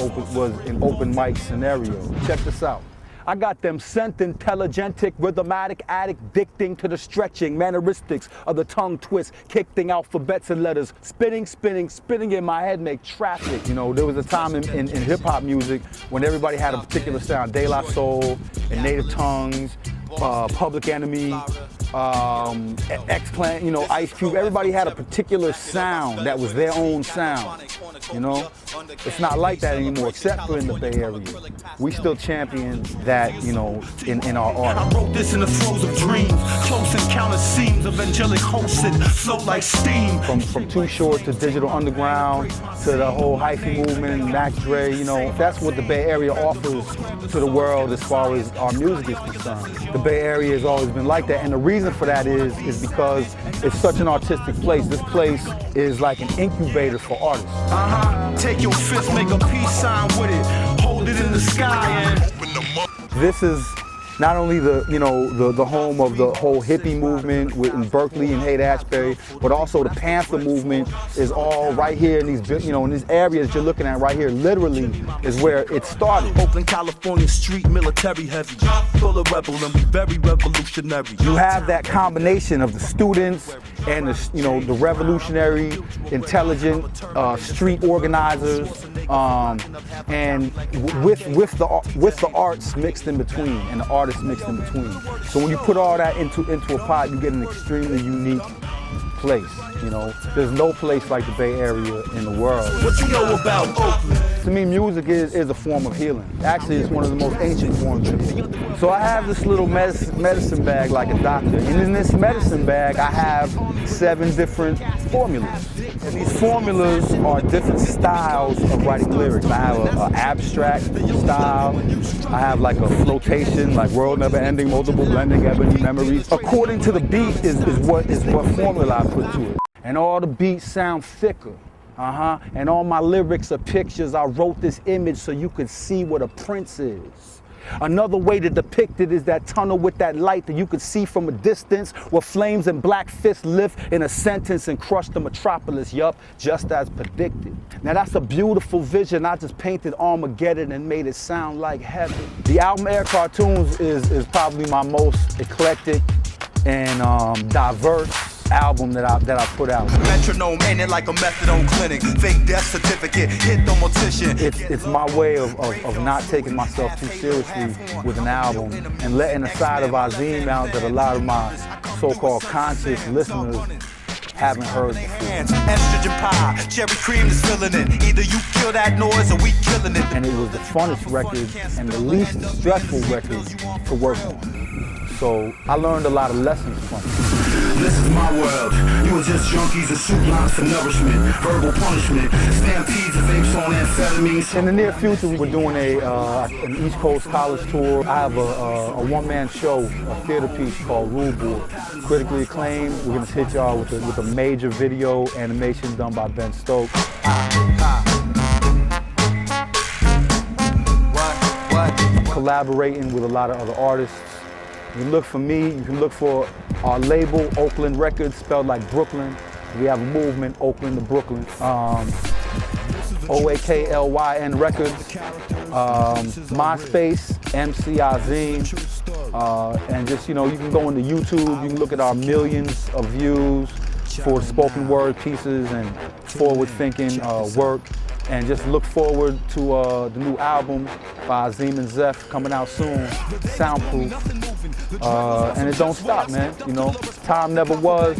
an open mic scenario. Check this out. I got them scent intelligentic, rhythmatic, addicting to the stretching manneristic of the tongue twist, kicking alphabets and letters, spinning in my head, make traffic. You know, there was a time in hip hop music when everybody had a particular sound. De La Soul and Native Tongues, Public Enemy, Acclaimed, you know, Ice Cube. Everybody had a particular sound that was their own sound. You know, it's not like that anymore, except for in the Bay Area. We still champion that, you know, in our art. I wrote this in the throes of dreams, close encounter scenes of angelic hosts that float like steam. From Too Short to Digital Underground to the whole hyphy movement, Mac Dre, you know, that's what the Bay Area offers to the world as far as our music is concerned. The Bay Area has always been like that, and the reason for that is because it's such an artistic place. This place is like an incubator for artists. Take your fist, make a peace sign with it, hold it in the sky and open them up. This is not only the home of the whole hippie movement in Berkeley and Haight-Ashbury, but also the Panther movement is all right here in these, you know, in these areas you're looking at right here. Literally is where it started. Oakland, California, street military heavy, full of rebel and we very revolutionary. You have that combination of the students and the, you know, the revolutionary, intelligent street organizers, and with the arts mixed in between and the artists mixed in between. So when you put all that into a pot, you get an extremely unique place. You know, there's no place like the Bay Area in the world. What you know about Oakland? To me, music is a form of healing. Actually, it's one of the most ancient forms of healing. So I have this little medicine bag like a doctor. And in this medicine bag, I have 7 different formulas. And these formulas are different styles of writing lyrics. I have an abstract style. I have like a flotation, like world never ending, multiple blending, ebony memories. According to the beat is what formula I put to it. And all the beats sound thicker. And all my lyrics are pictures. I wrote this image so you could see what a prince is. Another way to depict it is that tunnel with that light that you could see from a distance, where flames and black fists lift in a sentence and crush the metropolis, yup, just as predicted. Now that's a beautiful vision. I just painted Armageddon and made it sound like heaven. The album Air Cartoons is probably my most eclectic and diverse album that I put out. Metronome ain't it like a methadone clinic, fake death certificate, hit the mortician. It's my way of not taking myself too seriously with an album and letting a side of Azeem out that a lot of my so-called conscious listeners haven't heard before. Estrogen pie, cherry cream is filling it. Either you kill that noise or we killing it. And it was the funnest record and the least stressful record to work on. So I learned a lot of lessons from it. This is my world. You are just junkies and soup lines for nourishment, verbal punishment, stampedes of apes on amphetamines. In the near future, we're doing an East Coast college tour. I have a one-man show, a theater piece called Rule Board, critically acclaimed. We're gonna hit y'all with a major video animation done by Ben Stokes. I'm collaborating with a lot of other artists. You can look for me, you can look for our label, Oakland Records, spelled like Brooklyn. We have a movement, Oakland to Brooklyn. OAKLYN Records. MySpace, Emcee, Azeem. And just, you know, you can go into YouTube, you can look at our millions of views for spoken word pieces and forward-thinking work. And just look forward to the new album by Azeem and Zeph coming out soon, Soundproof. And it don't stop, man. You know, time never was.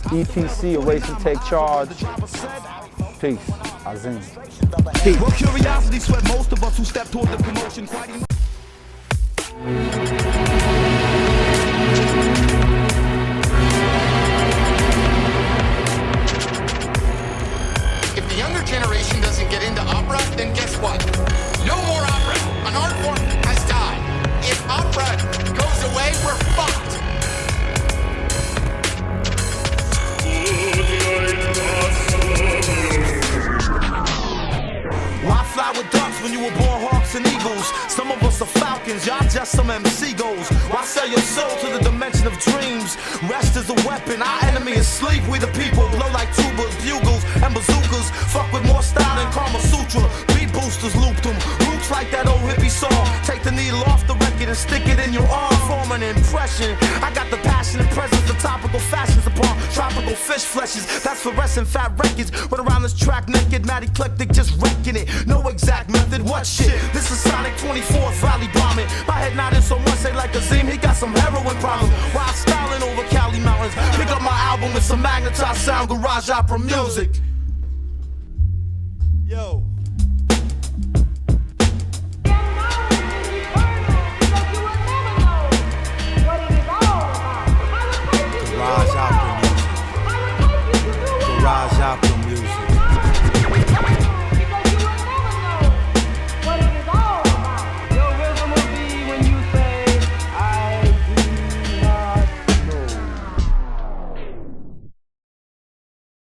ETC, erase and take charge. Peace, Azeem. Peace. Well, curiosity swept most of us who stepped toward the promotion. If the younger generation doesn't get into opera, then guess what? No more opera. An art form has died. If opera goes away, we're fucked. tokens, y'all just some MC goals. Why sell your soul to the dimension of dreams? Rest is a weapon, our enemy is sleep. We the people blow like tubas, bugles, and bazookas. Fuck with more style than Kama Sutra. Beat boosters loop them, roots like that old hippie song. Take the needle off the record and stick it in your arm. Form an impression. I got the passion and presence, the topical fashions upon tropical fish fleshes. That's fluorescent fat records. Run around this track naked, mad eclectic, just wrecking it. No exact method, what shit? This is Sonic 24th Valley bombing. My head nodding so much, say like Azeem, he got some heroin problems. While styling over Cali mountains, pick up my album with some magnetized sound, garage opera music. Yo.